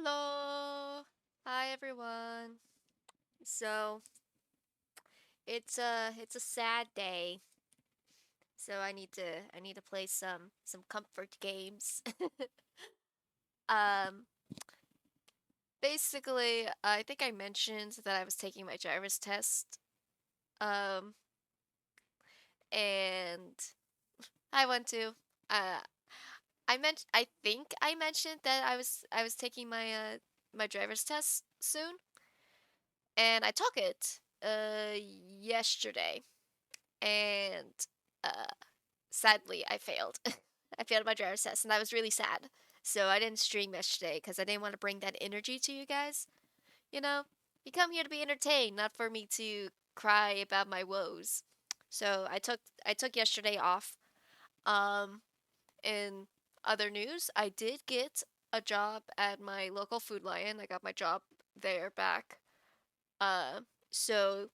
Hello. Hi everyone. So, it's a sad day. So I need to play some comfort games. um Basically, I think I mentioned that I was taking my driver's test. Um and I went to uh I think I mentioned that I was taking my driver's test soon, and I took it yesterday. And uh sadly, I failed. I failed my driver's test, and I was really sad. So I didn't stream yesterday because I didn't want to bring that energy to you guys. You know, you come here to be entertained, not for me to cry about my woes. So I took yesterday off. Um, in other news, I did get a job at my local Food Lion. I got my job there back. Uh, so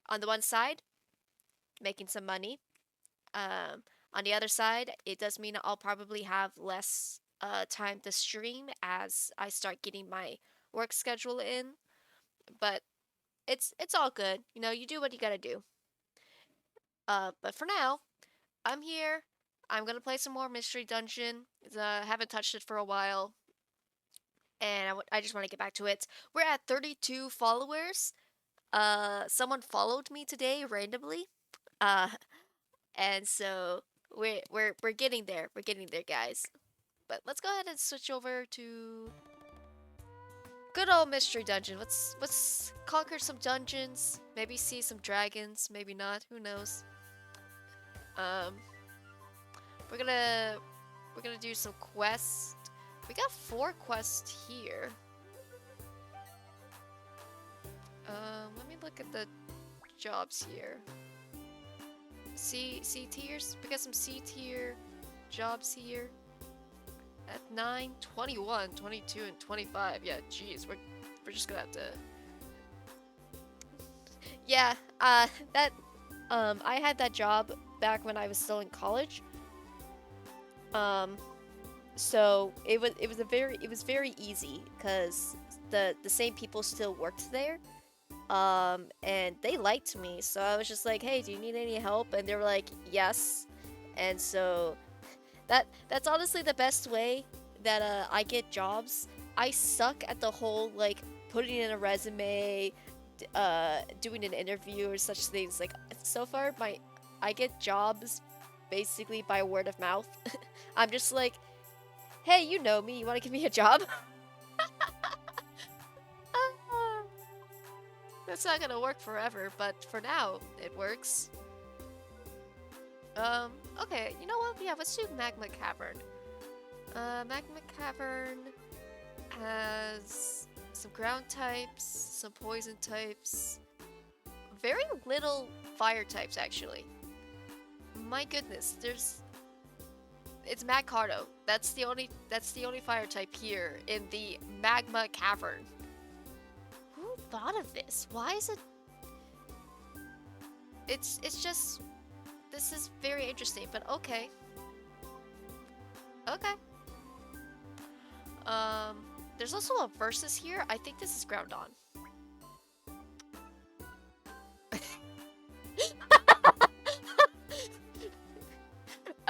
on the one side, making some money. On the other side, it does mean I'll probably have less time to stream as I start getting my work schedule in. But it's all good. You know, you do what you gotta do. But for now, I'm here. I'm gonna play some more Mystery Dungeon. Haven't touched it for a while, and I just want to get back to it. We're at 32 followers. Someone followed me today randomly. Uh, and so we're getting there. We're getting there, guys. But let's go ahead and switch over to good old Mystery Dungeon. Let's conquer some dungeons. Maybe see some dragons. Maybe not. Who knows? Um, we're gonna we're gonna do some quests. We got 4 quests here. Let me look at the jobs here. C tiers. We got some C tier jobs here. At 9, 21, 22, and 25. Yeah, jeez, we're just gonna have to. Yeah, that I had that job back when I was still in college. Um, so it was very easy because the same people still worked there. And they liked me, so I was just like, "Hey, do you need any help?" And they were like, "Yes." And so that's honestly the best way that I get jobs. I suck at the whole like putting in a resume, doing an interview or such things. Like so far, my I get jobs basically by word of mouth. I'm just like, hey, you know me. You want to give me a job? That's not gonna work forever, but for now, it works. Okay, you know what? Yeah, let's do Magma Cavern. Magma Cavern has some ground types, some poison types, very little fire types actually. My goodness, it's Magcardo. That's the only fire type here in the Magma Cavern. Who thought of this? Why is it it's just this is very interesting, but okay. Okay. Um there's also a versus here. I think this is Groundon.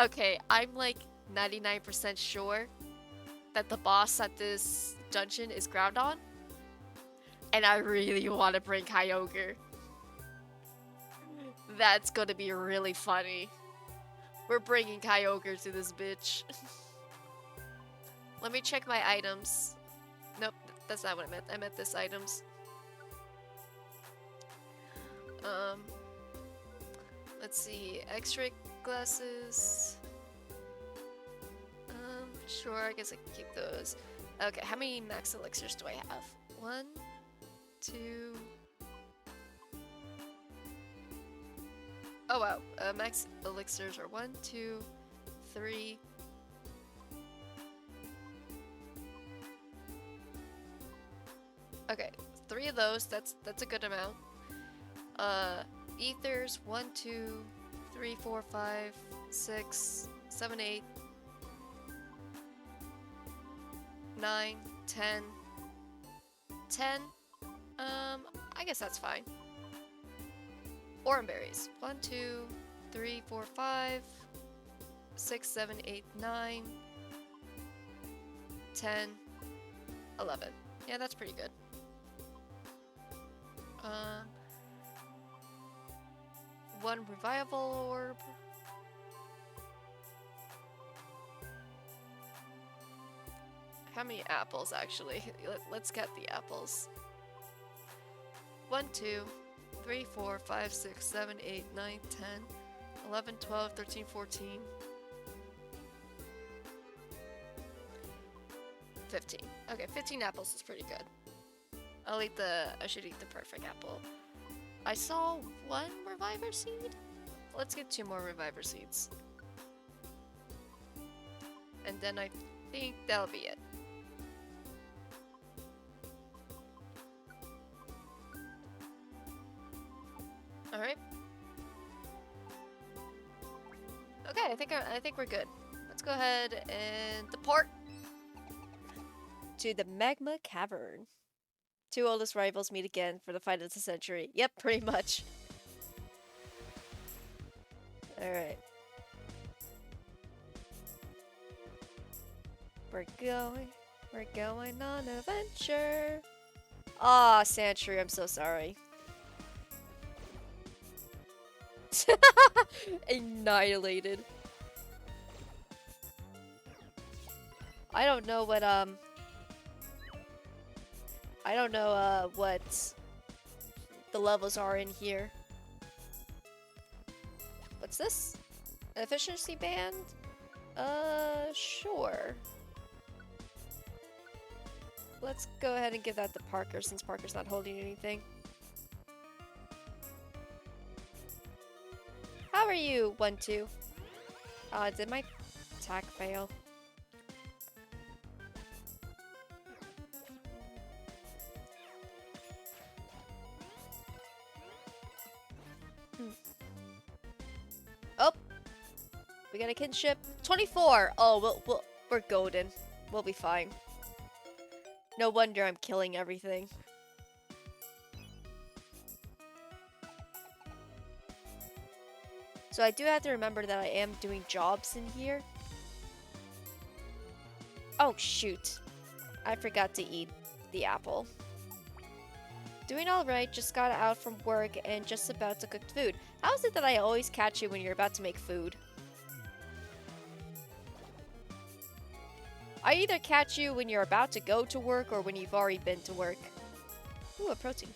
Okay, I'm like 99% sure that the boss at this dungeon is Groudon, and I really want to bring Kyogre. That's gonna be really funny. We're bringing Kyogre to this bitch. Let me check my items. Nope, that's not what I meant. I meant this items. Um, let's see. X-ray glasses. Sure, I guess I can keep those. Okay, how many max elixirs do I have? 1, 2. Oh wow, max elixirs are 1, 2, 3. Okay, 3 of those. That's a good amount. Ethers 1, 2, 3, 4, 5, 6, 7, 8, 9, 10. 10. I guess that's fine. Oran berries. 1, 2, 3, 4, 5, 6, 7, 8, 9, 10, 11. Yeah, that's pretty good. One revival orb. How many apples, actually? Let's get the apples. 1, 2, 3, 4, 5, 6, 7, 8, 9, 10, 11, 12, 13, 14, 15. Okay, 15 apples is pretty good. I should eat the perfect apple. I saw 1 reviver seed? Let's get 2 more reviver seeds. And then I think that'll be it. Alright. Okay, I think we're good. Let's go ahead and depart to the Magma Cavern. 2 oldest rivals meet again for the fight of the century. Yep, pretty much. Alright. We're going on an adventure. Ah, Sandshrew, I'm so sorry. Annihilated. I don't know what what the levels are in here. What's this? An efficiency band? Sure. Let's go ahead and give that to Parker since Parker's not holding anything. How are you, 1, 2? Did my attack fail? Oh! We got a kinship. 24! Oh, we're golden. We'll be fine. No wonder I'm killing everything. So I do have to remember that I am doing jobs in here. Oh, shoot. I forgot to eat the apple. Doing alright, just got out from work and just about to cook food. How is it that I always catch you when you're about to make food? I either catch you when you're about to go to work or when you've already been to work. Ooh, a protein.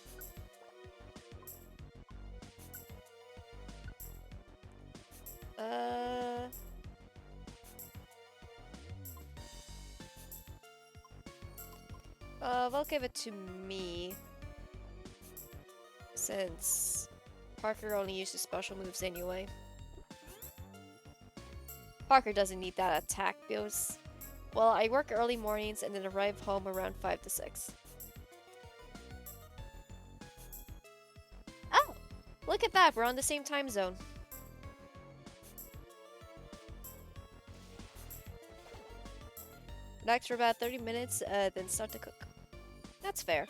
They'll give it to me. Since Parker only uses special moves anyway. Parker doesn't need that attack because, well, I work early mornings and then arrive home around 5 to 6. Oh! Look at that, we're on the same time zone. Next for about 30 minutes, then start to cook. That's fair.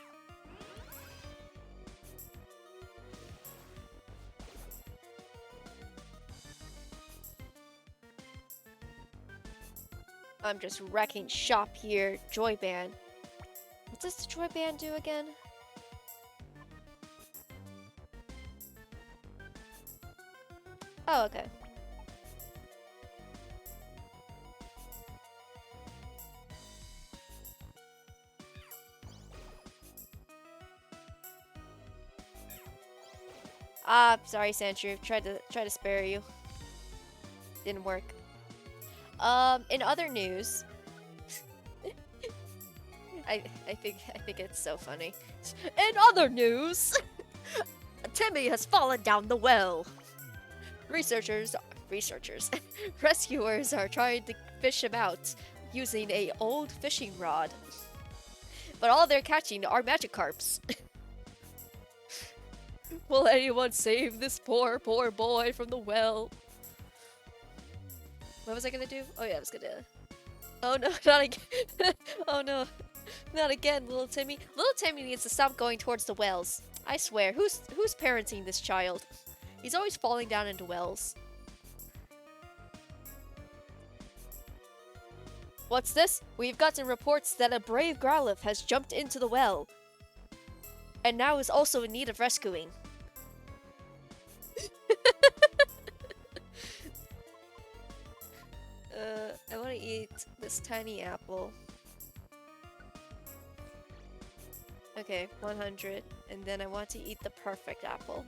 I'm just wrecking shop here. Joy Band. What does the Joy Band do again? Oh, okay. Ah, sorry, Sandshrew. Tried to spare you. Didn't work. In other news, I think it's so funny. In other news, Timmy has fallen down the well. Rescuers are trying to fish him out using a old fishing rod. But all they're catching are Magikarps. Will anyone save this poor boy from the well? What was I gonna do? Oh yeah, I was gonna... Oh no, not again. Oh no. Not again, little Timmy. Little Timmy needs to stop going towards the wells. I swear, who's parenting this child? He's always falling down into wells. What's this? We've gotten reports that a brave Growlithe has jumped into the well. And now is also in need of rescuing. I want to eat this tiny apple. Okay, 100. And then I want to eat the perfect apple.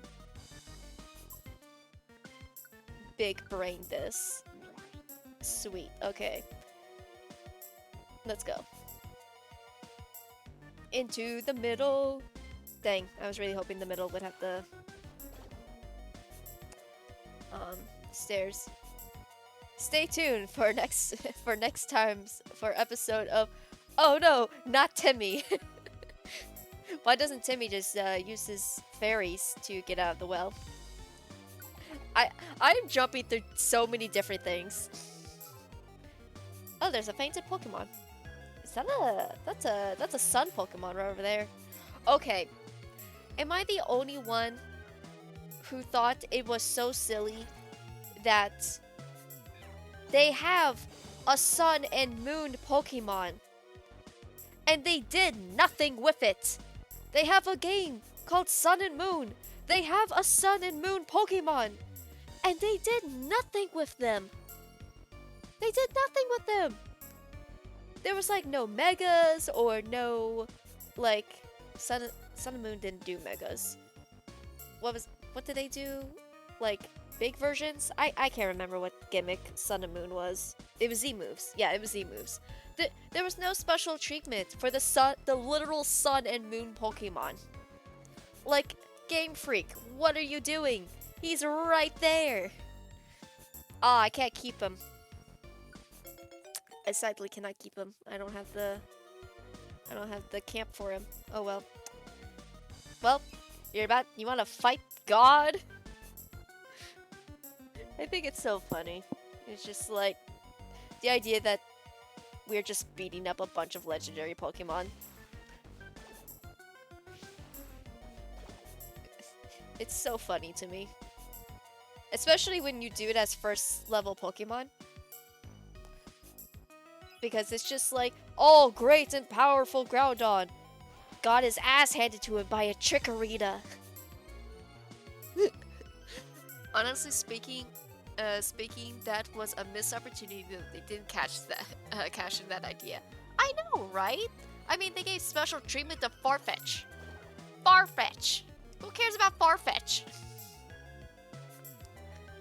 Big brain this. Sweet, okay. Let's go. Into the middle. Dang, I was really hoping the middle would have the stairs. Stay tuned for next episode of Oh no, not Timmy. Why doesn't Timmy just use his fairies to get out of the well? I'm jumping through so many different things. Oh, there's a fainted Pokemon. Is that that's a sun Pokemon right over there. Okay. Am I the only one who thought it was so silly that they have a sun and moon Pokemon and they did nothing with it? They have a game called Sun and Moon. They have a Sun and Moon Pokemon and they did nothing with them. They did nothing with them. There was like no megas or no like Sun and Moon didn't do megas. What did they do? Like big versions? I can't remember what gimmick Sun and Moon was. It was Z moves. Yeah, it was Z moves. There was no special treatment for the literal Sun and Moon Pokemon. Like, Game Freak, what are you doing? He's right there. Ah, I can't keep him. I sadly cannot keep him. I don't have the camp for him. Oh well. Well, you wanna fight God? I think it's so funny. It's just like the idea that we're just beating up a bunch of legendary Pokemon. It's so funny to me. Especially when you do it as first level Pokemon. Because it's just like, oh, great and powerful Groudon got his ass handed to him by a Chikorita. Honestly speaking, that was a missed opportunity that they didn't cash in that idea. I know, right? I mean, they gave special treatment to Farfetch. Farfetch. Who cares about Farfetch?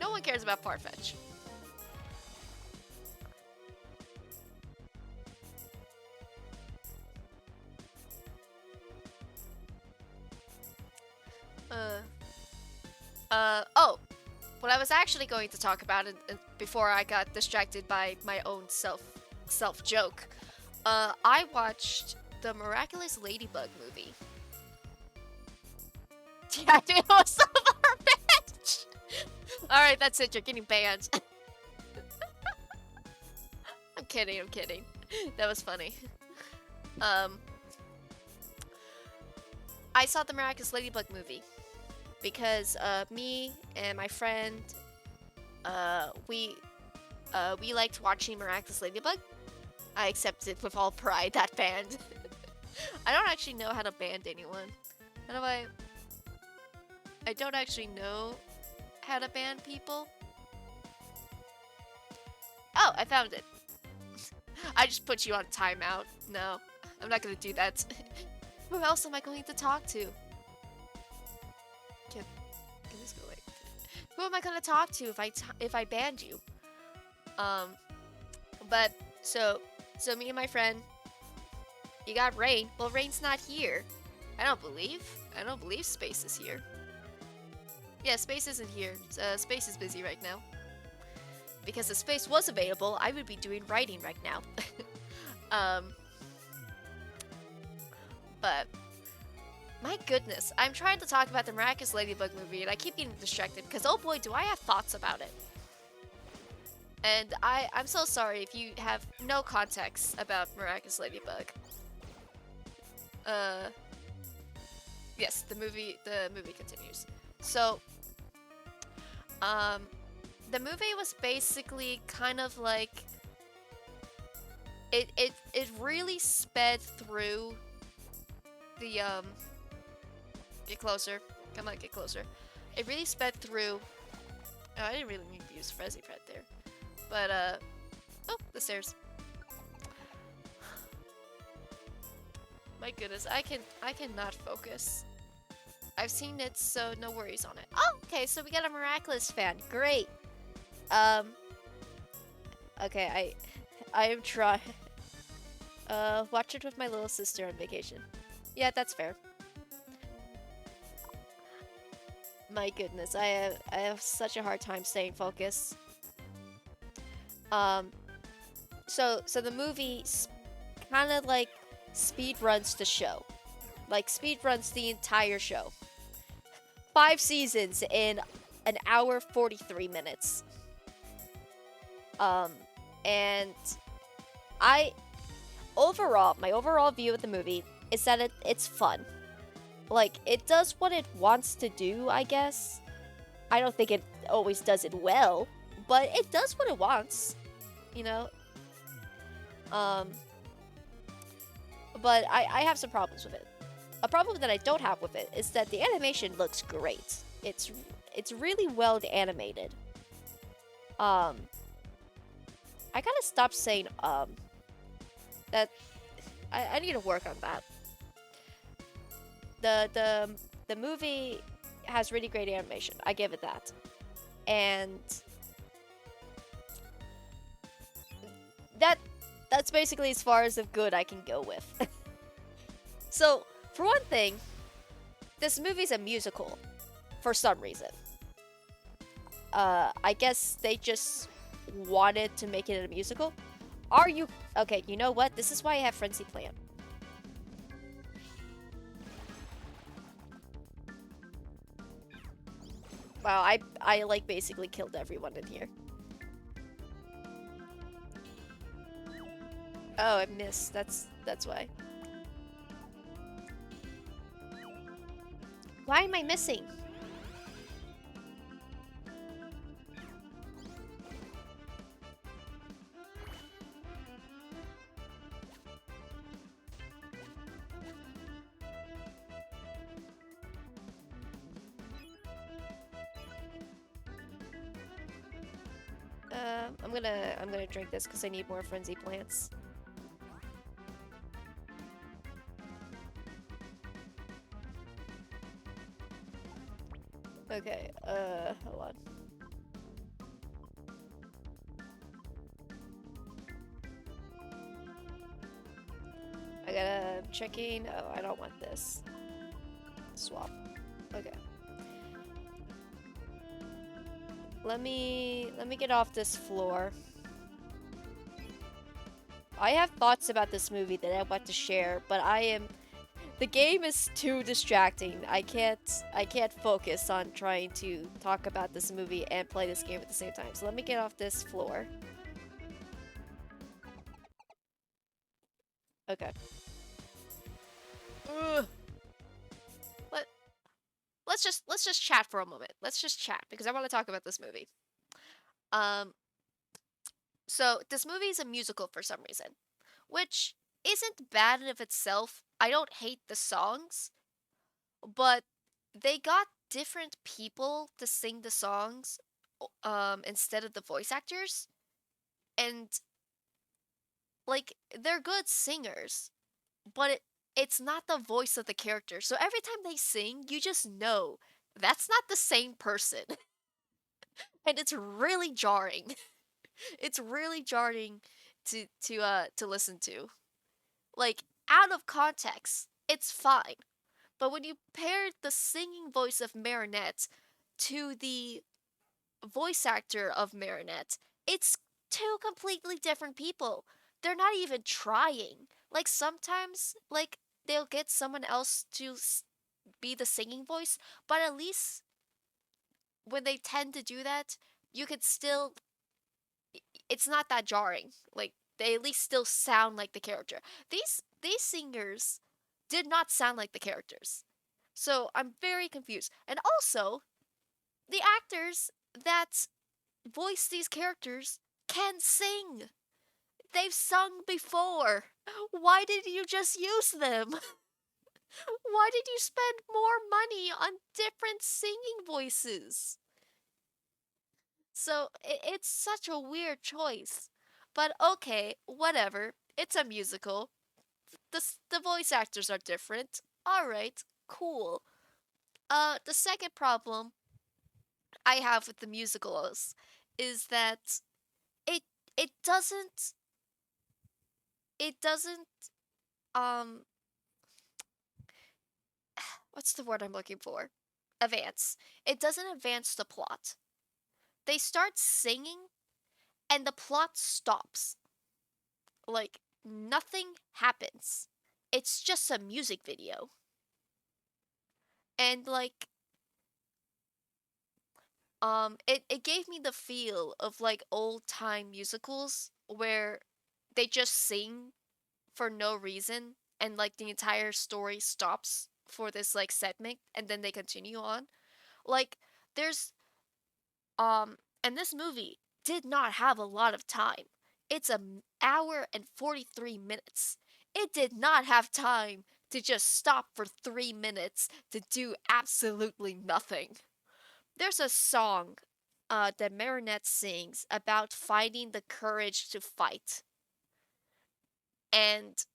No one cares about Farfetch. Oh, what I was actually going to talk about before I got distracted by my own self joke. I watched the Miraculous Ladybug movie. Yeah, dude, it was so Farfetch. Alright, that's it, you're getting banned. I'm kidding. That was funny. I saw the Miraculous Ladybug movie because me and my friend, we liked watching Miraculous Ladybug. I accepted with all pride that band. I don't actually know how to ban anyone. How do I don't actually know how to ban people. Oh, I found it. I just put you on timeout. No, I'm not gonna do that. Who else am I going to talk to? Can this go away? Who am I gonna talk to if I banned you? But so me and my friend, you got Rain. Well, Rain's not here. I don't believe Space is here. Yeah, Space isn't here. Space is busy right now. Because if Space was available, I would be doing writing right now. But my goodness, I'm trying to talk about the Miraculous Ladybug movie and I keep getting distracted because oh boy, do I have thoughts about it. And I'm so sorry if you have no context about Miraculous Ladybug. Uh, yes, the movie continues. So, um, the movie was basically kind of like it really sped through the get closer. Come on, get closer. It really sped through. Oh, I didn't really need to use Fuzzy Pet there, but oh, the stairs. My goodness, I cannot focus. I've seen it, so no worries on it. Oh, okay, so we got a Miraculous fan. Great. Um, okay, I am trying. Watch it with my little sister on vacation. Yeah, that's fair. My goodness, I have such a hard time staying focused. Um, so the movie kind of like speed runs the show, like speed runs the entire show. 5 seasons in an hour 43 minutes. Um, and I overall, my overall view of the movie is that it's fun. Like it does what it wants to do, I guess. I don't think it always does it well, but it does what it wants, you know. Um, but I have some problems with it. A problem that I don't have with it is that the animation looks great. It's really well animated. Um, I gotta stop saying that I need to work on that. The the the movie has really great animation. I give it that. And that that's basically as far as of good I can go with. So, for one thing, this movie's a musical for some reason. I guess they just wanted to make it a musical. Are you okay? You know what? This is why I have Frenzy Plan. Wow, I like basically killed everyone in here. Oh, I missed. That's why. Why am I missing? I'm gonna drink this because I need more frenzy plants. Okay, hold on. I'm checking. Oh, I don't want this. Swap. Okay. Let me get off this floor. I have thoughts about this movie that I want to share, but the game is too distracting. I can't focus on trying to talk about this movie and play this game at the same time. So let me get off this floor. Okay. Ugh. Let let's just chat for a moment. Let's just chat because I want to talk about this movie. Um so this movie is a musical for some reason, which isn't bad in of itself. I don't hate the songs, but they got different people to sing the songs instead of the voice actors, and like they're good singers, but it's not the voice of the character. So every time they sing, you just know that's not the same person. And it's really jarring. It's really jarring to listen to. Like out of context, it's fine. But when you pair the singing voice of Marinette to the voice actor of Marinette, it's two completely different people. They're not even trying. Like sometimes, like they'll get someone else to be the singing voice, but at least when they tend to do that, you could still it's not that jarring. Like they at least still sound like the character. These singers, did not sound like the characters. So I'm very confused. And also, the actors that voice these characters can sing. They've sung before. Why did you just use them? Why did you spend more money on different singing voices? So it's such a weird choice. But okay, whatever. It's a musical. The voice actors are different. All right, cool. The second problem I have with the musicals is that it it doesn't it doesn't um what's the word I'm looking for? Advance. It doesn't advance the plot. They start singing and the plot stops. Like nothing happens. It's just a music video. And like it gave me the feel of like old time musicals where they just sing for no reason and like the entire story stops for this like segment and then they continue on. Like there's and this movie did not have a lot of time. It's an hour and 43 minutes. It did not have time to just stop for 3 minutes to do absolutely nothing. There's a song that Marinette sings about finding the courage to fight. And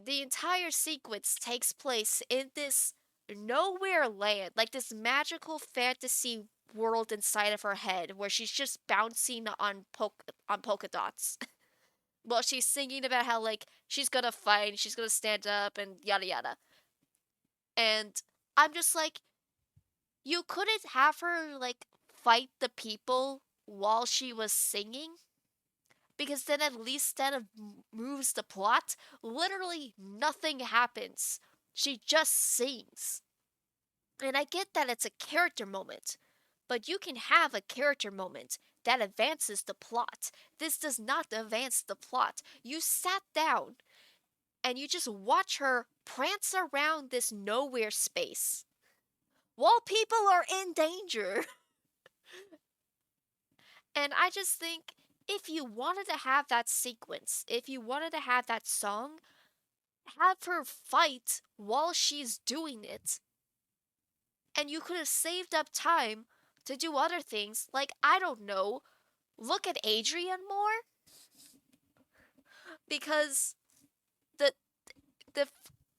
the entire sequence takes place in this nowhere land, like this magical fantasy world inside of her head where she's just bouncing on polka dots. Well, she's singing about how like she's gonna fight, she's gonna stand up and yada yada. And I'm just like, you couldn't have her like fight the people while she was singing? Because then at least that moves the plot. Literally nothing happens. She just sings. And I get that it's a character moment, but you can have a character moment that advances the plot. This does not advance the plot. You sat down and you just watch her prance around this nowhere space while people are in danger. And I just think if you wanted to have that sequence, if you wanted to have that song, have her fight while she's doing it. And you could have saved up time to do other things, like, I don't know, look at Adrian more? Because the the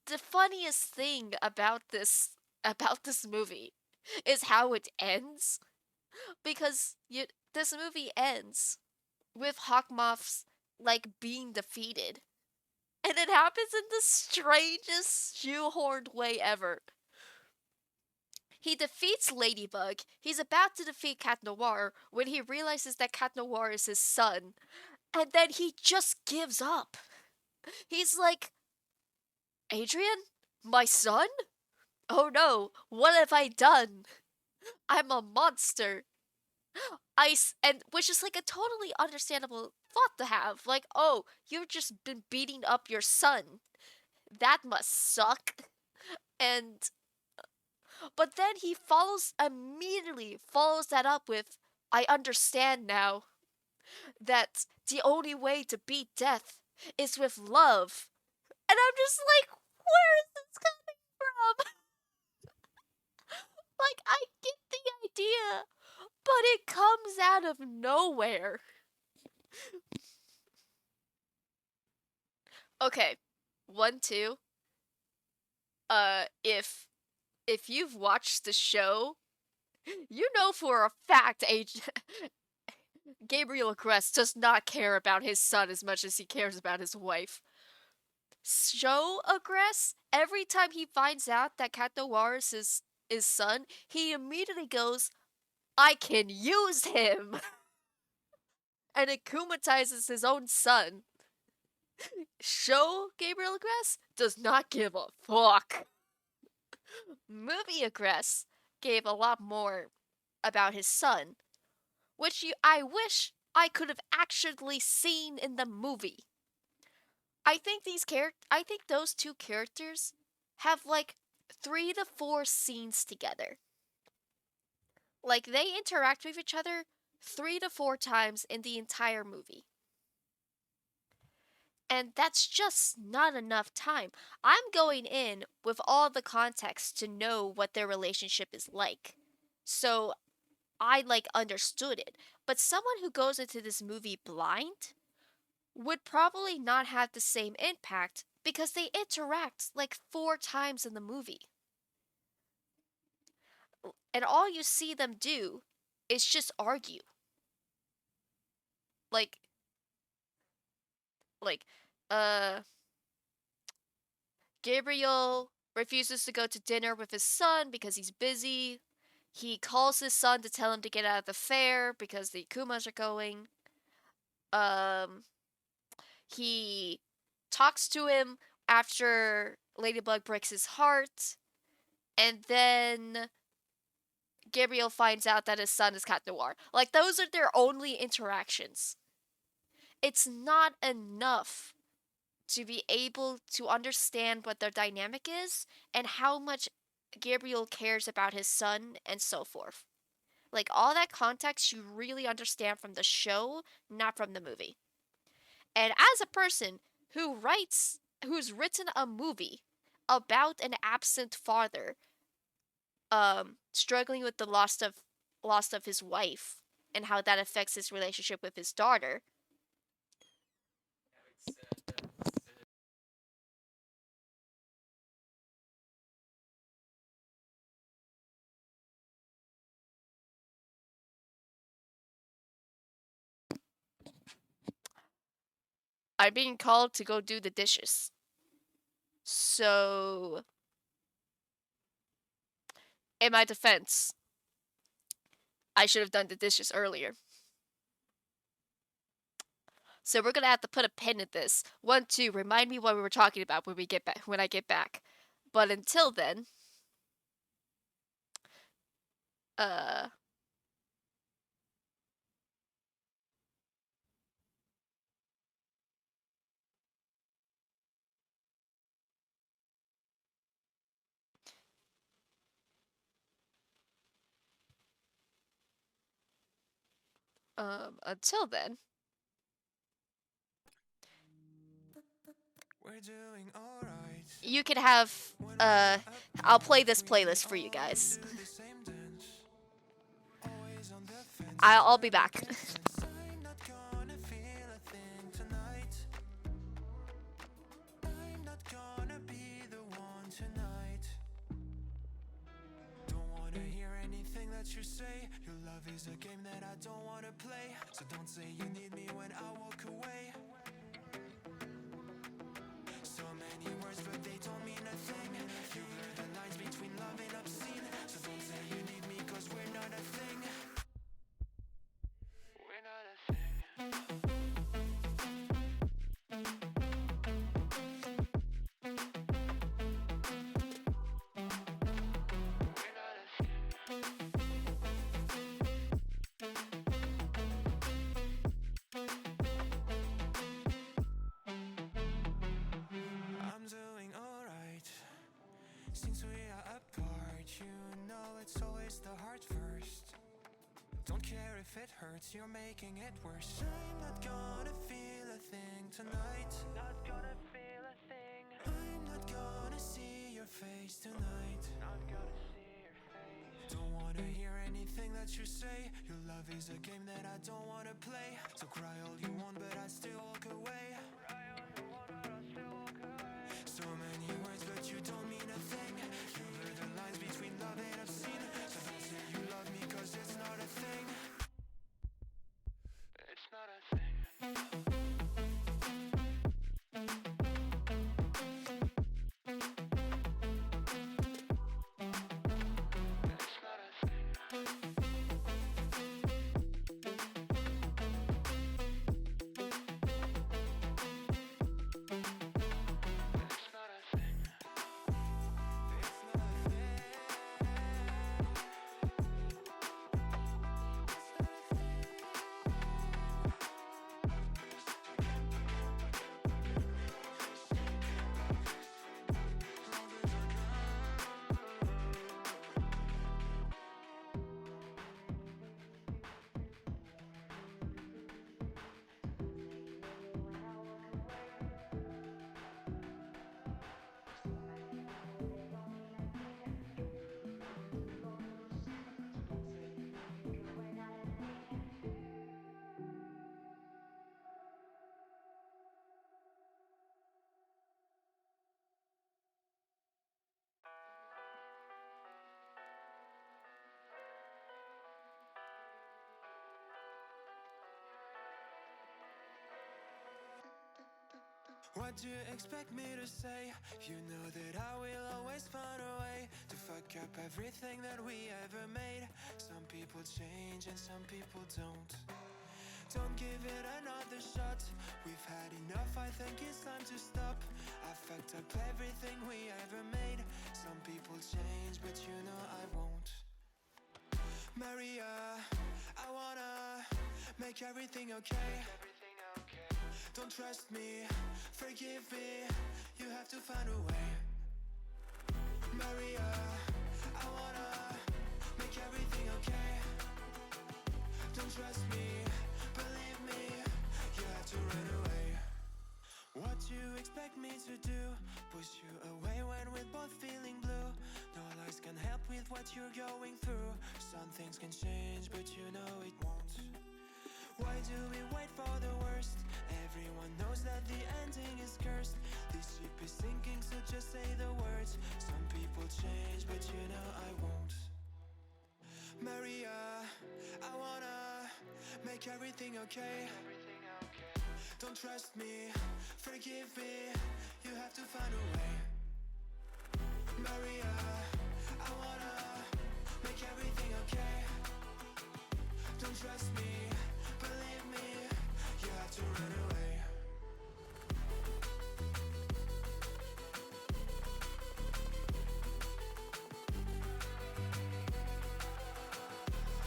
the funniest thing about this movie is how it ends. Because this movie ends with Hawkmoth's like being defeated. And it happens in the strangest shoehorned way ever. He defeats Ladybug. He's about to defeat Cat Noir when he realizes that Cat Noir is his son. And then he just gives up. He's like, Adrian? My son? Oh no, what have I done? I'm a monster. And which is like a totally understandable thought to have. Like, oh, you've just been beating up your son. That must suck. And but then he immediately follows that up with, I understand now that the only way to beat death is with love. And I'm just like, where is this coming from? Like, I get the idea, but it comes out of nowhere. Okay, 1, 2. If you've watched the show, you know for a fact Gabriel Agreste does not care about his son as much as he cares about his wife. Show Agreste, every time he finds out that Cat Noir is his son, he immediately goes, I can use him! And akumatizes his own son. Show Gabriel Agreste does not give a fuck. Movie Agreste gave a lot more about his son, which I wish I could have actually seen in the movie. I think those two characters have like 3 to 4 scenes together. Like they interact with each other 3 to 4 times in the entire movie. And that's just not enough time. I'm going in with all the context to know what their relationship is like. So I like understood it. But someone who goes into this movie blind would probably not have the same impact because they interact like 4 times in the movie. And all you see them do is just argue. Like like uh Gabriel refuses to go to dinner with his son because he's busy. He calls his son to tell him to get out of the fair because the Kumas are going. Um he talks to him after Ladybug breaks his heart, and then Gabriel finds out that his son is Cat Noir. Like, those are their only interactions. It's not enough to be able to understand what their dynamic is and how much Gabriel cares about his son and so forth. Like, all that context you really understand from the show, not from the movie. And as a person who's written a movie about an absent father, struggling with the loss of his wife and how that affects his relationship with his daughter. I'm being called to go do the dishes. So, in my defense, I should have done the dishes earlier. So we're gonna have to put a pin in this. 1, 2. Remind me what we were talking about when we get back. When I get back. But until then, uh, until then, you can have. I'll play this playlist for you guys. I'll be back. You say your love is a game that I don't wanna play. So don't say you need me when I walk away. So many words, but they don't mean a thing. You blur the lines between love and obscene. So don't say you need me, cause we're not a thing. We're not a thing. I'm doing alright. Since we are apart, you know it's always the heart first. Don't care if it hurts, you're making it worse. I'm not gonna feel a thing tonight. Not gonna feel a thing. I'm not gonna see your face tonight. Not gonna see your face. Don't wanna hear anything that you say. Your love is a game that I don't wanna play. So cry all you want, but I still walk away. So many words, but you don't mean a thing. You blur the lines between love and obscene. So don't say you love me, cause it's not a thing. It's not a thing. It's not a thing. What do you expect me to say? You know that I will always find a way to fuck up everything that we ever made. Some people change and some people don't. Don't give it another shot. We've had enough, I think it's time to stop. I fucked up everything we ever made. Some people change, but you know I won't. Maria, I wanna make everything okay. Don't trust me, forgive me, you have to find a way. Maria, I wanna make everything okay. Don't trust me, believe me, you have to run away. What you expect me to do? Push you away when we're both feeling blue. No lies can help with what you're going through. Some things can change, but you know it won't. Why do we wait for the worst? Everyone knows that the ending is cursed. This ship is sinking, so just say the words. Some people change, but you know I won't. Maria, I wanna make everything okay. Don't trust me, forgive me, you have to find a way. Maria, I wanna make everything okay. Don't trust me, believe me, you have to run away.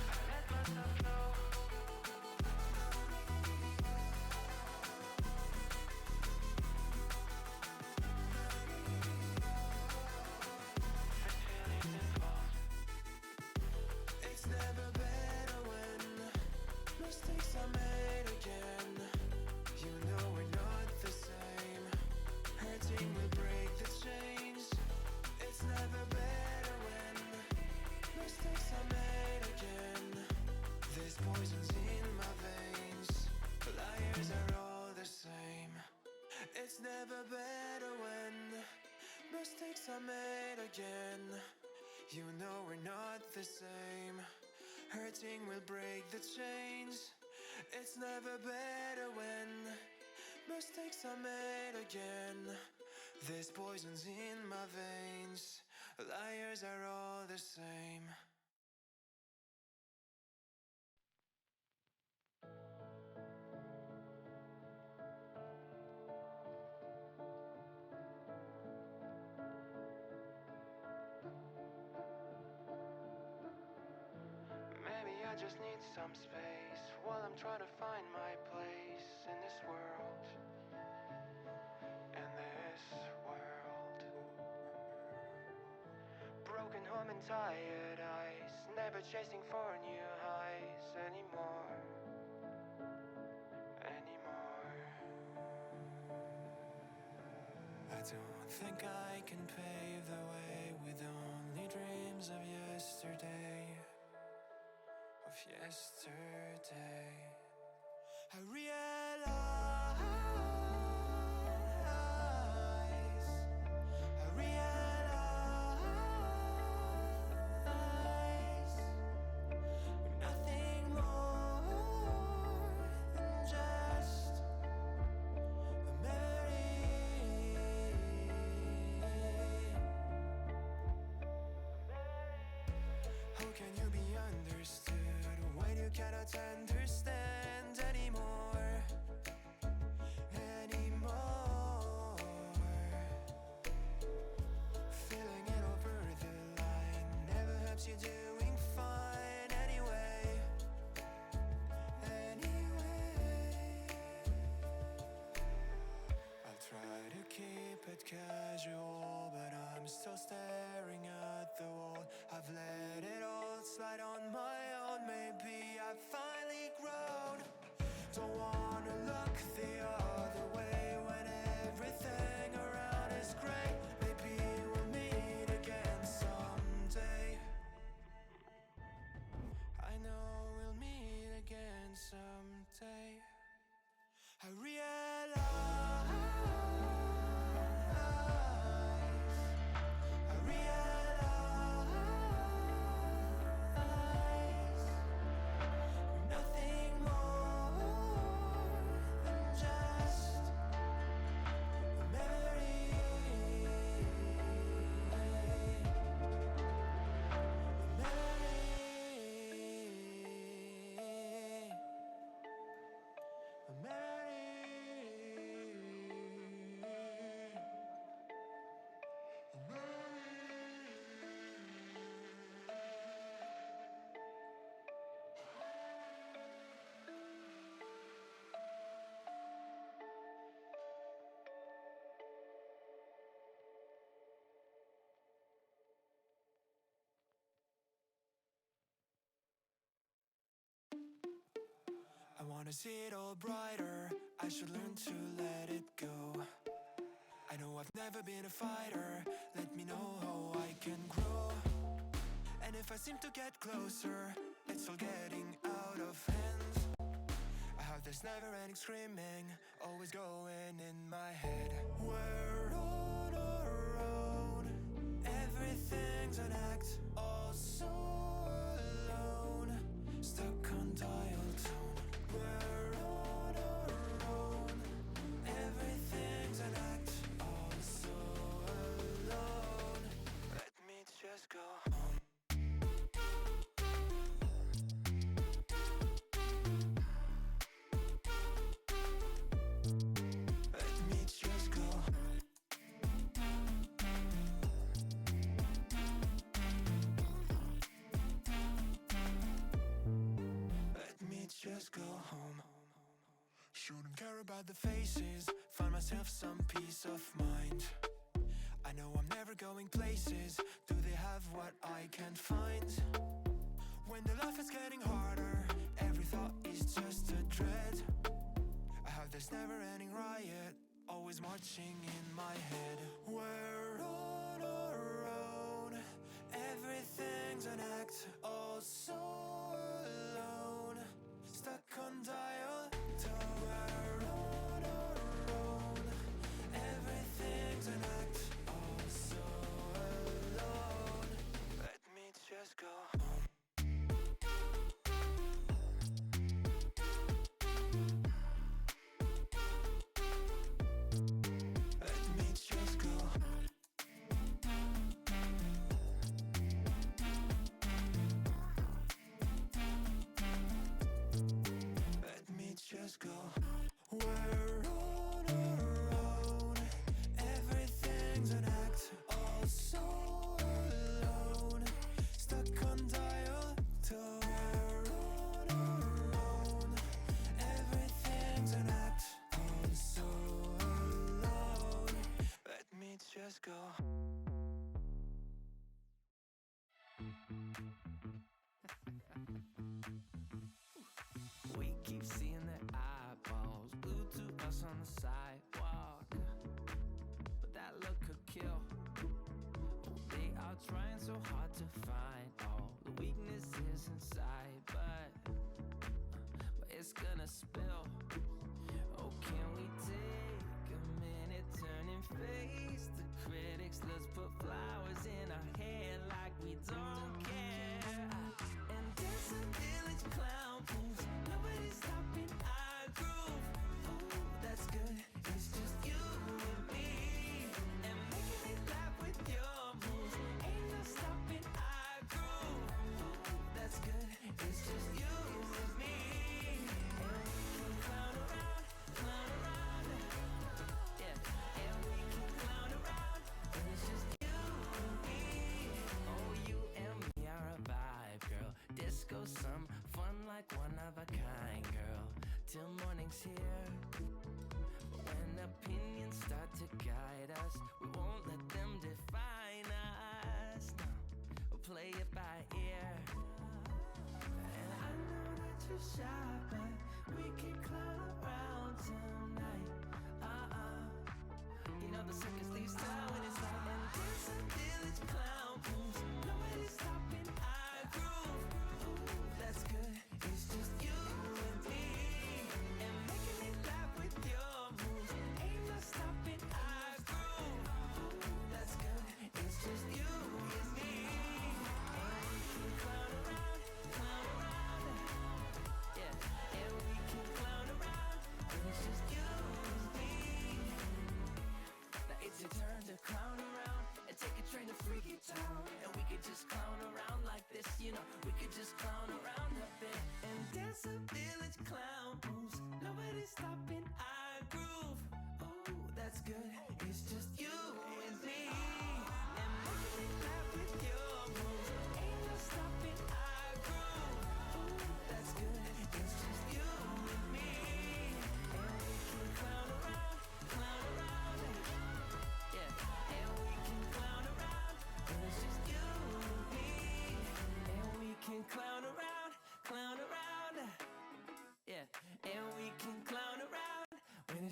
I let myself know. It's never better when mistakes are made again. You know we're not the same. Hurting will break the chains. It's never better when mistakes are made again. There's poisons in my veins. Liars are all the same. It's never better when mistakes are made again. You know we're not the same. Hurting will break the chains. It's never better when mistakes are made again. There's poisons in my veins. Liars are all the same. Maybe I just need some space while I'm trying to find my place in this world. In this world. Broken home and tired eyes, never chasing for new highs anymore. I don't think I can pave the way with only dreams of yesterday. Of yesterday. I realize, I realize we're nothing more than just a memory. How can you be understood when you cannot understand anymore? Feeling it over the line never helps you doing fine anyway. I'll try to keep it casual, but I'm still staring at the wall. I've let it all slide on my own. Maybe I've finally grown. Don't want wanna see it all brighter. I should learn to let it go. I know I've never been a fighter. Let me know how I can grow. And if I seem to get closer, it's all getting out of hand. I have this never-ending screaming, always going in my head. We're on our own. Everything's an act, all so alone. Stuck on dial tone. We're on our own. Everything's an act, all so alone. Let me just go home. Let me just go home. Let me just go home. Shouldn't care about the faces. Find myself some peace of mind. I know I'm never going places. Do they have what I can't find? When the life is getting harder, every thought is just a dread. I have this never-ending riot, always marching in my head. We're on our own. Everything's an act, all so alone. Stuck on dial tone. We're on our own. Everything's an act, all so alone. Let me just go home. Let me just go home. Let me just go. We're on our own. Everything's an act, all so alone. Stuck on dial tone. We're on our own. Everything's an act, all so alone. Let me just go. We keep seeing their eyeballs glued to us on the sidewalk, but that look could kill. Oh, they are trying so hard to find all the weaknesses inside, but it's gonna spill. Oh, can we take a minute, turn and face the critics? Let's put flowers in our hair like we don't care. And dance until it's clown pose. Nobody's stopping our groove. Ooh, that's good. It's just you and me. And making me laugh with your moves. Ain't no stopping our groove. Ooh, that's good. It's just you and me. And we can clown around, yeah. And we can clown around. And it's just you and me. Oh, you and me are a vibe, girl. Disco, some fun like one of a kind, girl. Till morning's here. But when opinions start to guide us, we won't let them define us. No, we'll play it by ear. And I know that you're shy, but we can clown around tonight. You know the circus leaves town when it's loud. And dance until it's clown pose. Nobody's stopping our groove. Ooh, that's good. It's just you and me. And making me laugh with your moves. Ain't no stopping our groove. Ooh, that's good. It's just you and me. And we can clown around, yeah. And we can clown around. And it's just you and me. Now it's your turn to clown around and take a train to freaky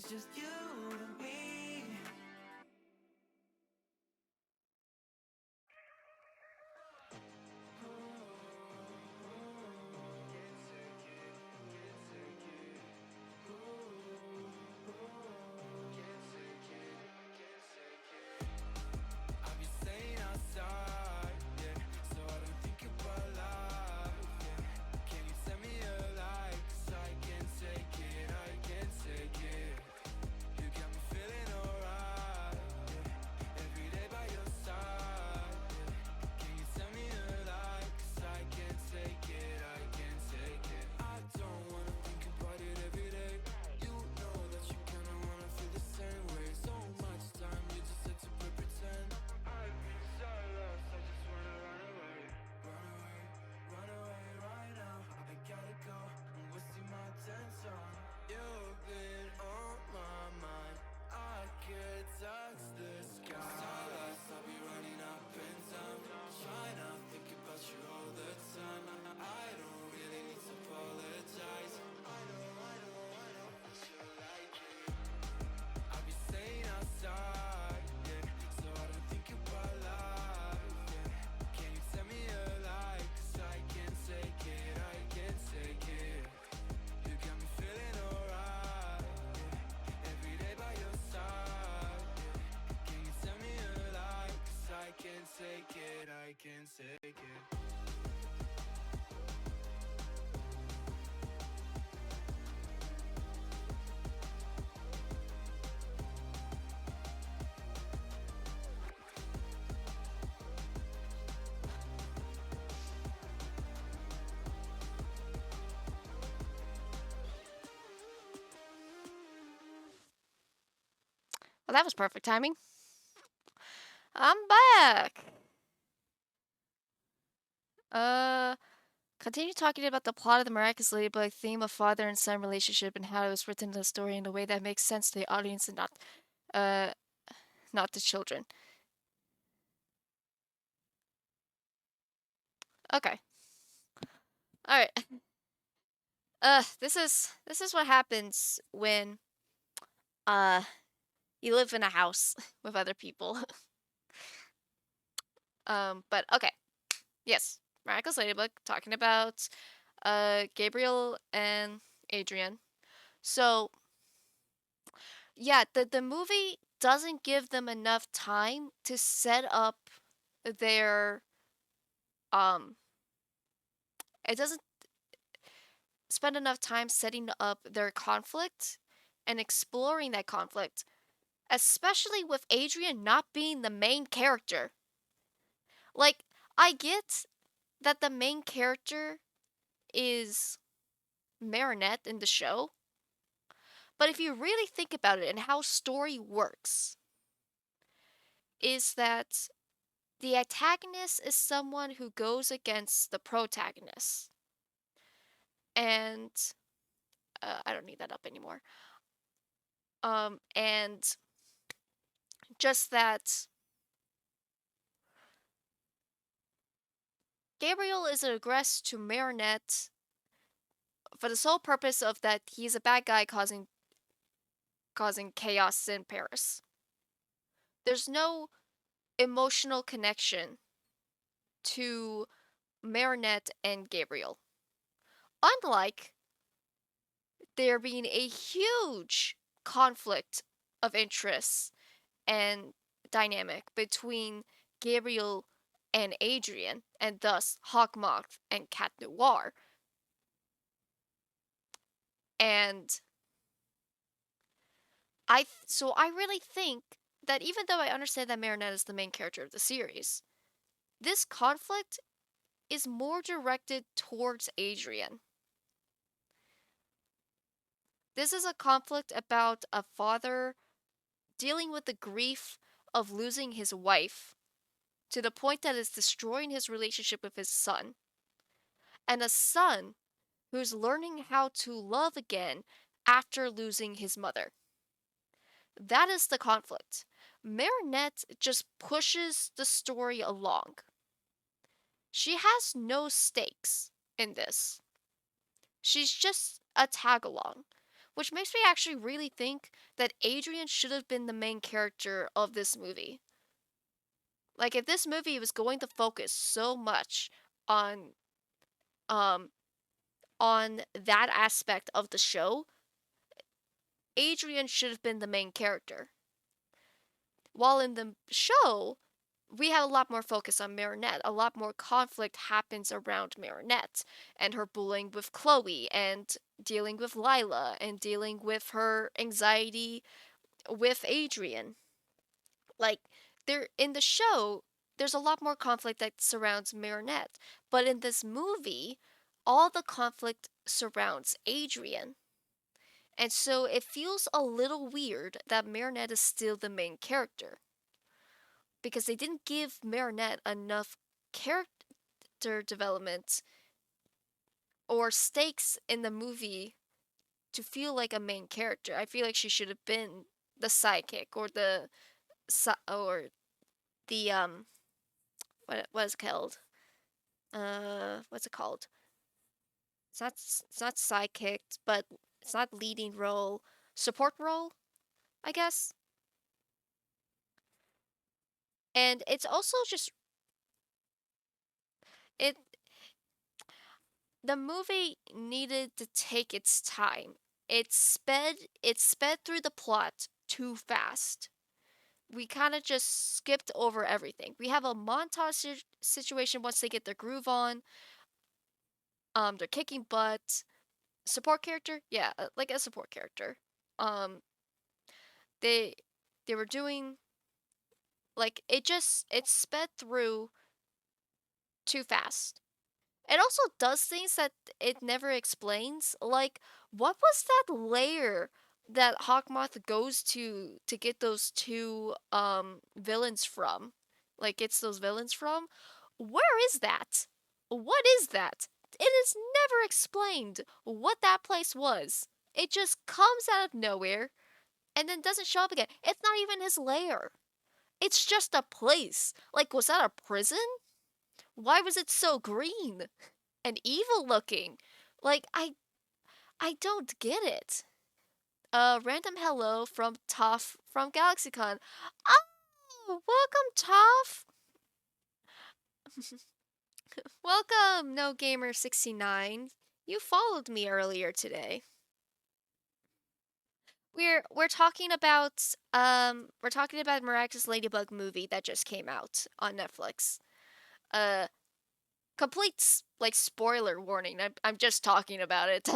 it's just you to me. I'll be staying outside, yeah, so I don't think about life, yeah. Can you tell me a lie? 'Cause I can't take it, I can't take it. You got me feeling alright, yeah. Every day by your side, yeah. Can you tell me a lie? 'Cause I can't take it, I can't take it. I don't wanna think about it every day. You know that you kinda wanna feel the same way. So much time, you just had to pretend. I've been so lost, I just wanna run away. Run away, run away right now. I gotta go, I'm wasting my attention. You've been on my mind, I can't touch the sky. Starlights, I'll be running up and down, trying to think about you all the time. I don't really need to apologize. I know, that you like it. I'll be staying outside, yeah, so I don't think about life, yeah. Can you tell me a lie? 'Cause I can't take it, I can't take it. You got me feeling alright, yeah. Every day by your side, yeah. Can you tell me a lie? 'Cause I can't take it, I can't take it. Well, that was perfect timing. I'm back. Continue talking about the plot of the Miraculous Ladybug, theme of father and son relationship, and how it was written in the story in a way that makes sense to the audience and uh, not the children. Okay. All right. This is what happens when uh you live in a house with other people. But okay. Yes, Miraculous Ladybug talking about Gabriel and Adrian. So, yeah, the movie doesn't give them enough time to set up their um it doesn't spend enough time setting up their conflict and exploring that conflict, especially with Adrian not being the main character. Like, I get that the main character is Marinette in the show, but if you really think about it and how story works, is that the antagonist is someone who goes against the protagonist. And I don't need that up anymore. And just that Gabriel is an aggressor to Marinette for the sole purpose of that he's a bad guy causing chaos in Paris. There's no emotional connection to Marinette and Gabriel. Unlike there being a huge conflict of interests and dynamic between Gabriel and Adrian, and thus Hawkmoth and Cat Noir. And so I really think that even though I understand that Marinette is the main character of the series, this conflict is more directed towards Adrian. This is a conflict about a father dealing with the grief of losing his wife to the point that it's destroying his relationship with his son, and a son who's learning how to love again after losing his mother. That is the conflict. Marinette just pushes the story along. She has no stakes in this. She's just a tag along, which makes me actually really think that Adrian should have been the main character of this movie. Like if this movie was going to focus so much on um on that aspect of the show, Adrian should have been the main character. While in the show, we have a lot more focus on Marinette. A lot more conflict happens around Marinette and her bullying with Chloe and dealing with Lila and dealing with her anxiety with Adrian. Like there in the show, there's a lot more conflict that surrounds Marinette, but in this movie, all the conflict surrounds Adrian. And so it feels a little weird that Marinette is still the main character because they didn't give Marinette enough character development or stakes in the movie to feel like a main character. I feel like she should have been the sidekick or the what is it called? What's it called? It's not sidekick, but it's not leading role, support role, I guess. And it's also just it the movie needed to take its time. It sped through the plot too fast. We kind of just skipped over everything. We have a montage situation once they get their groove on. They're kicking butt. Support character? Yeah, like a support character. Um, they they were doing like it sped through too fast. It also does things that it never explains. Like, what was that layer that Hawkmoth goes to get those two villains from? Like, gets those villains from? Where is that? What is that? It is never explained what that place was. It just comes out of nowhere and then doesn't show up again. It's not even his lair. It's just a place. Like, was that a prison? Why was it so green and evil looking? Like I don't get it. Random hello from Toph from GalaxyCon. Oh, welcome Toph. Welcome No Gamer 69. You followed me earlier today. We're talking about Miraculous Ladybug movie that just came out on Netflix. Uh complete like spoiler warning. I'm just talking about it.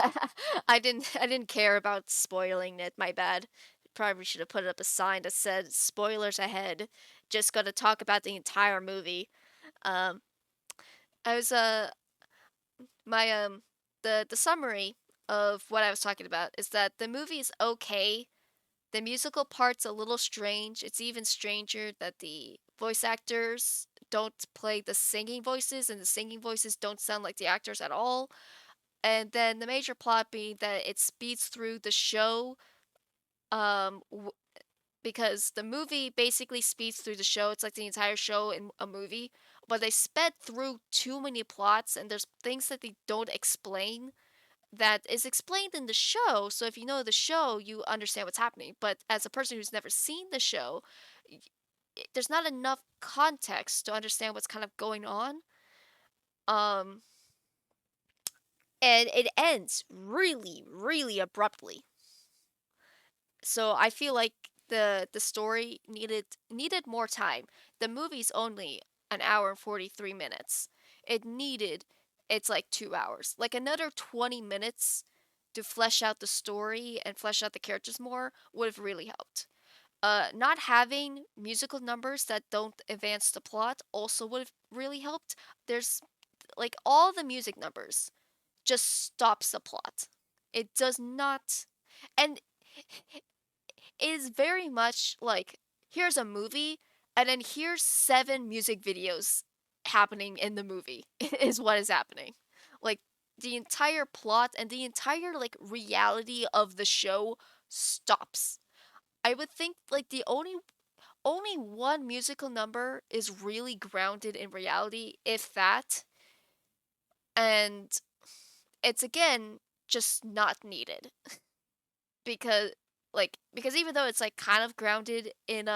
I didn't care about spoiling it. My bad. Probably should have put up a sign that said spoilers ahead. Just got to talk about the entire movie. Um, I was my the summary of what I was talking about is that the movie is okay. The musical part's a little strange. It's even stranger that the voice actors don't play the singing voices, and the singing voices don't sound like the actors at all. And then the major plot being that it speeds through the show, um, w- because the movie basically speeds through the show. It's like the entire show in a movie, but they sped through too many plots, and there's things that they don't explain that is explained in the show. So if you know the show, you understand what's happening. But as a person who's never seen the show, there's not enough context to understand what's kind of going on. Um, and it ends really, really abruptly. So I feel like the story needed more time. The movie's only an hour and 43 minutes. It needed it's like 2 hours. Like another 20 minutes to flesh out the story and flesh out the characters more would have really helped. Not having musical numbers that don't advance the plot also would have really helped. There's like all the music numbers just stops the plot. It does not, and it is very much like here's a movie and then here's 7 music videos happening in the movie is what is happening. Like the entire plot and the entire like reality of the show stops. I would think like the only one musical number is really grounded in reality, if that, and it's again just not needed. because because even though it's like kind of grounded in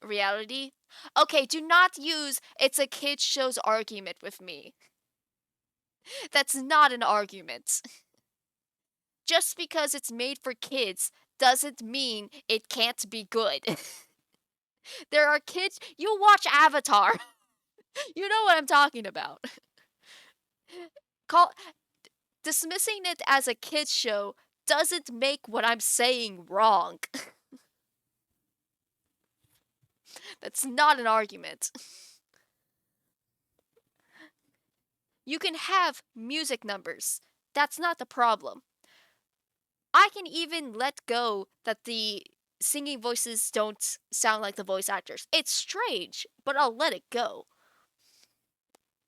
reality. Okay, do not use it's a kids show's argument with me. That's not an argument. Just because it's made for kids doesn't mean it can't be good. There are kids you watch Avatar. You know what I'm talking about. Call dismissing it as a kids show doesn't make what I'm saying wrong. That's not an argument. You can have music numbers. That's not the problem. I can even let go that the singing voices don't sound like the voice actors. It's strange, but I'll let it go.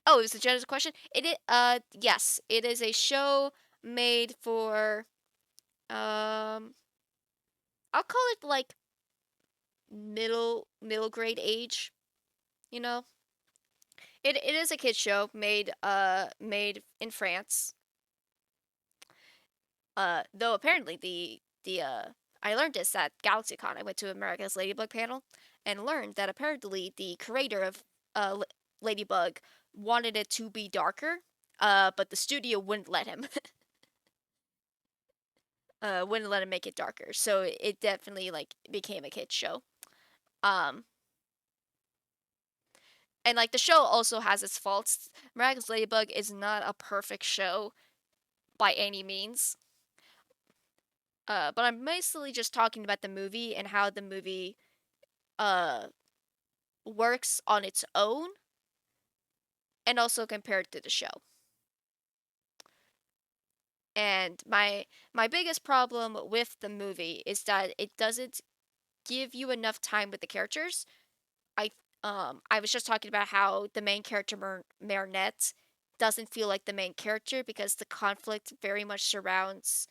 Oh, is the Jenna's question? Yes, it is a show made for um I'll call it like middle grade age, you know? It is a kids show made in France. Though apparently the I learned this at GalaxyCon. I went to America's Ladybug panel and learned that apparently the creator of Ladybug wanted it to be darker, but the studio wouldn't let him. Wouldn't let him make it darker. So it definitely like became a kids show. Um and like the show also has its faults. America's Ladybug is not a perfect show by any means. But I'm mostly just talking about the movie and how the movie uh works on its own and also compared to the show. And my biggest problem with the movie is that it doesn't give you enough time with the characters. I I was just talking about how the main character Marinette doesn't feel like the main character because the conflict very much surrounds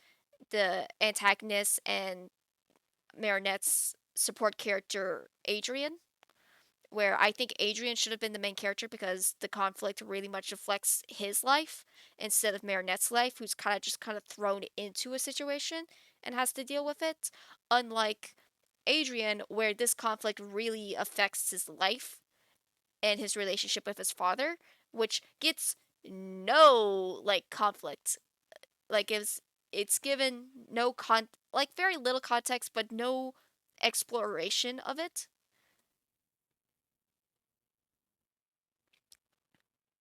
the antagonist and Marinette's support character Adrian, where I think Adrian should have been the main character because the conflict really much reflects his life instead of Marinette's life, who's kind of thrown into a situation and has to deal with it. Unlike Adrian, where this conflict really affects his life and his relationship with his father, which gets no like conflict. Like it's given no like very little context, but no exploration of it.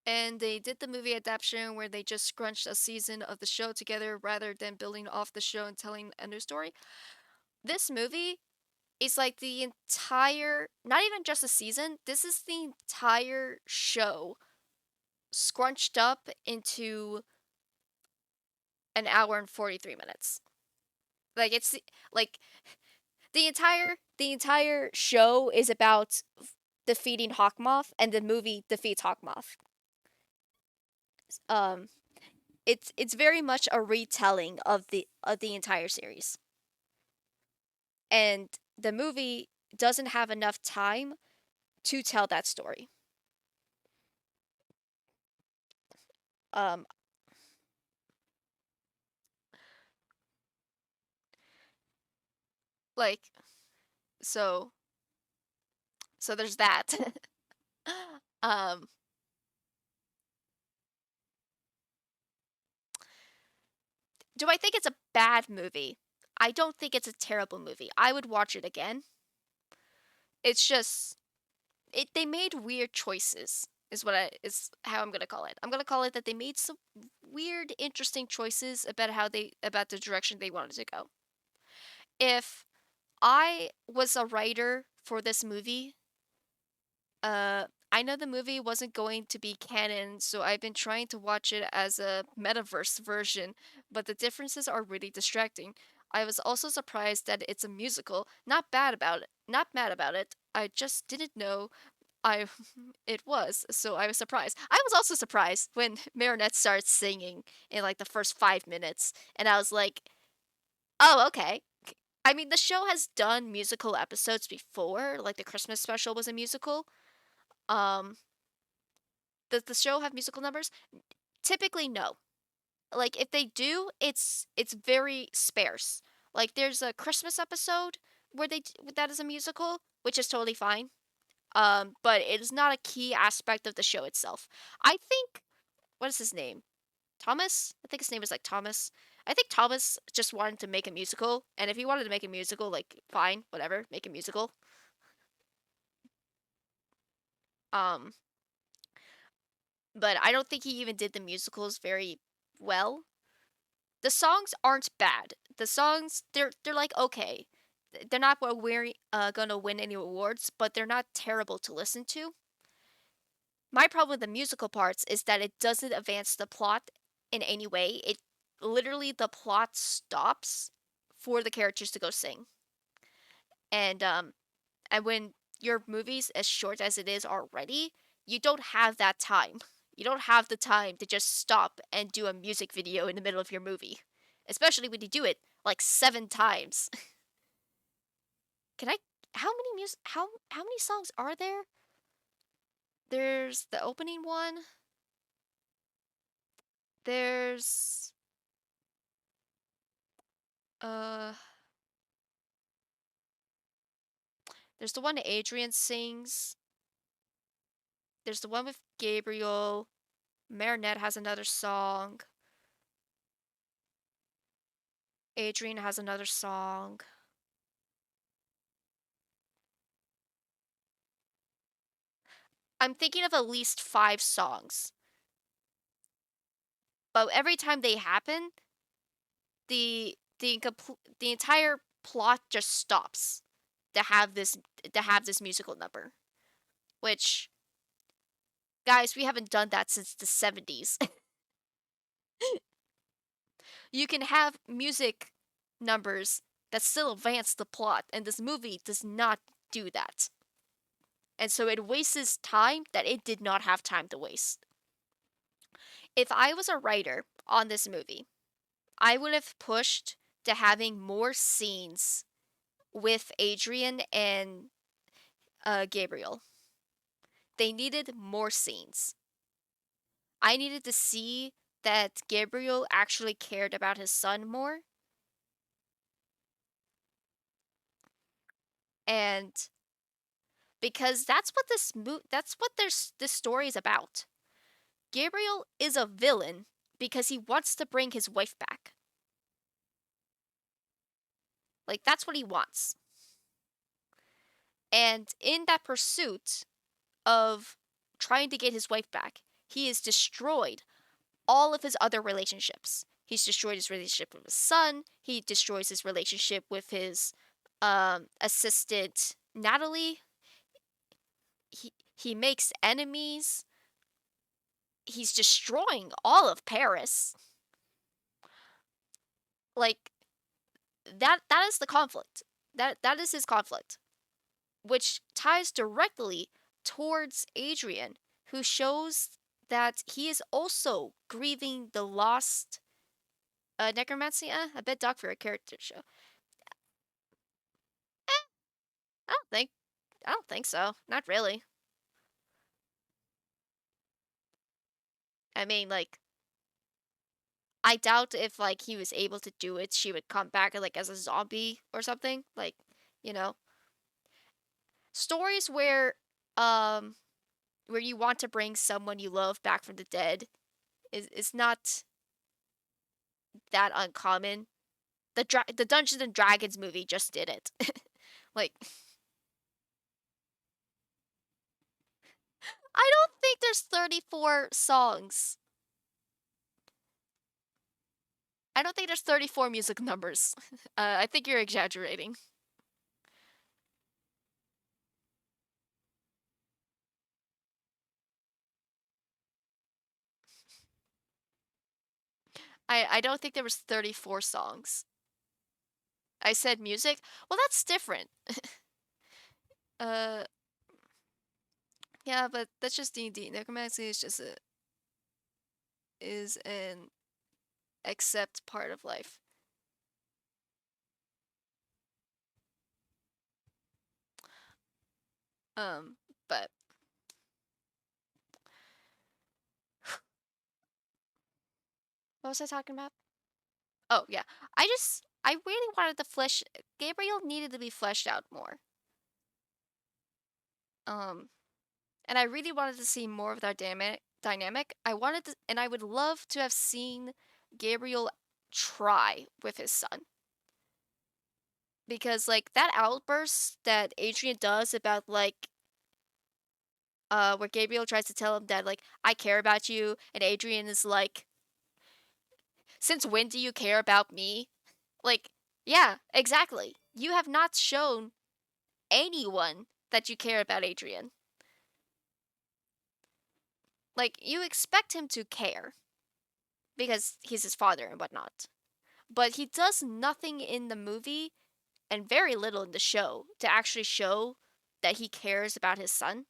And they did the movie adaptation where they just scrunched a season of the show together rather than building off the show and telling a new story. This movie is like the entire, not even just a season, this is the entire show scrunched up into an hour and 43 minutes. Like it's like the entire show is about defeating Hawkmoth and the movie defeats Hawkmoth. Um it's very much a retelling of the entire series. And the movie doesn't have enough time to tell that story. Um like so so there's that. um do I think it's a bad movie? I don't think it's a terrible movie. I would watch it again. It's just they made weird choices is how I'm gonna call it. I'm gonna call it that they made some weird, interesting choices about the direction they wanted to go. If I was a writer for this movie, I know the movie wasn't going to be canon, so I've been trying to watch it as a metaverse version, but the differences are really distracting. I was also surprised that it's a musical. Not bad about it. Not mad about it. I just didn't know I it was, so I was surprised. I was also surprised when Marinette starts singing in like the first 5 minutes, and I was like, "Oh, okay." I mean, the show has done musical episodes before, like the Christmas special was a musical. Um, does the show have musical numbers? Typically, no. Like if they do, it's very sparse. Like there's a Christmas episode where that is a musical, which is totally fine. But it is not a key aspect of the show itself. I think what is his name? Thomas? I think his name is like Thomas. I think Thomas just wanted to make a musical, and if he wanted to make a musical, like fine, whatever, make a musical. Um, but I don't think he even did the musicals very well. The songs aren't bad. The songs they're like okay. They're not what we're gonna win any awards, but they're not terrible to listen to. My problem with the musical parts is that it doesn't advance the plot in any way. It literally the plot stops for the characters to go sing. And when your movie's as short as it is already, you don't have that time. You don't have the time to just stop and do a music video in the middle of your movie. Especially when you do it like 7 times. Can I how many how many songs are there? There's the opening one. There's uh there's the one Adrian sings. There's the one with Gabriel. Marinette has another song. Adrian has another song. I'm thinking of at least 5 songs. But every time they happen, the entire plot just stops to have this musical number. Which guys, we haven't done that since the 70s. You can have music numbers that still advance the plot, and this movie does not do that. And so it wastes time that it did not have time to waste. If I was a writer on this movie, I would have pushed to having more scenes with Adrian and Gabriel. They needed more scenes. I needed to see that Gabriel actually cared about his son more. And because that's what this story is about. Gabriel is a villain because he wants to bring his wife back. Like that's what he wants. And in that pursuit of trying to get his wife back, he has destroyed all of his other relationships. He's destroyed his relationship with his son. He destroys his relationship with his assistant Natalie. He makes enemies. He's destroying all of Paris. Like that is the conflict. That is his conflict, which ties directly towards Adrian, who shows that he is also grieving the lost necromancy. A bit dark for a character show. I don't think I don't think so. Not really. I mean, like, I doubt if like he was able to do it, she would come back like as a zombie or something. Like, you know, stories um where you want to bring someone you love back from the dead is not that uncommon. The Dungeons and Dragons movie just did it. Like, I don't think there's 34 songs. I don't think there's 34 music numbers. I think you're exaggerating. I don't think there was 34 songs. I said music. Well, that's different. Uh, yeah, but that's just D&D. Necromancy is just is an accept part of life. But what was I talking about? Oh yeah, I really wanted to flesh Gabriel needed to be fleshed out more. Um, and I really wanted to see more of that dynamic. I wanted to, and I would love to have seen Gabriel try with his son. Because like that outburst that Adrian does about like where Gabriel tries to tell him that like I care about you and Adrian is like, since when do you care about me? Like, yeah, exactly. You have not shown anyone that you care about Adrian. Like, you expect him to care because he's his father and whatnot. But he does nothing in the movie and very little in the show to actually show that he cares about his son.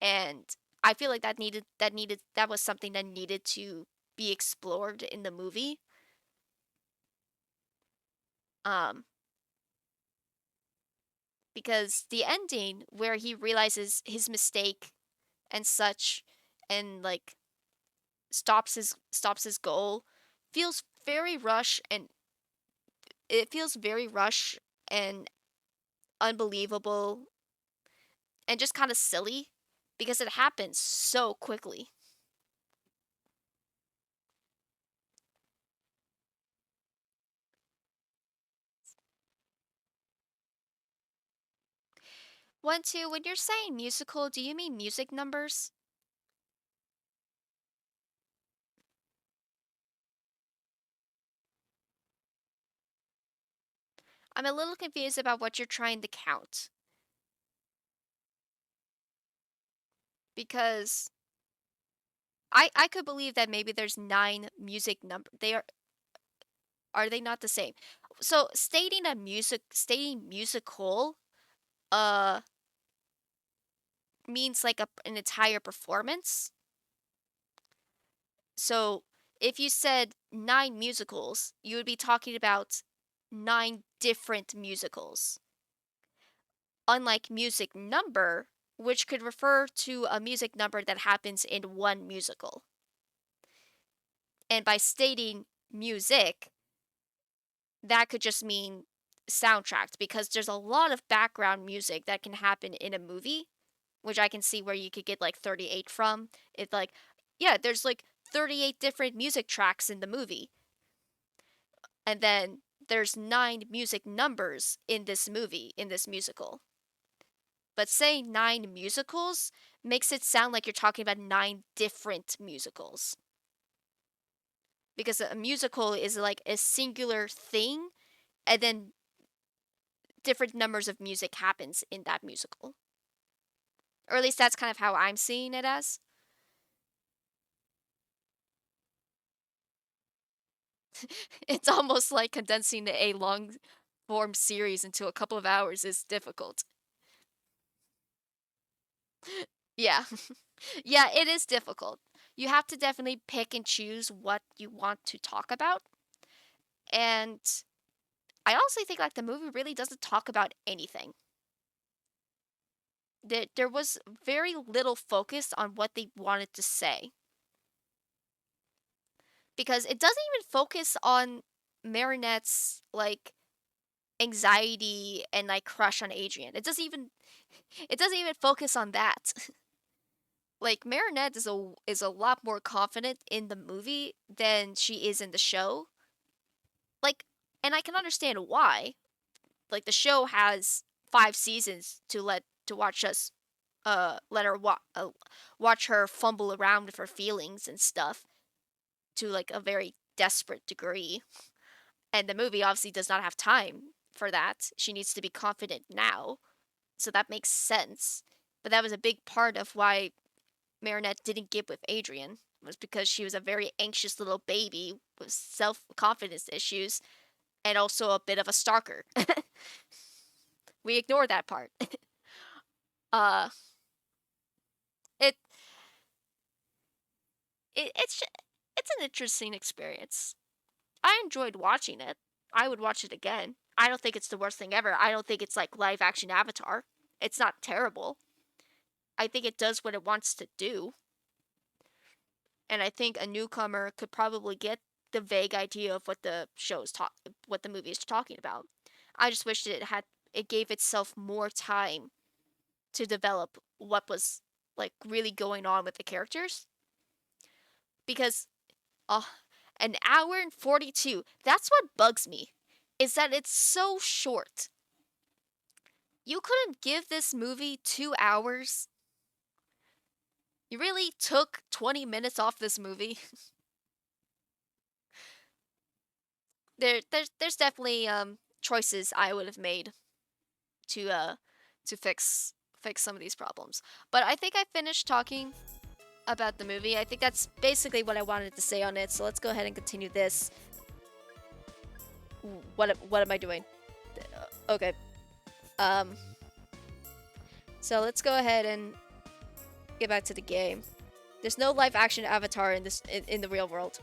And I feel like that was something that needed to be explored in the movie. Um because the ending where he realizes his mistake and such and like stops his goal feels very rush and it feels very rush and unbelievable and just kind of silly because it happens so quickly. One, two, when you're saying musical, do you mean music numbers? I'm a little confused about what you're trying to count because I could believe that maybe there's nine music number. Are they not the same? So stating musical uh means like an entire performance. So if you said nine musicals, you would be talking about nine different musicals. Unlike music number, which could refer to a music number that happens in one musical. And by stating music, that could just mean soundtracks because there's a lot of background music that can happen in a movie, which I can see where you could get like 38 from. It's like, yeah, there's like 38 different music tracks in the movie. And then there's nine music numbers in this movie, in this musical. But saying nine musicals makes it sound like you're talking about nine different musicals. Because a musical is like a singular thing, and then different numbers of music happens in that musical. Or at least that's kind of how I'm seeing it as. It's almost like condensing a long form series into a couple of hours is difficult. Yeah. Yeah, it is difficult. You have to definitely pick and choose what you want to talk about. And I honestly think like the movie really doesn't talk about anything. There was very little focus on what they wanted to say. Because it doesn't even focus on Marinette's like anxiety and like crush on Adrian. It doesn't even focus on that. Like Marinette is a lot more confident in the movie than she is in the show. Like, and I can understand why. Like the show has 5 seasons to watch us let her watch her fumble around with her feelings and stuff to like a very desperate degree. And the movie obviously does not have time for that. She needs to be confident now. So that makes sense. But that was a big part of why Marinette didn't get with Adrian was because she was a very anxious little baby with self-confidence issues and also a bit of a stalker. We ignore that part. uh it, it's an interesting experience. I enjoyed watching it. I would watch it again. I don't think it's the worst thing ever. I don't think it's like live action Avatar. It's not terrible. I think it does what it wants to do. And I think a newcomer could probably get the vague idea of what what the movie is talking about. I just wished it gave itself more time to develop what was like really going on with the characters, because uh, an hour and 42, that's what bugs me, is that it's so short. You couldn't give this movie 2 hours? You really took 20 minutes off this movie? There's definitely choices I would have made to fix some of these problems. But I think I finished talking about the movie. I think that's basically what I wanted to say on it. So let's go ahead and continue this. What am I doing? Okay. So let's go ahead and get back to the game. There's no live action Avatar in the real world.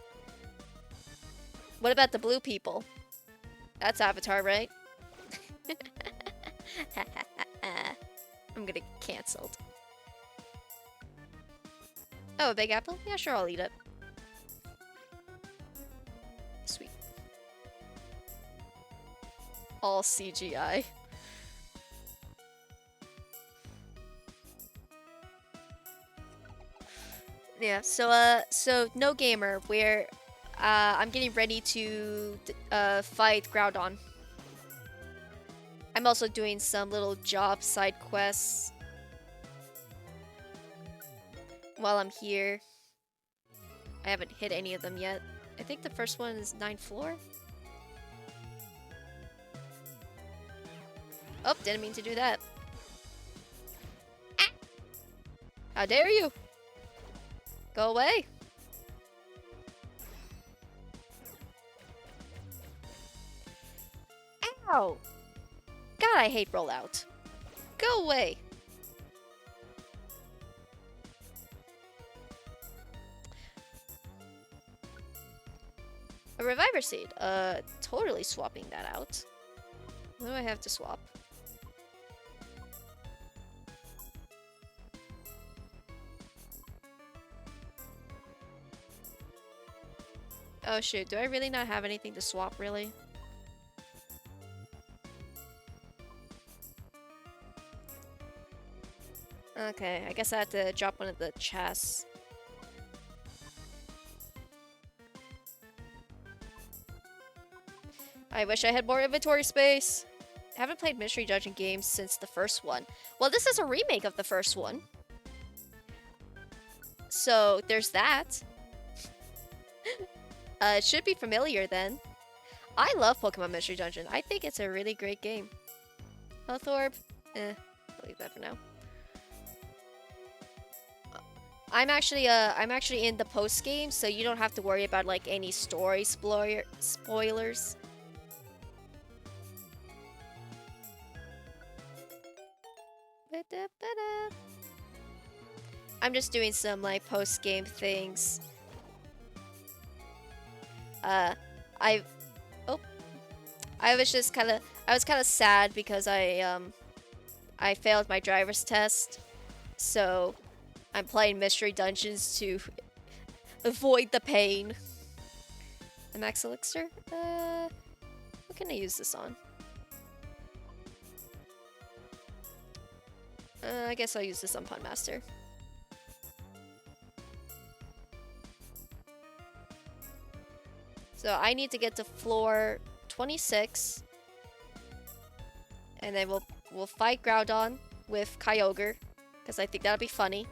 What about the blue people? That's Avatar, right? I'm gonna get cancelled. Oh, a big apple? Yeah, sure, I'll eat it. Sweet. All CGI. Yeah, so No Gamer, where I'm getting ready to fight Groudon. I'm also doing some little job side quests while I'm here. I haven't hit any of them yet. I think the first one is 9th floor. Oh, didn't mean to do that. Ah! How dare you? Go away. Ow! God, I hate rollout. Go away. A reviver seed. Totally swapping that out. What do I have to swap? Oh shoot, do I really not have anything to swap, really? Okay, I guess I have to drop one of the chests. I wish I had more inventory space. I haven't played Mystery Dungeon games since the first one. Well, this is a remake of the first one. So, there's that. It should be familiar then. I love Pokemon Mystery Dungeon. I think it's a really great game. Health Orb? I'll leave that for now. I'm actually in the post game, so you don't have to worry about like any story spoilers. I'm just doing some like post game things. I was kind of sad because I failed my driver's test, so I'm playing Mystery Dungeons to avoid the pain. The Max Elixir? What can I use this on? I guess I'll use this on Pun Master. So I need to get to floor 26. And then we'll fight Groudon with Kyogre, because I think that'll be funny.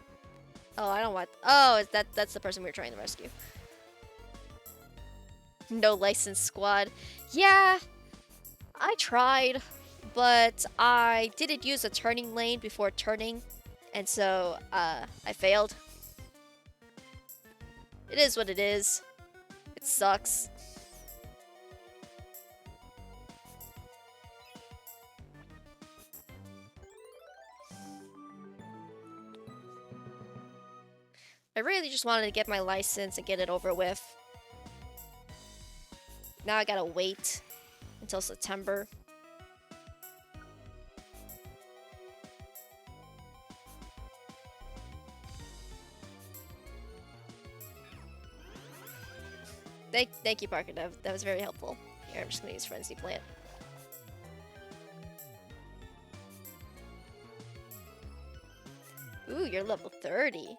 Oh, I don't want... Oh, that's the person we were trying to rescue. No license squad. Yeah, I tried, but I didn't use a turning lane before turning, and so I failed. It is what it is. It sucks. I really just wanted to get my license and get it over with. Now I gotta wait until September. Thank you, Parker. That was very helpful. Here, I'm just gonna use Frenzy Plant. Ooh, you're level 30.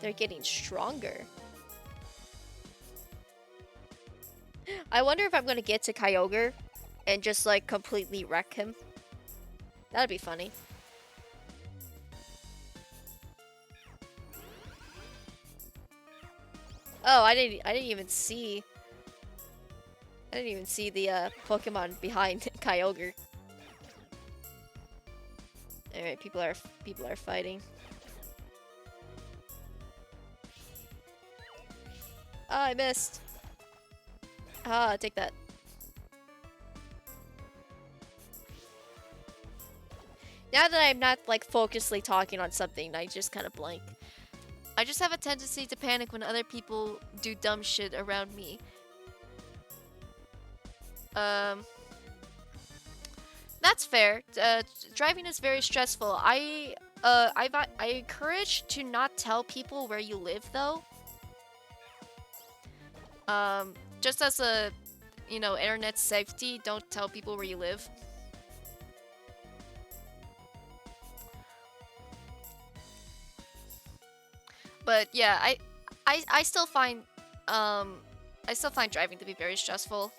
They're getting stronger. I wonder if I'm gonna get to Kyogre and just like completely wreck him. That'd be funny. Oh, I didn't even see. I didn't even see the Pokemon behind Kyogre. All right, people are fighting. Ah, I missed. Ah, take that. Now that I'm not like focusedly talking on something, I just kind of blank. I just have a tendency to panic when other people do dumb shit around me. That's fair. Driving is very stressful. I encourage to not tell people where you live though. Just as a, you know, internet safety, don't tell people where you live. But yeah, I still find driving to be very stressful.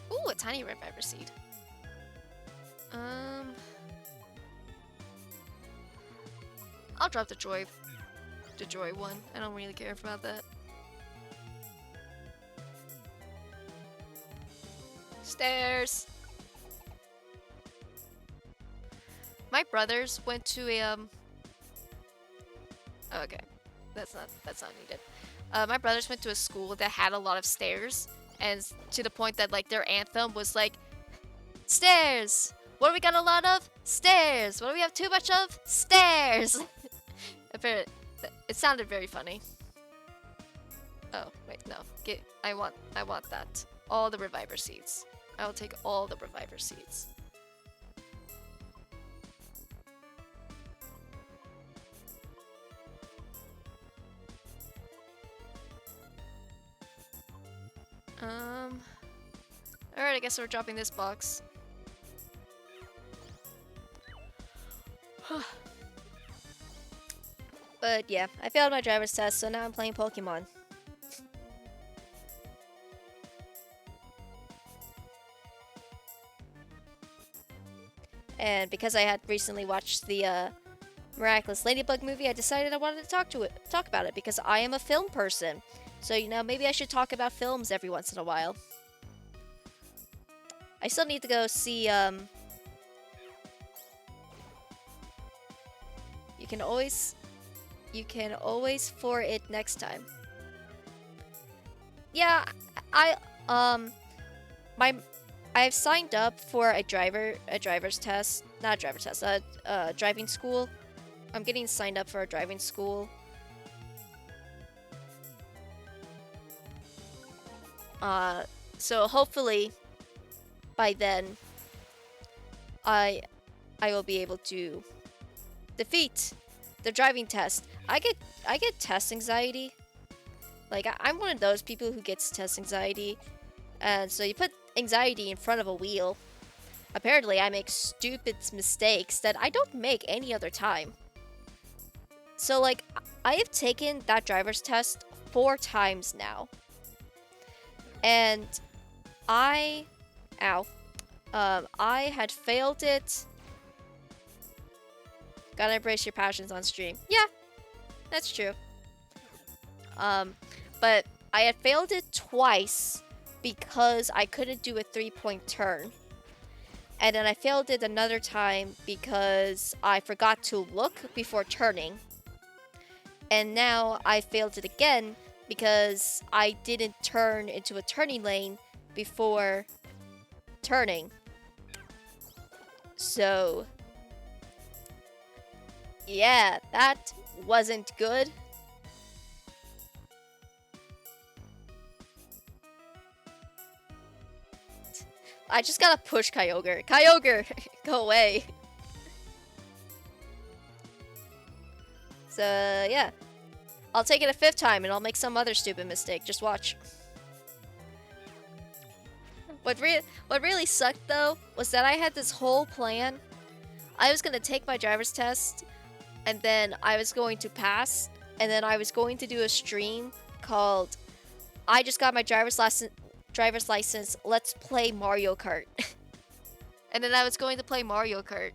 Ooh, a tiny reviver seed. I'll drop the joy one. I don't really care about that. Stairs. My brothers went to a okay, that's not needed. My brothers went to a school that had a lot of stairs, and to the point that like their anthem was like, stairs. What do we got a lot of? Stairs. What do we have too much of? Stairs. It sounded very funny. Oh wait, no. I want that. All the reviver seeds. I will take all the reviver seeds. Alright, I guess we're dropping this box. But yeah, I failed my driver's test, so now I'm playing Pokemon. And because I had recently watched the Miraculous Ladybug movie, I decided I wanted to talk about it because I am a film person. So, you know, maybe I should talk about films every once in a while. I still need to go see, You can always for it next time. Yeah, I've signed up for a driver's test, not a driver's test, driving school. I'm getting signed up for a driving school. So hopefully by then I will be able to defeat the driving test. I get test anxiety. Like I'm one of those people who gets test anxiety. And so you put anxiety in front of a wheel. Apparently I make stupid mistakes that I don't make any other time. So like I have taken that driver's test 4 times now. And I had failed it. Gotta embrace your passions on stream. Yeah, that's true. But I had failed it twice because I couldn't do a 3-point turn. And then I failed it another time because I forgot to look before turning. And now I failed it again because I didn't turn into a turning lane before turning. So, yeah, that wasn't good. I just gotta push Kyogre. Kyogre, go away. So yeah, I'll take it a 5th time and I'll make some other stupid mistake. Just watch. What really sucked though was that I had this whole plan. I was gonna take my driver's test, and then I was going to pass, and then I was going to do a stream called "I just got my driver's license. Let's play Mario Kart." And then I was going to play Mario Kart.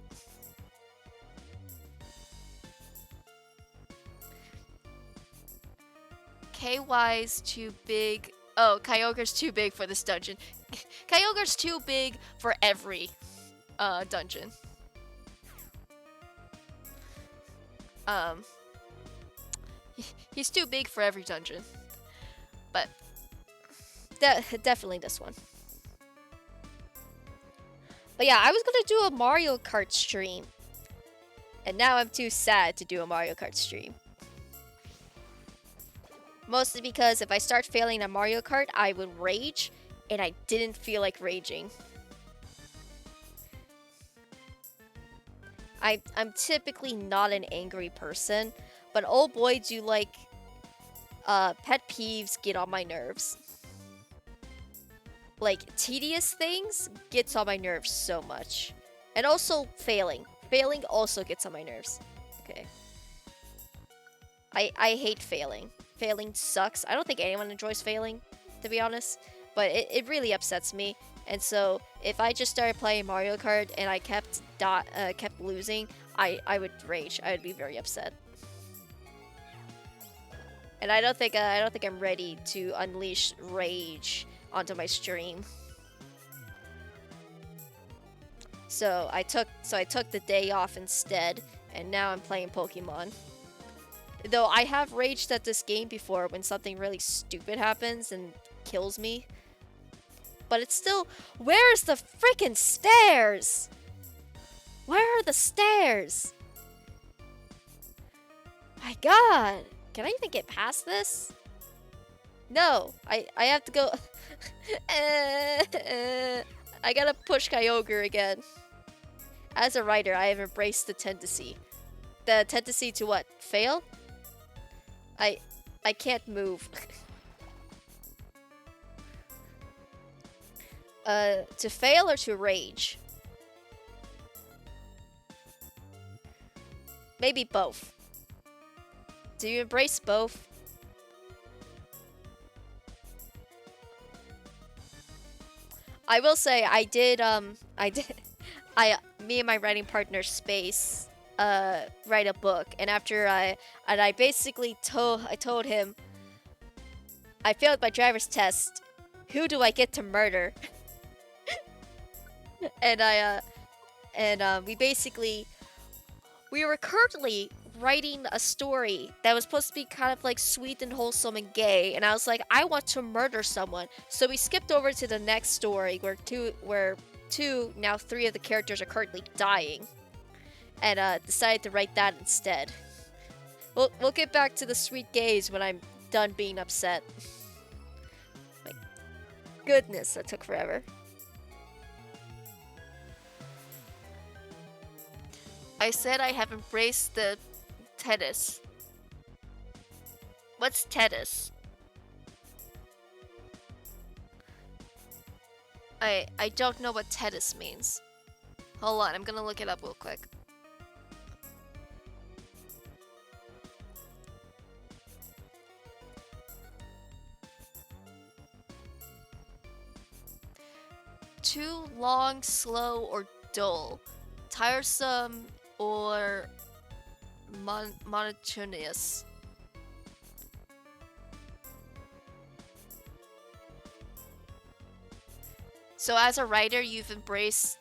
KY's too big. Oh, Kyogre's too big for this dungeon. Kyogre's too big for every dungeon. He's too big for every dungeon. But definitely this one. But yeah, I was gonna do a Mario Kart stream. And now I'm too sad to do a Mario Kart stream. Mostly because if I start failing at Mario Kart, I would rage, and I didn't feel like raging. I'm typically not an angry person, but oh boy, do like pet peeves get on my nerves. Like tedious things gets on my nerves so much. And also failing. Failing also gets on my nerves. Okay. I hate failing. Failing sucks. I don't think anyone enjoys failing, to be honest. But it really upsets me. And so if I just started playing Mario Kart and I kept losing, I would rage. I would be very upset. And I don't think I'm ready to unleash rage onto my stream. So I took the day off instead, and now I'm playing Pokemon. Though I have raged at this game before when something really stupid happens and kills me. But it's still, where's the freaking stairs? Where are the stairs? My god, can I even get past this? No, I have to go. I gotta push Kyogre again. As a writer, I have embraced the tendency. The tendency to what? Fail? I can't move. To fail or to rage? Maybe both. Do you embrace both? I will say me and my writing partner Space write a book, and I basically told him I failed my driver's test. Who do I get to murder? And we were currently writing a story that was supposed to be kind of like sweet and wholesome and gay, and I was like, I want to murder someone. So we skipped over to the next story where now 3 of the characters are currently dying, and decided to write that instead. We'll get back to the sweet gays when I'm done being upset. My goodness, that took forever. I said I have embraced the tennis. What's tennis? I don't know what tennis means. Hold on, I'm gonna look it up real quick. Too long, slow, or dull. Tiresome or monotonous. So as a writer, you've embraced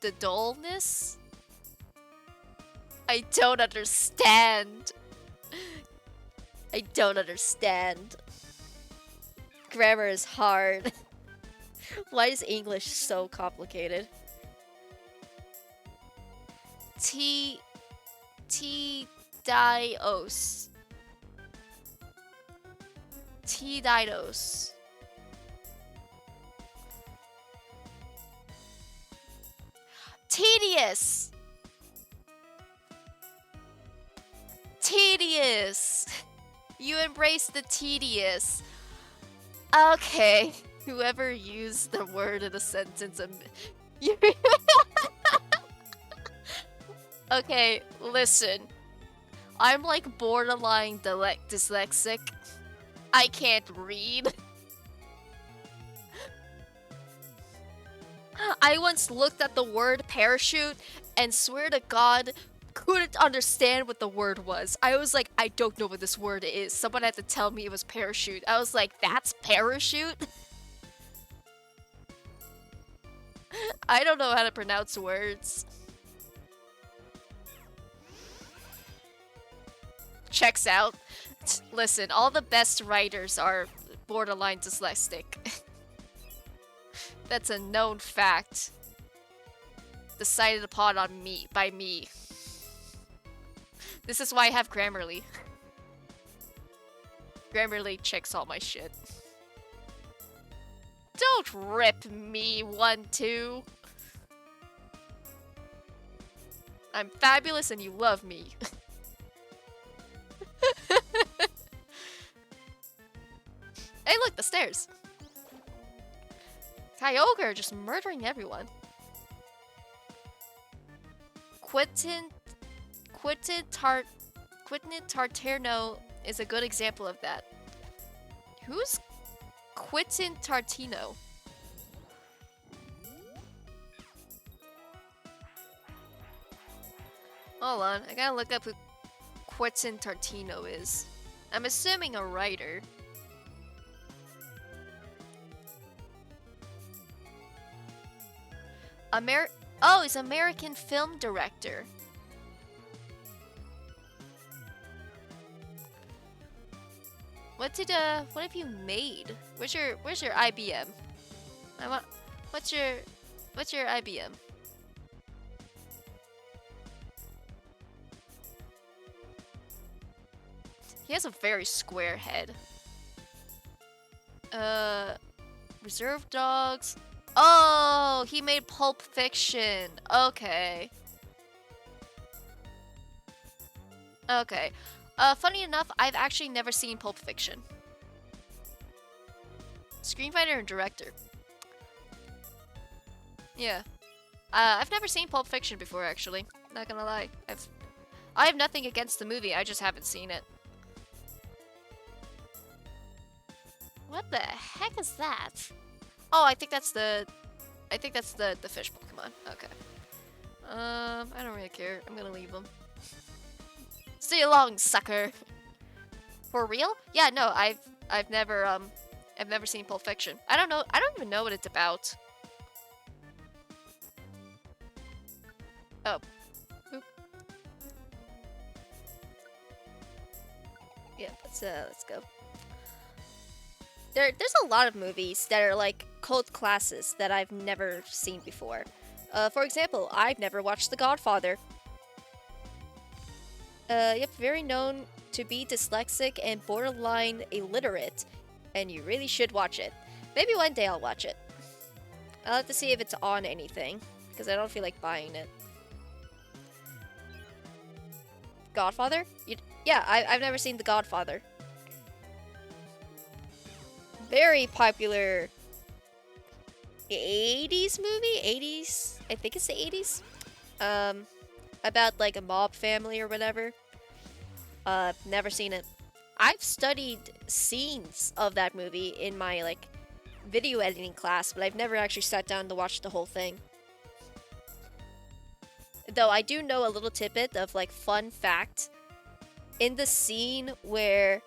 the dullness? I don't understand. I don't understand. Grammar is hard. Why is English so complicated? T-Dios. T-Dios. Tedious. Tedious. You embrace the tedious. Okay. Whoever used the word in a sentence. Okay, listen. I'm like borderline dyslexic. I can't read. I once looked at the word parachute and swear to God, couldn't understand what the word was. I was like, I don't know what this word is. Someone had to tell me it was parachute. I was like, that's parachute? I don't know how to pronounce words. Checks out. Listen, all the best writers are borderline dyslexic. That's a known fact. Decided upon on me by me. This is why I have Grammarly. Grammarly checks all my shit. Don't rip me, 1-2. I'm fabulous and you love me. Hey, look, the stairs. Kyogre just murdering everyone. Quentin Tarantino is a good example of that. Who's Quentin Tarantino? Hold on, I gotta look up who Quentin Tarantino is. I'm assuming a writer. Oh, he's an American film director. What have you made? Where's your IBM? What's your IBM? He has a very square head. Reserve Dogs. Oh, he made Pulp Fiction. Okay. Okay. Funny enough, I've actually never seen Pulp Fiction. Screenwriter and director. Yeah. I've never seen Pulp Fiction before, actually. Not gonna lie. I have nothing against the movie, I just haven't seen it. What the heck is that? Oh, I think that's the fish Pokemon. Okay. I don't really care. I'm gonna leave them. See you long, sucker. For real? Yeah, no, I've never seen Pulp Fiction. I don't even know what it's about. Oh. Boop. Yeah, let's go. There's a lot of movies that are like cult classes that I've never seen before. For example, I've never watched The Godfather. Yep, very known to be dyslexic and borderline illiterate, and you really should watch it. Maybe one day I'll watch it. I'll have to see if it's on anything, because I don't feel like buying it. Godfather? Yeah, I've never seen The Godfather. Very popular 80s movie? 80s? I think it's the 80s. About like a mob family or whatever. Never seen it. I've studied scenes of that movie in my like video editing class, but I've never actually sat down to watch the whole thing. Though I do know a little tidbit of like fun fact. In the scene where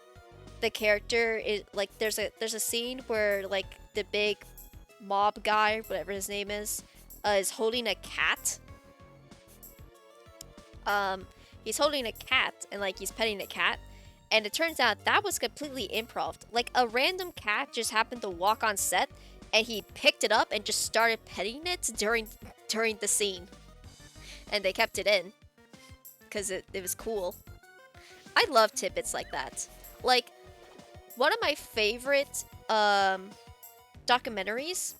the character is like there's a scene where like the big mob guy, whatever his name is holding a cat. He's holding a cat and like he's petting a cat, and it turns out that was completely improv. Like a random cat just happened to walk on set and he picked it up and just started petting it during the scene. And they kept it in because it was cool. I love tidbits like that. Like one of my favorite documentaries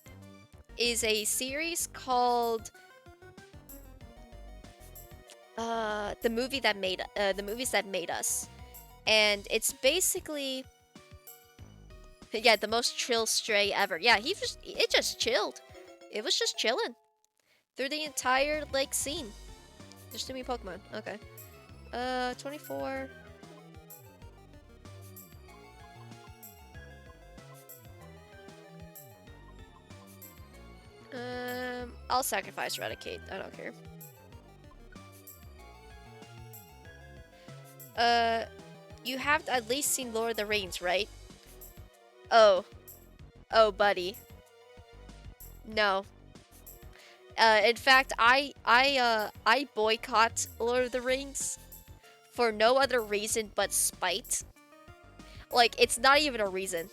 is a series called the movies that made us, and it's basically yeah, the most chill stray ever. Yeah, it just chilled. It was just chilling through the entire like scene. Just doing Pokemon. Okay. 24. I'll sacrifice Eradicate. I don't care. You have at least seen Lord of the Rings, right? Oh. Oh, buddy. No. In fact, I boycott Lord of the Rings for no other reason but spite. Like, it's not even a reason.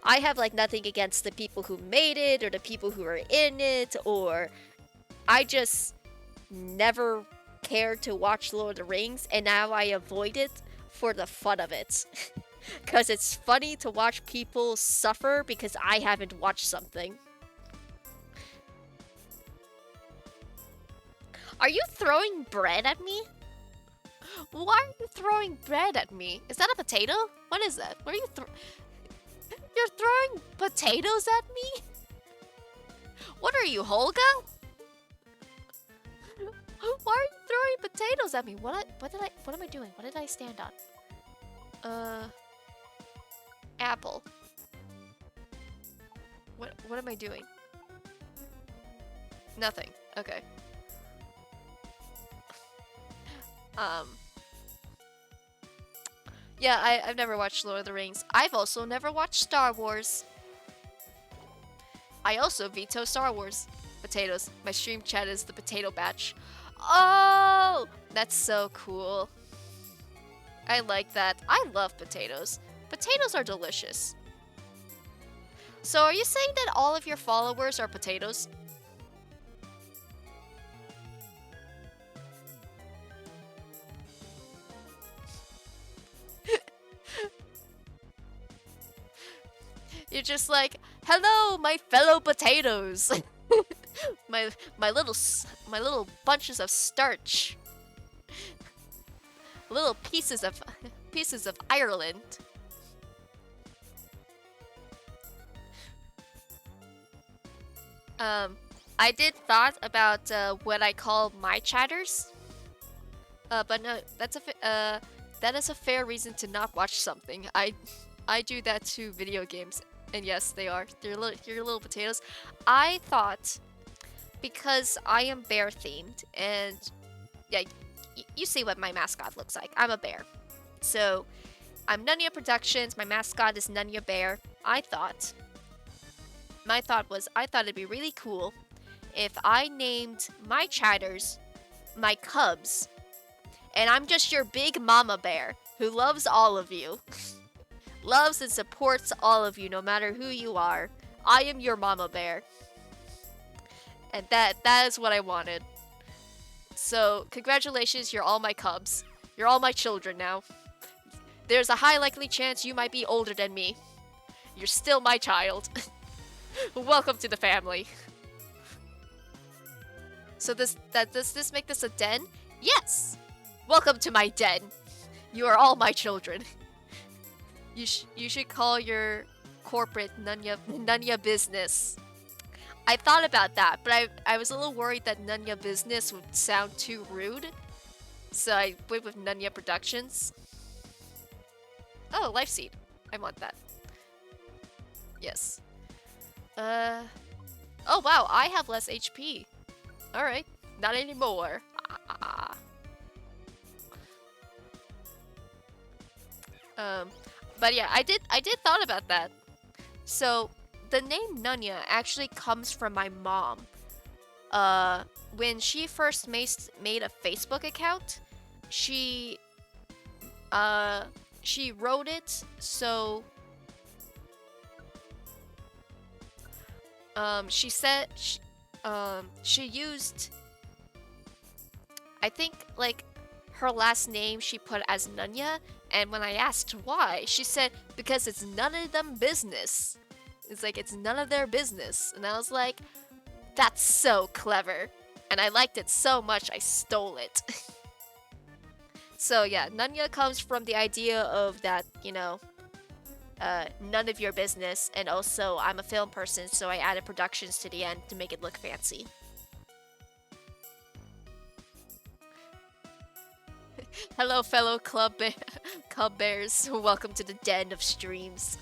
I have like nothing against the people who made it or the people who are in it, or I just never cared to watch Lord of the Rings, and now I avoid it for the fun of it. Because it's funny to watch people suffer because I haven't watched something. Are you throwing bread at me? Why are you throwing bread at me? Is that a potato? What is that? What are you You're throwing potatoes at me? What are you, Holga? Why are you throwing potatoes at me? What am I doing? What did I stand on? Apple. What am I doing? Nothing. Okay. Yeah, I've never watched Lord of the Rings. I've also never watched Star Wars. I also veto Star Wars. Potatoes. My stream chat is the potato batch. Oh! That's so cool. I like that. I love potatoes. Potatoes are delicious. So are you saying that all of your followers are potatoes? You're just like, hello, my fellow potatoes. my little bunches of starch. Little pieces of Ireland. I did thought about what I call my chatters. But no, that is a fair reason to not watch something. I do that to video games, and yes, they are. They're your little potatoes. I thought because I am bear themed, and yeah, you see what my mascot looks like. I'm a bear, so I'm Nunya Productions. My mascot is Nunya Bear. My thought was I thought it'd be really cool if I named my chatters my cubs, and I'm just your big mama bear who loves all of you. Loves and supports all of you no matter who you are. I am your mama bear. And that is what I wanted. So, congratulations, you're all my cubs. You're all my children now. There's a high likely chance you might be older than me. You're still my child. Welcome to the family. So does this make this a den? Yes! Welcome to my den. You are all my children. You should call your corporate Nunya Business. I thought about that, but I was a little worried that Nunya Business would sound too rude. So I went with Nunya Productions. Oh, Life Seed. I want that. Yes. Oh wow, I have less HP. Alright, not anymore. But yeah, I did thought about that. So the name Nunya actually comes from my mom. When she first made a Facebook account, she wrote it so she said she used, I think, like her last name she put as Nunya, and when I asked why, she said because it's none of them business. It's like it's none of their business. And I was like, that's so clever. And I liked it so much I stole it. So yeah, Nunya comes from the idea of that, none of your business, and also I'm a film person, so I added productions to the end to make it look fancy. Hello, fellow club bears. Welcome to the den of streams.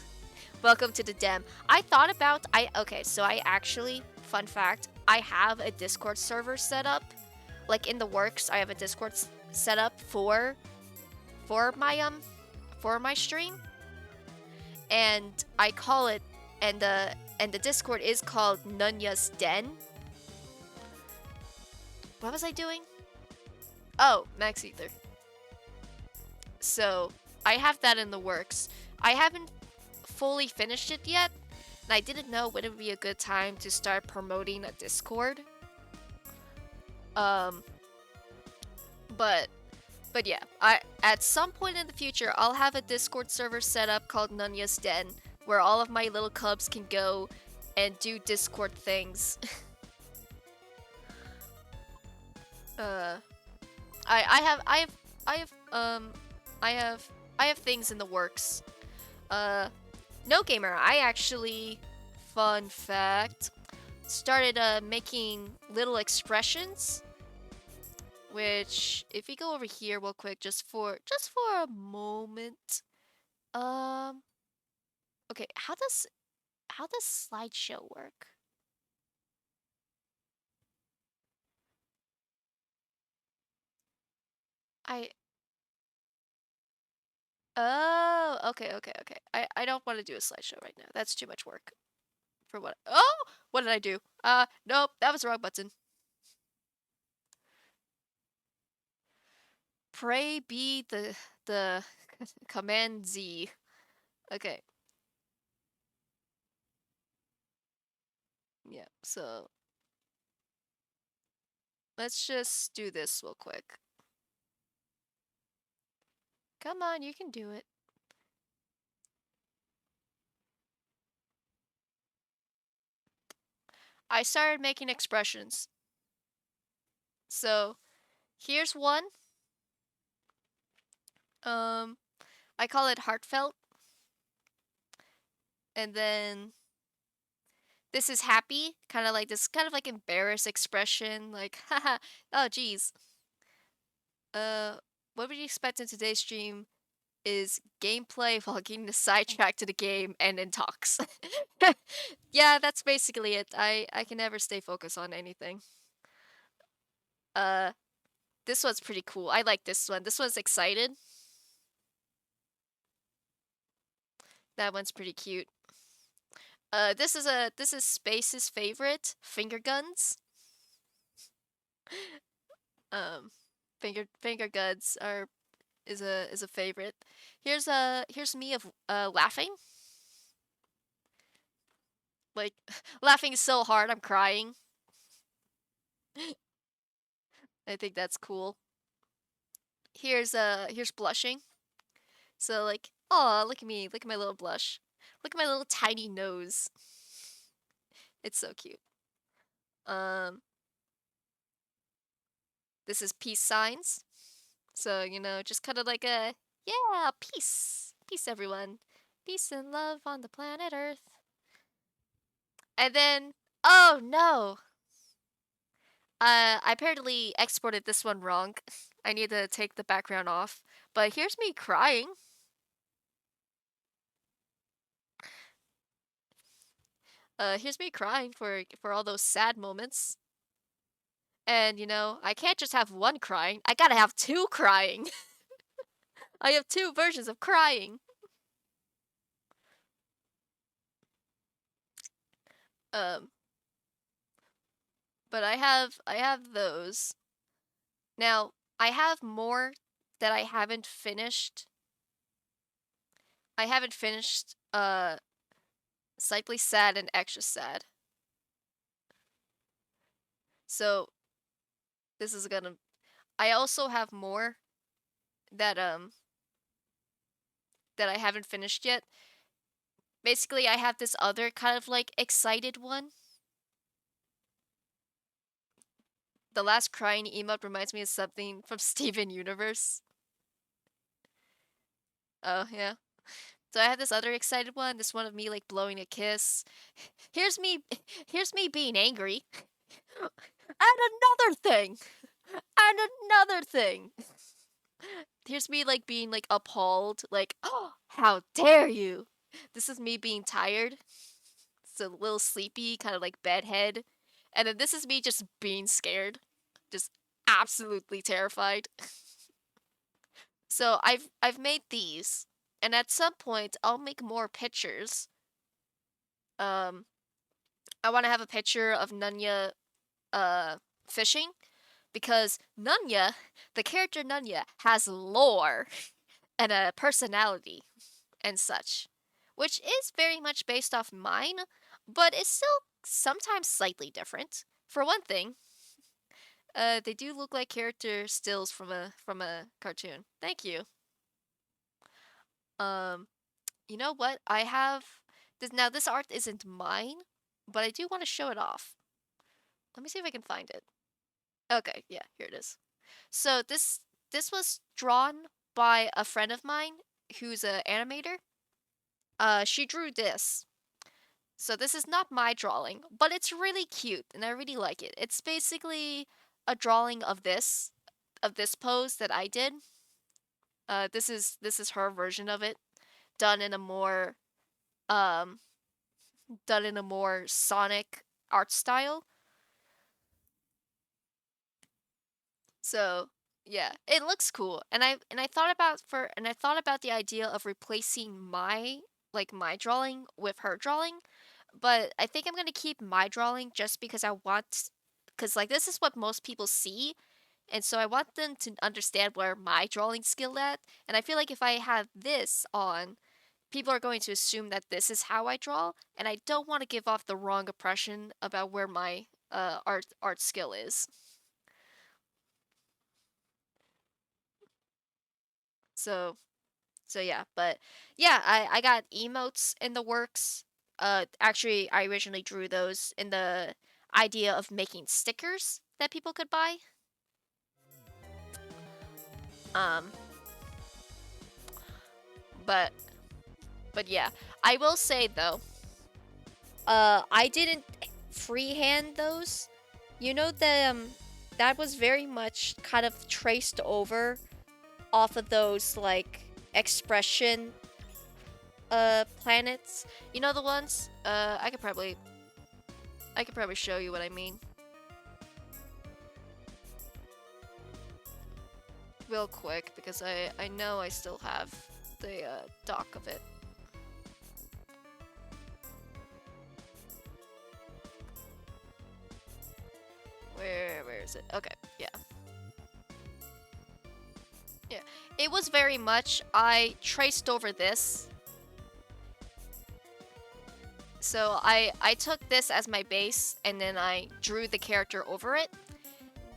Welcome to the den. Okay, so I actually, fun fact, I have a Discord server set up, like in the works. I have a Discord set up for my stream, and I call it, and the Discord is called Nunya's Den. What was I doing? Oh, Max Ether. So I have that in the works. I haven't fully finished it yet, and I didn't know when it would be a good time to start promoting a Discord. Um, but yeah, I at some point in the future I'll have a Discord server set up called Nunya's Den, where all of my little cubs can go and do Discord things. uh, I have I have I have things in the works. No gamer, I actually, fun fact, started making little expressions. Which, if we go over here real quick, just for a moment. Um. Okay, how does slideshow work? I Oh, okay. I don't want to do a slideshow right now. That's too much work for what. Oh, what did I do? Nope, that was the wrong button. Pray be the command Z. Okay. Yeah. So let's just do this real quick. Come on, you can do it. I started making expressions. So here's one. I call it heartfelt. And then this is happy, kind of like this kind of like embarrassed expression, like haha, oh geez. Uh what would you expect in today's stream is gameplay while getting a sidetrack to the game and then talks. Yeah, that's basically it. I can never stay focused on anything. Uh this one's pretty cool. I like this one. This one's excited. That one's pretty cute. This is Space's favorite, finger guns. Um finger guns is a favorite. Here's me of laughing. Like laughing so hard I'm crying. I think that's cool. Here's blushing. So like, oh, look at me. Look at my little blush. Look at my little tiny nose. It's so cute. Um this is peace signs. So, just kind of like a yeah, peace. Peace everyone. Peace and love on the planet Earth. And then oh no. I apparently exported this one wrong. I need to take the background off. But here's me crying. Here's me crying for all those sad moments. And I can't just have one crying. I gotta have two crying. I have two versions of crying. Um, but I have those. Now, I have more that I haven't finished. I haven't finished slightly sad and extra sad. So, this is gonna I also have more that that I haven't finished yet. Basically, I have this other kind of like excited one. The last crying emote reminds me of something from Steven Universe. Oh, yeah. So I have this other excited one, this one of me like blowing a kiss. Here's me here's me being angry. And another thing. And another thing. Here's me like being like appalled, like, oh, how dare you? This is me being tired. It's a little sleepy, kind of like bedhead. And then this is me just being scared. Just absolutely terrified. So I've made these, and at some point I'll make more pictures. Um, I want to have a picture of Nunya uh fishing because Nunya, the character Nunya, has lore and a personality and such, which is very much based off mine, but it's still sometimes slightly different. For one thing, they do look like character stills from a cartoon. Thank you. Um, you know what? I have this now. This art isn't mine, but I do want to show it off. Let me see if I can find it. Okay, yeah, here it is. So this was drawn by a friend of mine who's an animator. She drew this. So this is not my drawing, but it's really cute and I really like it. It's basically a drawing of this pose that I did. This is her version of it, done in a more um done in a more Sonic art style. So yeah, it looks cool. And I thought about I thought about the idea of replacing my drawing with her drawing, but I think I'm gonna keep my drawing just because because like this is what most people see, and so I want them to understand where my drawing skill at. And I feel like if I have this on, people are going to assume that this is how I draw, and I don't want to give off the wrong impression about where my art skill is. So so yeah, but yeah, I got emotes in the works. Actually, I originally drew those in the idea of making stickers that people could buy. Um, but yeah, I will say though, I didn't freehand those. You know that was very much kind of traced over off of those like expression planets. You know the ones? I could probably show you what I mean real quick because I know I still have the doc of it. Where is it? Okay, yeah. Yeah. It was very much I traced over this. So I took this as my base and then I drew the character over it.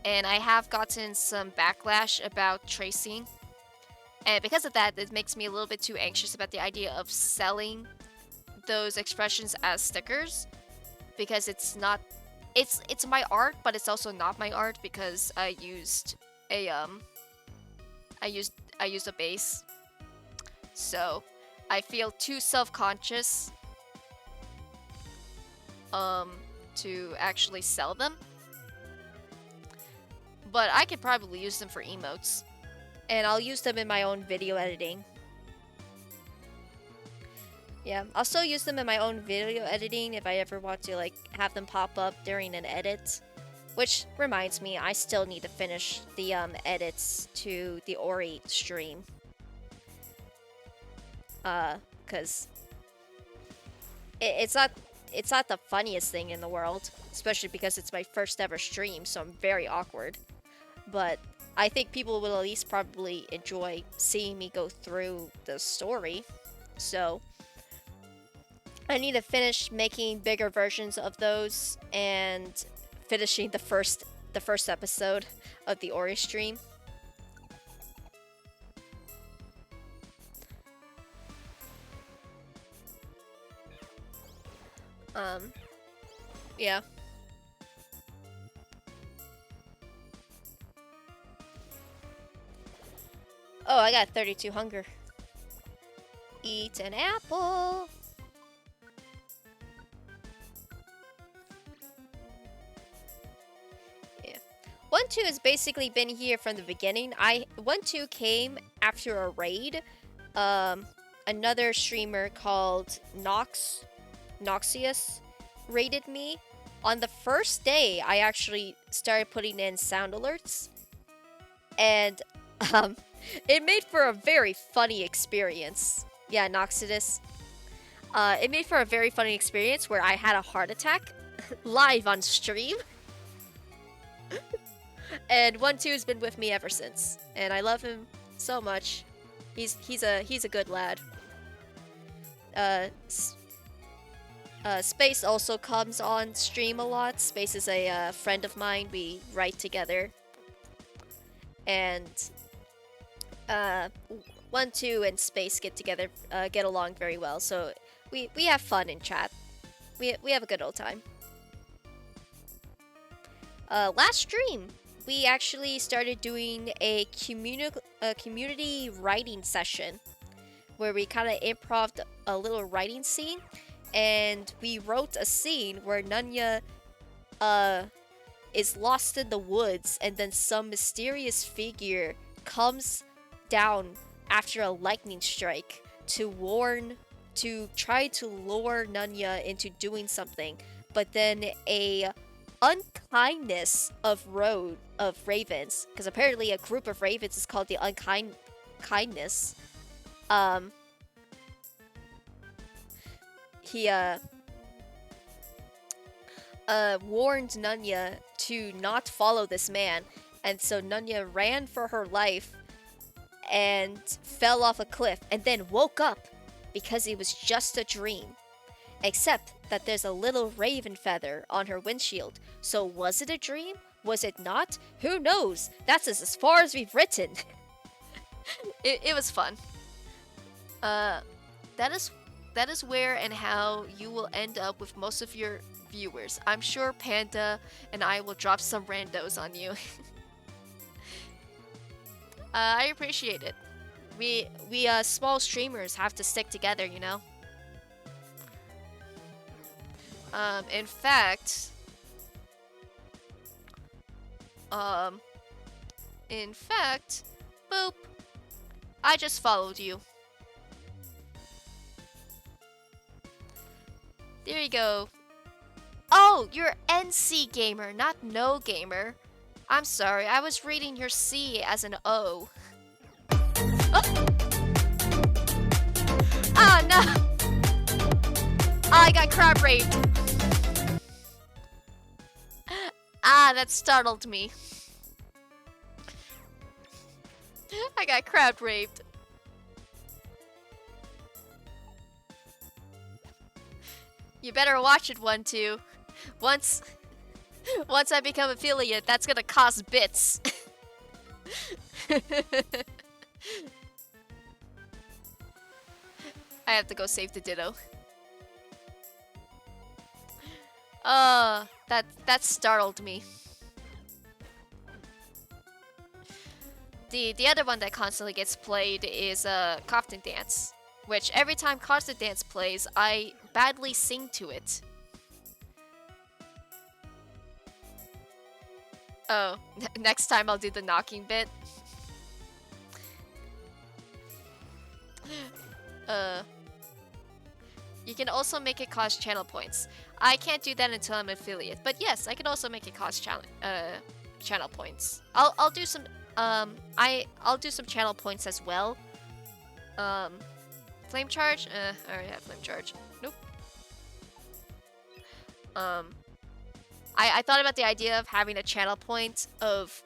And I have gotten some backlash about tracing. And because of that, it makes me a little bit too anxious about the idea of selling those expressions as stickers because it's my art, but it's also not my art because a I used a base. So, I feel too self-conscious to actually sell them. But I could probably use them for emotes. And I'll use them in my own video editing. Yeah, I'll still use them in my own video editing if I ever want to like have them pop up during an edit. Which reminds me, I still need to finish the edits to the Ori stream. Cause it's not the funniest thing in the world, especially because it's my first ever stream, so I'm very awkward. But I think people will at least probably enjoy seeing me go through the story. So I need to finish making bigger versions of those and finishing the first episode of the Ori stream. Yeah. Oh, I got 32 hunger. Eat an apple. Yeah. 1-2 has basically been here from the beginning. 1-2 came after a raid. Another streamer called Noxious raided me. On the first day, I actually started putting in sound alerts. And it made for a very funny experience. Yeah, Noxidus. It made for a very funny experience where I had a heart attack live on stream. And 1-2 has been with me ever since, and I love him so much. He's a good lad. Space also comes on stream a lot. Space is a friend of mine. We write together, and 1-2 and Space get along very well. So we have fun in chat. We have a good old time. Last stream, we actually started doing a community writing session where we kind of improv'd a little writing scene, and we wrote a scene where Nunya is lost in the woods, and then some mysterious figure comes down after a lightning strike to try to lure Nunya into doing something, but then a unkindness of ravens, because apparently a group of ravens is called the unkindness. He warned Nunya to not follow this man, and so Nunya ran for her life and fell off a cliff, and then woke up because it was just a dream. Except that there's a little raven feather on her windshield. So was it a dream? Was it not? Who knows? That's as far as we've written. It was fun. That is where and how you will end up with most of your viewers. I'm sure Panda and I will drop some randos on you. I appreciate it. We small streamers have to stick together, you know? In fact, boop, I just followed you. There you go. Oh, you're NC gamer, not no gamer. I'm sorry, I was reading your C as an O. Oh, oh no! I got crab raped. That startled me. I got crab raped. You better watch it, 1-2. Once I become affiliate, that's gonna cost bits. I have to go save the Ditto. That startled me. The other one that constantly gets played is Crofton Dance, which every time Crofton Dance plays, I badly sing to it. Oh, next time I'll do the knocking bit. You can also make it cost channel points. I can't do that until I'm an affiliate, but yes, I can also make it cost channel points. I'll do some I'll do some channel points as well. Flame charge? I already have flame charge. Nope. I thought about the idea of having a channel point of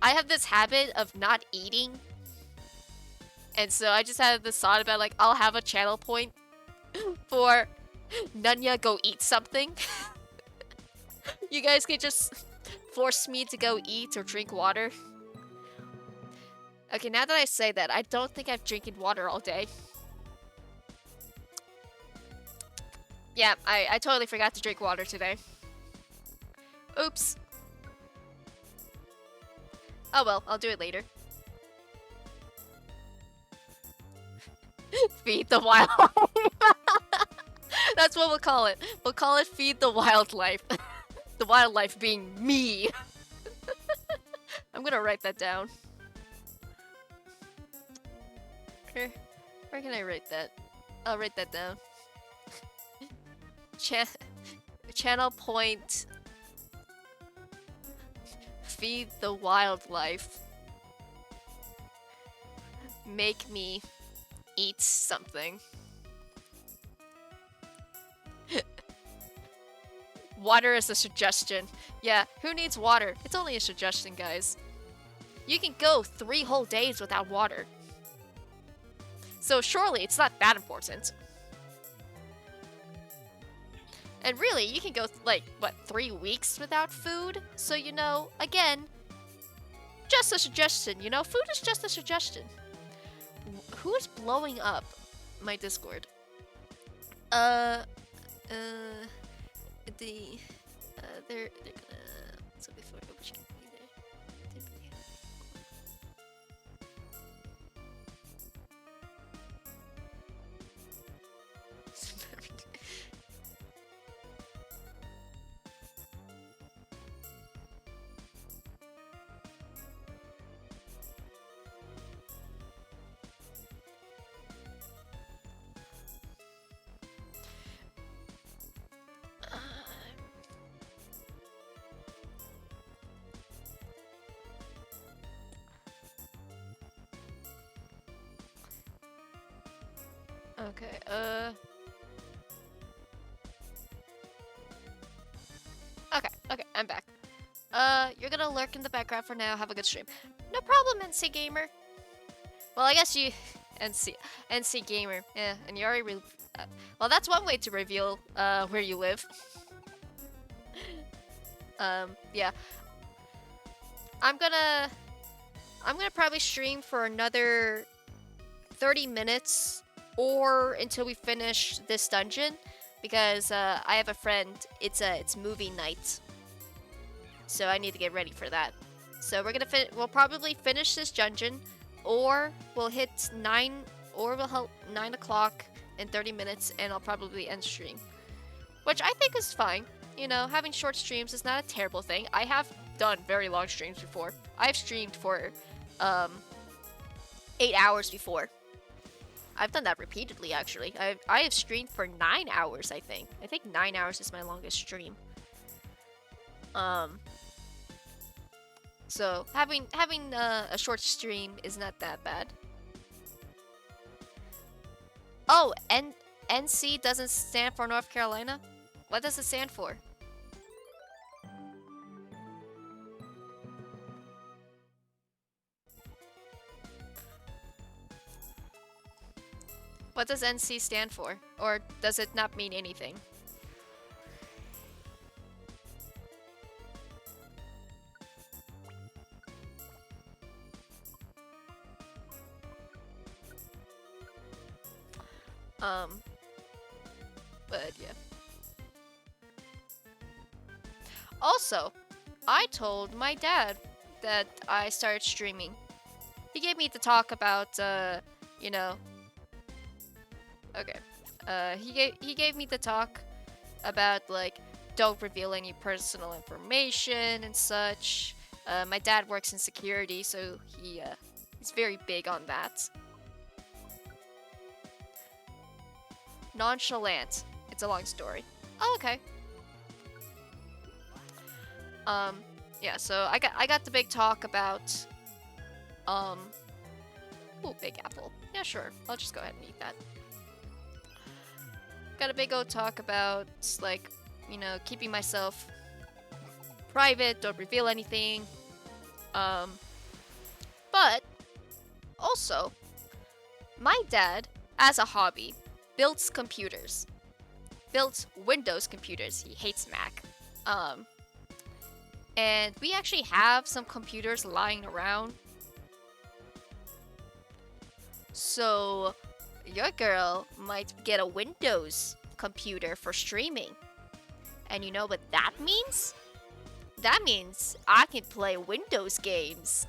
I have this habit of not eating. And so I just had this thought about like I'll have a channel point for Nunya go eat something. You guys can just force me to go eat or drink water. Okay, now that I say that, I don't think I've drinking water all day. Yeah, I totally forgot to drink water today. Oops. Oh well, I'll do it later. Feed the wildlife. That's what we'll call it. We'll call it Feed the Wildlife. The wildlife being me. I'm gonna write that down. Where can I write that? I'll write that down. Channel point. Feed the wildlife. Make me eat something. Water is a suggestion. Yeah, who needs water? It's only a suggestion, guys. You can go 3 whole days without water. So surely it's not that important. And really, you can go, like, what, 3 weeks without food? So, you know, again, just a suggestion, you know? Food is just a suggestion. Who is blowing up my Discord? They're gonna. So before which can be there. Okay, Okay, I'm back. You're gonna lurk in the background for now. Have a good stream. No problem, NC Gamer. Well, I guess you... NC Gamer. Yeah, and you already... well, that's one way to reveal, where you live. Yeah. I'm gonna probably stream for another 30 minutes or until we finish this dungeon, because I have a friend. It's movie night, so I need to get ready for that. So we'll probably finish this dungeon, or we'll hit 9 o'clock in 30 minutes, and I'll probably end stream, which I think is fine. You know, having short streams is not a terrible thing. I have done very long streams before. I've streamed for 8 hours before. I've done that repeatedly, actually. I have streamed for 9 hours, I think. I think 9 hours is my longest stream. So having a short stream is not that bad. Oh, NC doesn't stand for North Carolina? What does it stand for? What does NC stand for? Or does it not mean anything? But yeah. Also, I told my dad that I started streaming. He gave me to talk about, you know. Okay. He gave me the talk about, like, don't reveal any personal information and such. My dad works in security, so he's very big on that. Nonchalant. It's a long story. Oh, okay. Yeah, so I got the big talk about, ooh, Big Apple. Yeah, sure. I'll just go ahead and eat that. Got a big old talk about, like, you know, keeping myself private, don't reveal anything. But also, my dad, as a hobby, builds computers. Builds Windows computers. He hates Mac. And we actually have some computers lying around. So your girl might get a Windows computer for streaming. And you know what that means? That means I can play Windows games.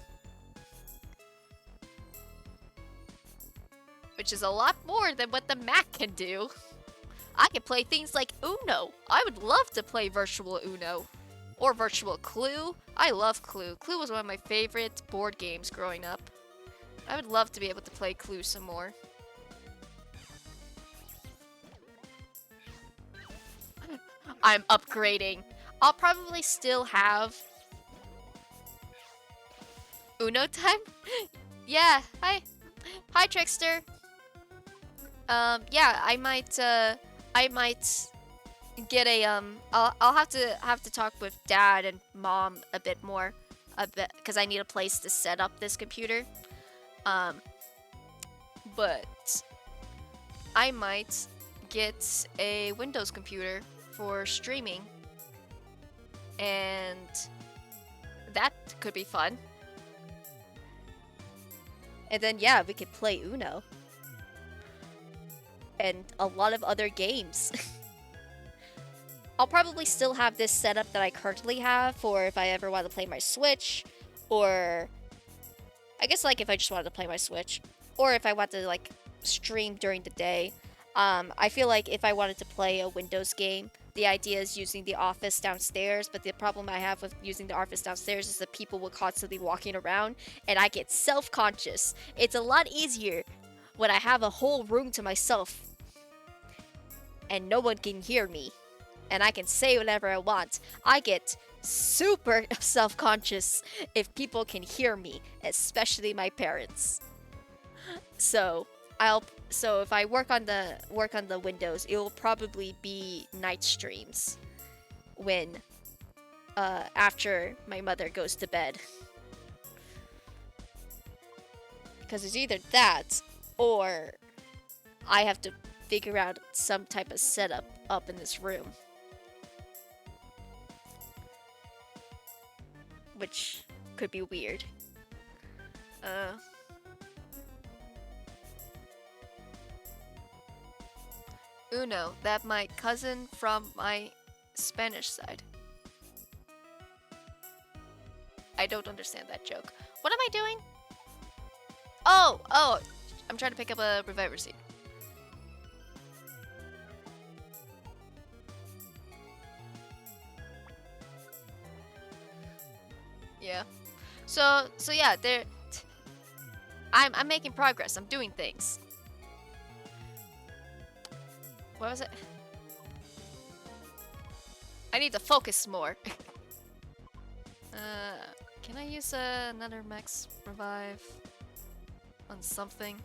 which is a lot more than what the Mac can do. I can play things like Uno. I would love to play virtual Uno. Or virtual Clue. I love Clue. Clue was one of my favorite board games growing up. I would love to be able to play Clue some more. I'm upgrading. I'll probably still have Uno time? Yeah, hi. Hi, Trickster. Yeah, I might get a I'll have to talk with Dad and Mom a bit more, because I need a place to set up this computer. But I might get a Windows computer for streaming, and that could be fun. And then yeah, we could play Uno and a lot of other games. I'll probably still have this setup that I currently have for if I ever want to play my Switch, or I guess like if I just wanted to play my Switch, or if I want to like stream during the day. I feel like if I wanted to play a Windows game, the idea is using the office downstairs, but the problem I have with using the office downstairs is that people will constantly walking around, and I get self-conscious. It's a lot easier when I have a whole room to myself, and no one can hear me, and I can say whatever I want. I get super self-conscious if people can hear me, especially my parents. So if I work on the Windows, it will probably be night streams when after my mother goes to bed. Because it's either that or I have to figure out some type of setup up in this room. Which could be weird. Uno, that my cousin from my Spanish side. I don't understand that joke. What am I doing? Oh, I'm trying to pick up a Reviver seed. Yeah. So yeah, I'm making progress. I'm doing things. What was it? I need to focus more. Can I use another max revive on something?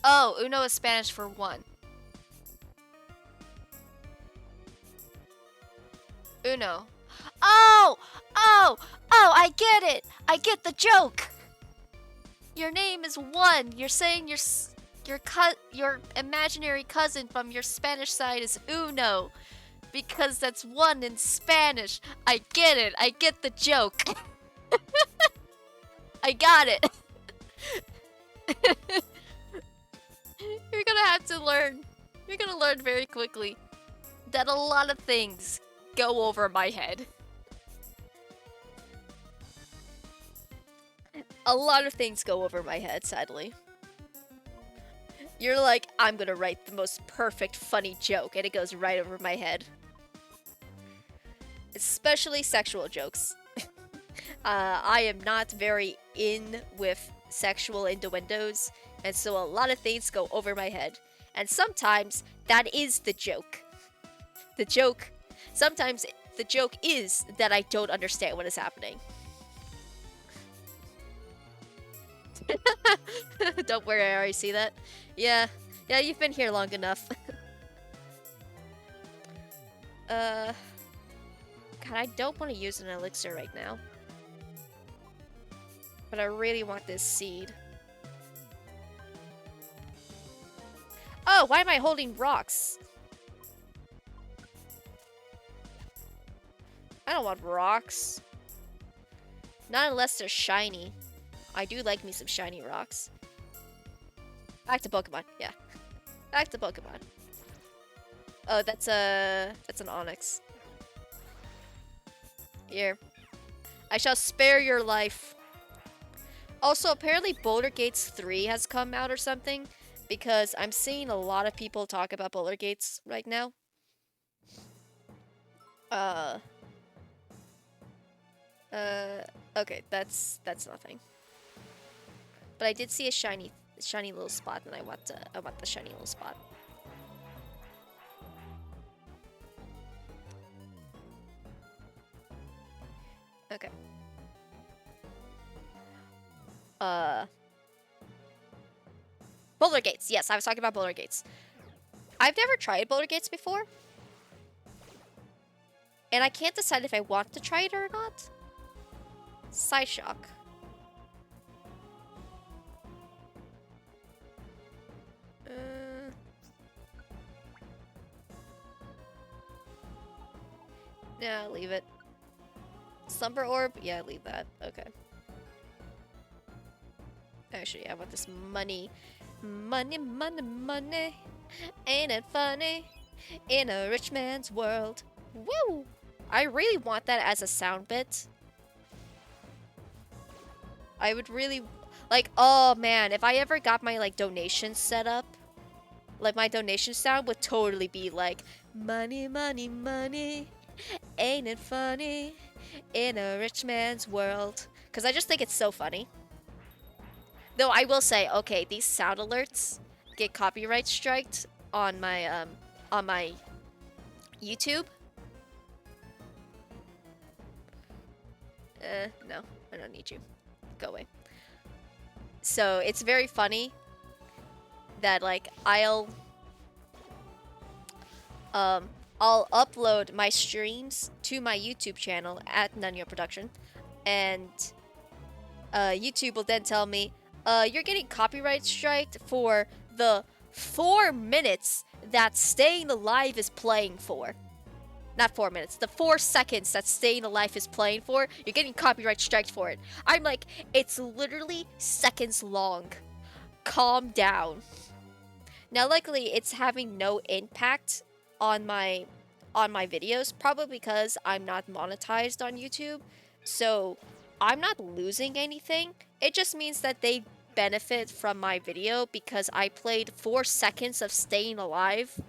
Oh, Uno is Spanish for one. Uno. Oh, I get it. I get the joke. Your name is one. You're saying your imaginary cousin from your Spanish side is Uno, because that's one in Spanish. I get it. I get the joke. I got it. You're gonna have to learn. You're gonna learn very quickly that a lot of things go over my head. A lot of things go over my head, sadly. You're like, I'm gonna write the most perfect funny joke, and it goes right over my head. Especially sexual jokes. I am not very in with sexual innuendos, and so a lot of things go over my head. And sometimes that is the joke. Sometimes the joke is that I don't understand what is happening. Don't worry, I already see that. Yeah, you've been here long enough. God, I don't want to use an elixir right now. But I really want this seed. Oh, why am I holding rocks? I don't want rocks. Not unless they're shiny. I do like me some shiny rocks. Back to Pokemon, yeah. Back to Pokemon. Oh, that's an Onyx. Here. I shall spare your life. Also, apparently Boulder Gates 3 has come out or something, because I'm seeing a lot of people talk about Boulder Gates right now. Uh, okay, that's nothing. But I did see a shiny little spot, and I want the shiny little spot. Okay. Boulder Gates. Yes, I was talking about Boulder Gates. I've never tried Boulder Gates before. And I can't decide if I want to try it or not. Psyshock. Yeah, leave it. Slumber Orb? Yeah, leave that. Okay. Actually, I want this money. Money, money, money. Ain't it funny? In a rich man's world. Woo! I really want that as a sound bit. I would really... Like, oh man, if I ever got my, like, donations set up, like, my donation sound would totally be like, money, money, money. Ain't it funny? In a rich man's world. Because I just think it's so funny. Though I will say, okay, these sound alerts get copyright striked on my YouTube. No, I don't need you. Go away. So it's very funny that like I'll upload my streams to my YouTube channel at Nunyo Production, and YouTube will then tell me, you're getting copyright striked for the 4 minutes that Staying Alive is playing for. Not 4 minutes, the 4 seconds that Staying Alive is playing for, you're getting copyright striked for it. I'm like, it's literally seconds long. Calm down. Now, luckily, it's having no impact on my videos, probably because I'm not monetized on YouTube. So I'm not losing anything. It just means that they benefit from my video because I played 4 seconds of Staying Alive.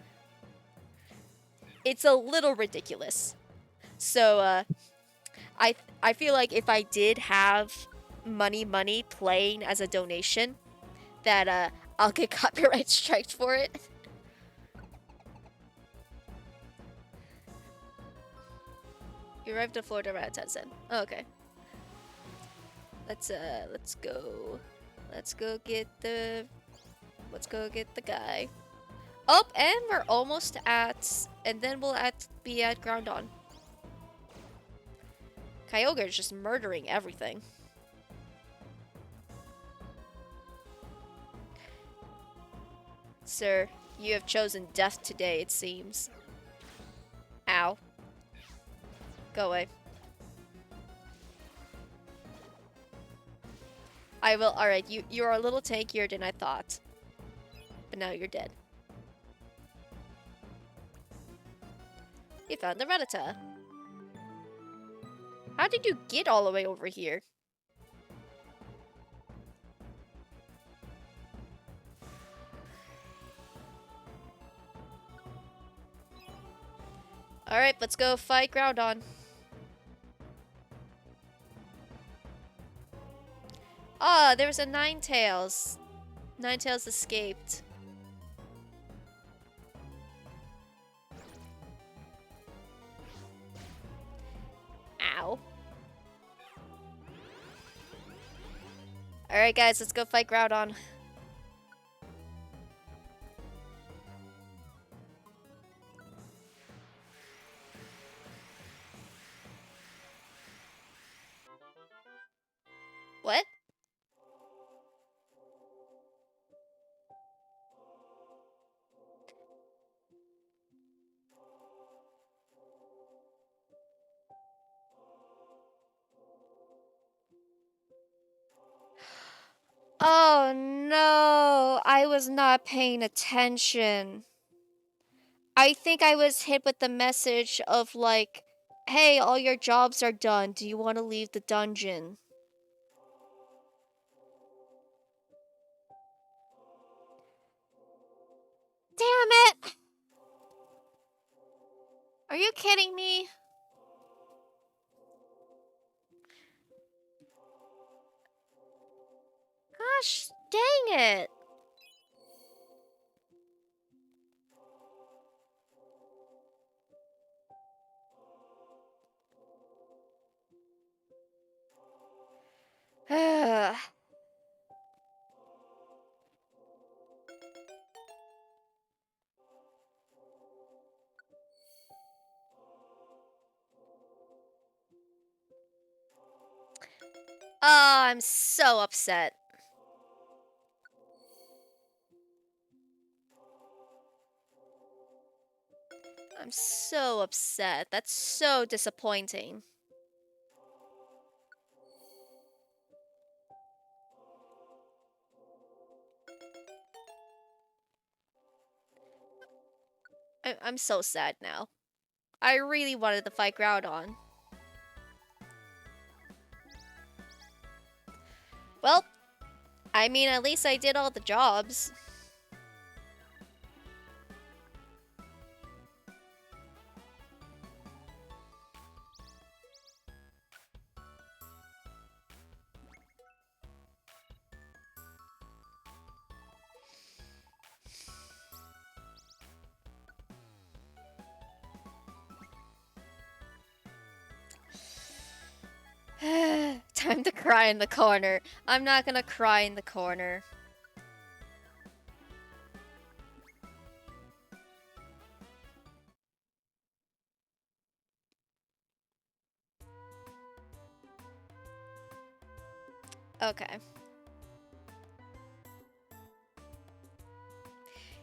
It's a little ridiculous. So I feel like if I did have money playing as a donation, that I'll get copyright striked for it. You arrived in Florida around 10 cents. Oh, okay. Let's go. Let's go get the guy. Oh, and we're almost at, and then we'll be at Groundon. Kyogre is just murdering everything. Sir, you have chosen death today, it seems. Ow. Go away. I will. Alright, you are a little tankier than I thought. But now you're dead. You found the Rattata. How did you get all the way over here? Alright, let's go fight Groudon. Ah, there was a Ninetales. Ninetales escaped. Ow. Alright guys, let's go fight Groudon. What? Oh no, I was not paying attention. I think I was hit with the message of like, hey, all your jobs are done. Do you want to leave the dungeon? Are you kidding me? Gosh, dang it. Oh, I'm so upset. I'm so upset. That's so disappointing. I'm so sad now. I really wanted to fight Groudon. Well, I mean, at least I did all the jobs. Time to cry in the corner. I'm not gonna cry in the corner. Okay.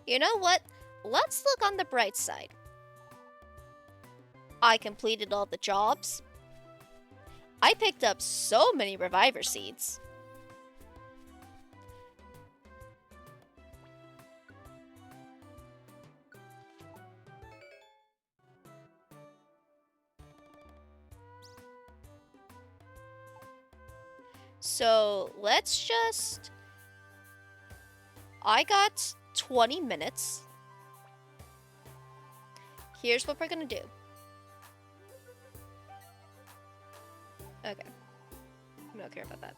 You know what? Let's look on the bright side. I completed all the jobs. I picked up so many Reviver Seeds. So let's just... I got 20 minutes. Here's what we're gonna do. Okay. I don't care about that.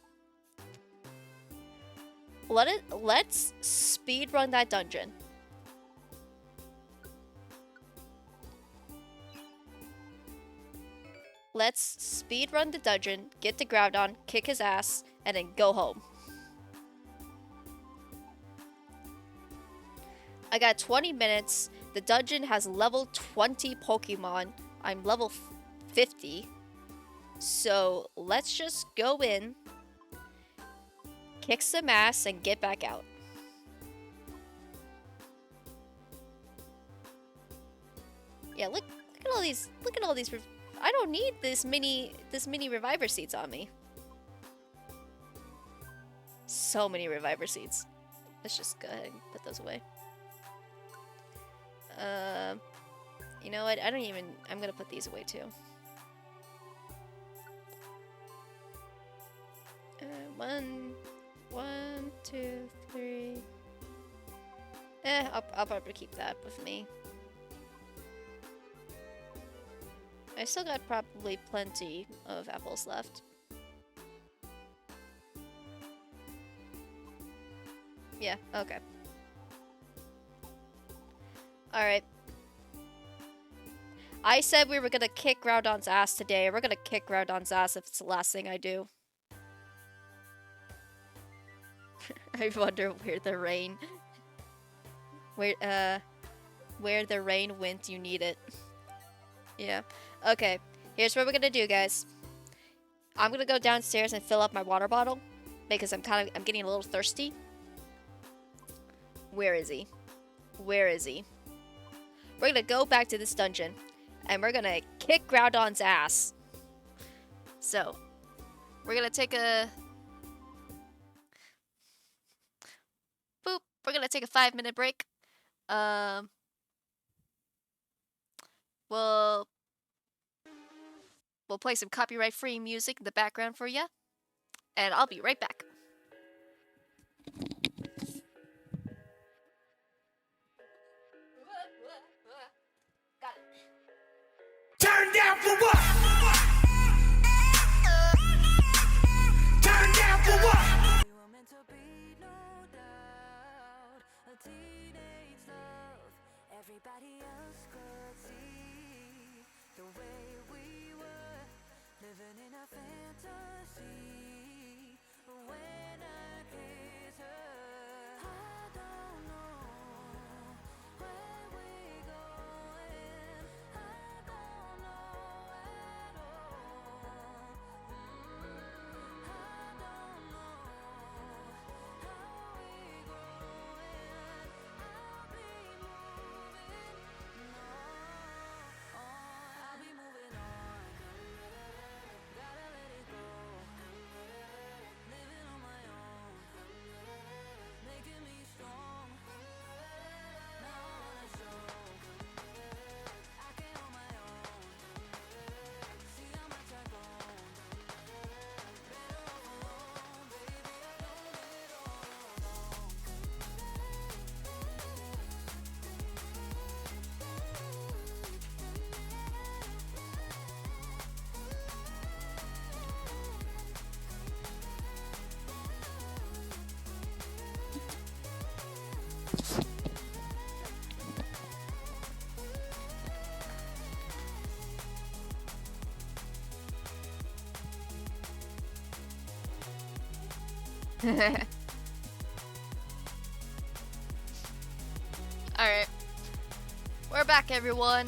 Let's speed run that dungeon. Let's speed run the dungeon, get to Groudon, kick his ass, and then go home. I got 20 minutes. The dungeon has level 20 Pokemon. I'm level 50. So let's just go in, kick some ass, and get back out. Yeah, look at all these. Look at all these. I don't need this many Reviver Seeds on me. So many Reviver Seeds. Let's just go ahead and put those away. You know what? I don't even. I'm gonna put these away too. One, two, three. I'll probably keep that with me. I still got probably plenty of apples left. Yeah, okay. Alright. I said we were gonna kick Groudon's ass today. We're gonna kick Groudon's ass if it's the last thing I do. I wonder where the rain... Where the rain went, you need it. Yeah. Okay. Here's what we're gonna do, guys. I'm gonna go downstairs and fill up my water bottle because I'm getting a little thirsty. Where is he? Where is he? We're gonna go back to this dungeon and we're gonna kick Groudon's ass. So, we're gonna take a boop. We're gonna take a 5-minute break. We'll play some copyright-free music in the background for you, and I'll be right back. Got it. for what? Turn down for what? We were meant to be, no doubt. A teenage love. Everybody else could see the way we were living in a fantasy. When I kiss her, I don't know where we're going. I don't know at all. I don't know how we growing. I'll be moving on. I'll be moving on. Gotta let it go. Living on my own, making me strong. Now I wanna show I can on my own. See how much I've grown. Better off alone, baby. I've known it all along. Alright. We're back, everyone.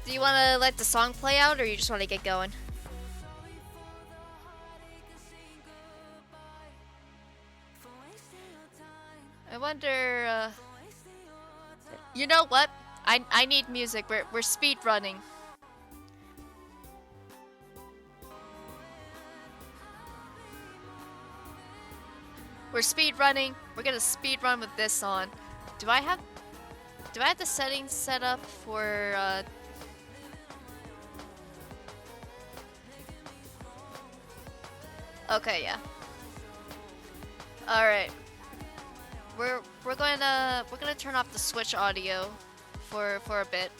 Do you want to let the song play out, or you just want to get going? Sorry for the heartache and saying goodbye. For wasting your time, I wonder, for wasting your time. you know what? I need music. We're speed running. We're speed running. We're gonna speed run with this on. Do I have the settings set up for Okay, yeah. All right. We're gonna turn off the Switch audio for a bit.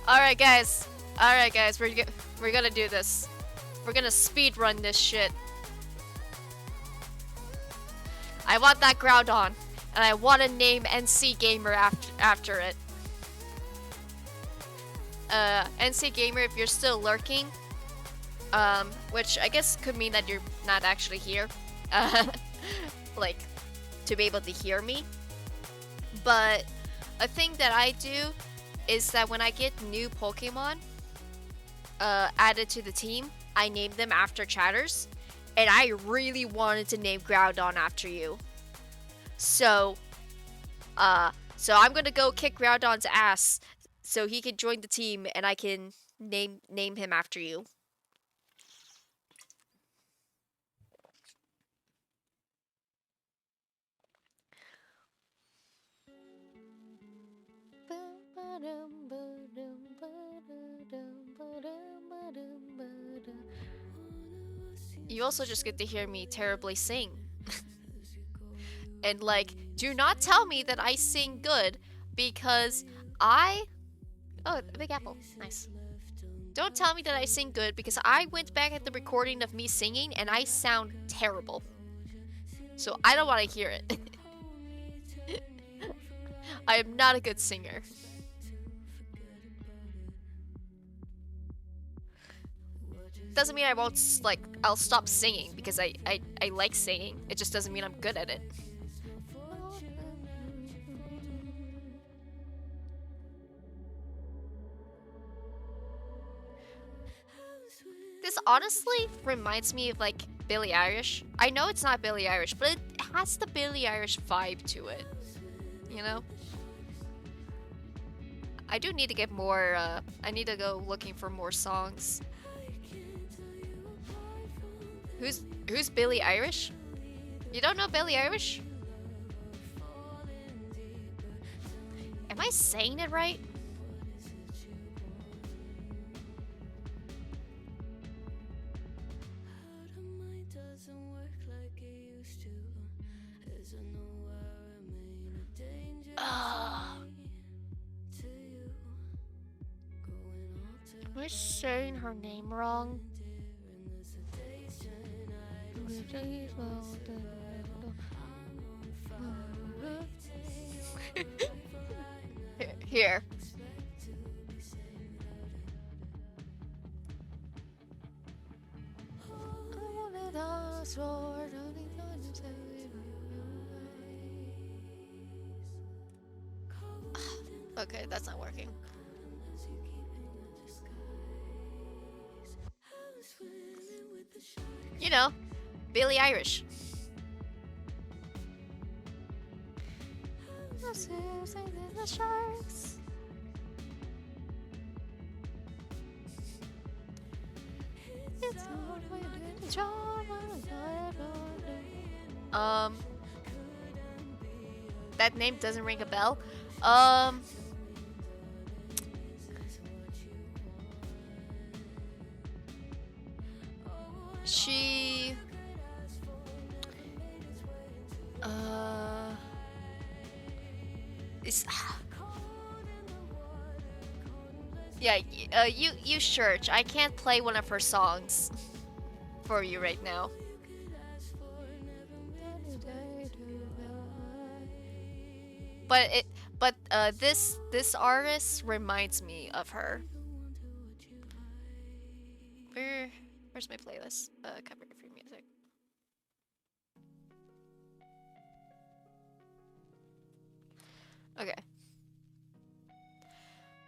All right, guys. We're gonna do this. We're gonna speed run this shit. I want that Groudon, and I want to name NC Gamer after it. NC Gamer, if you're still lurking, which I guess could mean that you're not actually here, like, to be able to hear me. But a thing that I do is that when I get new Pokemon added to the team, I name them after chatters, and I really wanted to name Groudon after you. So I'm gonna go kick Groudon's ass so he can join the team, and I can name him after you. You also just get to hear me terribly sing. And like, do not tell me that I sing good, because Oh, a big apple. Nice. Don't tell me that I sing good, because I went back at the recording of me singing and I sound terrible. So I don't want to hear it. I am not a good singer. Doesn't mean I won't, like, I'll stop singing because I like singing. It just doesn't mean I'm good at it. This honestly reminds me of, like, Billie Eilish. I know it's not Billie Eilish, but it has the Billie Eilish vibe to it. You know? I do need to get more, I need to go looking for more songs. Who's Billie Eilish? You don't know Billie Eilish? Am I saying it right? Ah. Am I saying her name wrong? Here. Okay, that's not working. You know, Billie Irish. The sharks. Um, that name doesn't ring a bell. She is yeah, you search. I can't play one of her songs for you right now. But this artist reminds me of her. Where's my playlist? Copyright free music. Okay.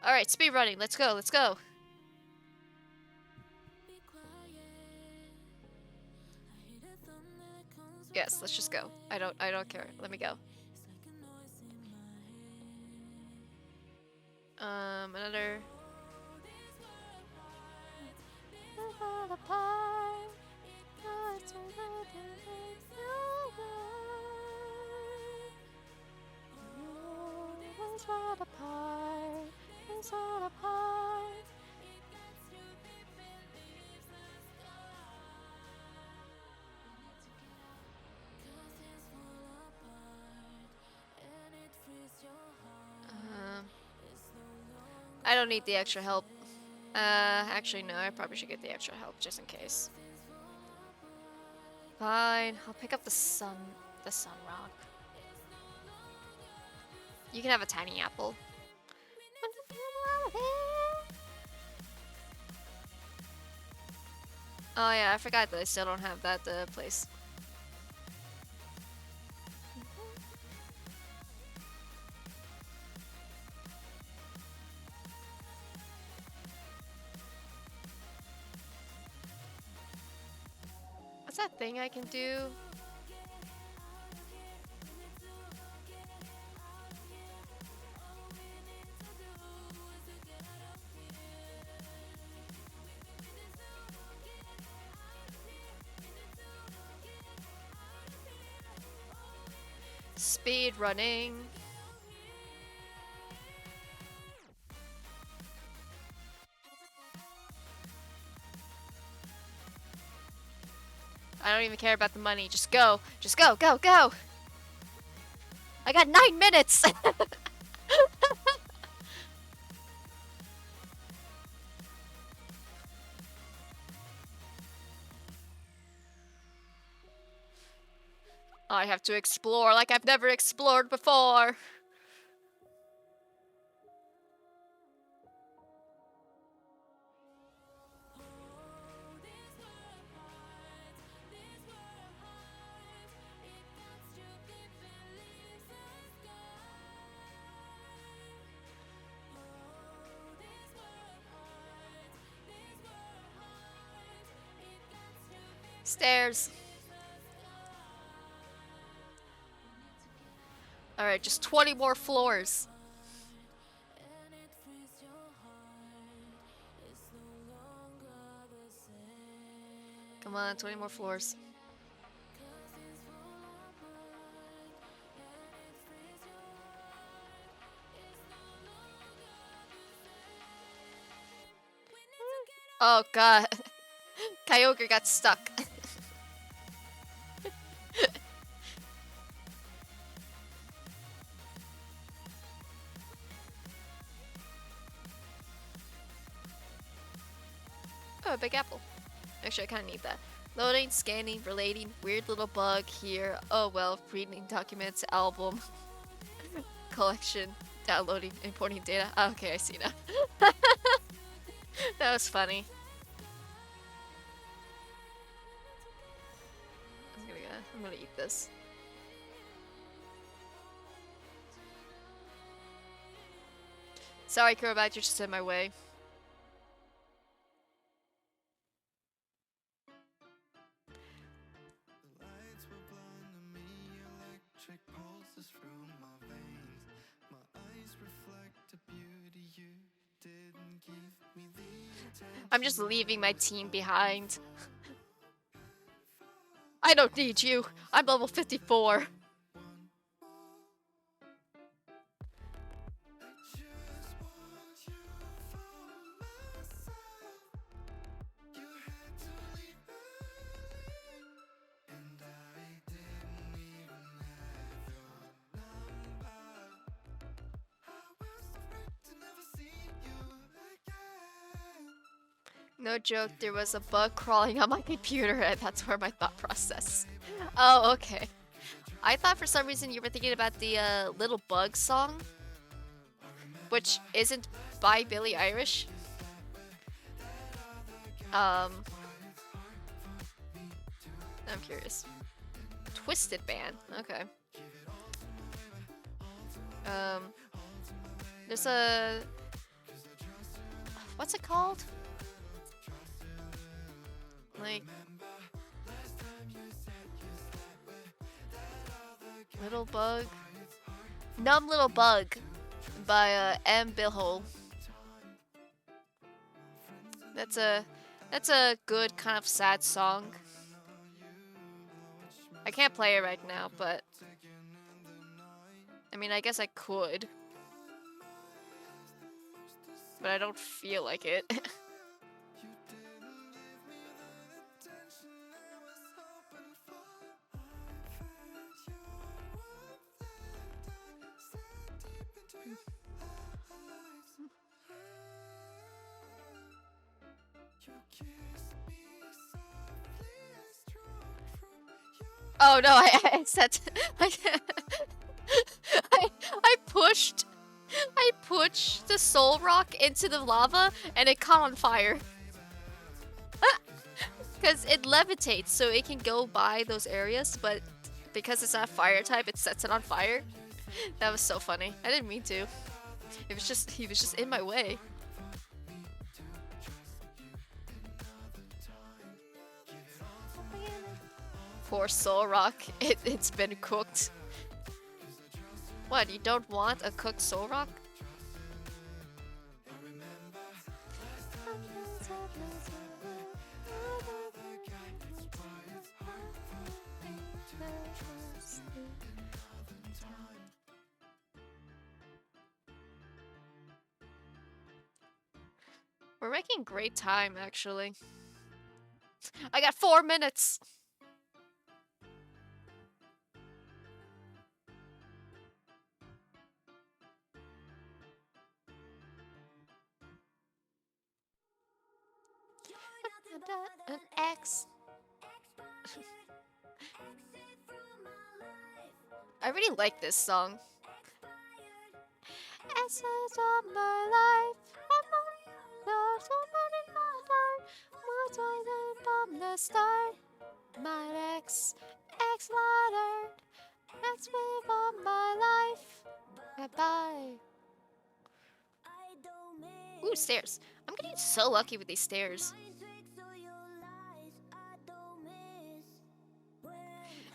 All right, speed running. Let's go. Let's go. Yes, let's just go. I don't care. Let me go. Another. I don't need the extra help. Actually, no, I probably should get the extra help just in case. Fine, I'll pick up the sun rock. You can have a tiny apple. Oh yeah, I forgot that I still don't have that place. What's that thing I can do? Speed running. I don't even care about the money. Just go. Just go, go, go. I got 9 minutes. I have to explore like I've never explored before. Stairs. Alright, just 20 more floors. Come on, 20 more floors. Oh god. Kyogre got stuck. Big Apple. Actually, I kind of need that. Loading, scanning, relating, weird little bug here. Oh well, reading documents, album, collection, downloading, importing data. Okay, I see now. That was funny. I'm gonna eat this. Sorry, Kurobat, you're just in my way. Lights were blinding me, electric pulses through my veins. My eyes reflect the beauty you didn't give me the I'm just leaving my team behind. I don't need you. I'm level 54. No joke, there was a bug crawling on my computer and that's where my thought process. Oh, okay. I thought for some reason you were thinking about the Little Bug song, which isn't by Billie Eilish. I'm curious. Twisted Band, okay. There's a... What's it called? Like... Little Bug? Numb Little Bug by M. Billhole. That's a good kind of sad song. I can't play it right now, but I mean, I guess I could. But I don't feel like it. Oh no, I said I pushed the soul rock into the lava and it caught on fire. Because it levitates so it can go by those areas, but because it's not fire type, it sets it on fire. That was so funny. I didn't mean to. He was just in my way. Poor soul rock. It's been cooked. What, you don't want a cooked soul rock? We're making great time, actually. I got 4 minutes! An X. I really like this song. Essence of my life. From the start, my ex mother, next wave of my life. Bye. Ooh, stairs. I'm getting so lucky with these stairs.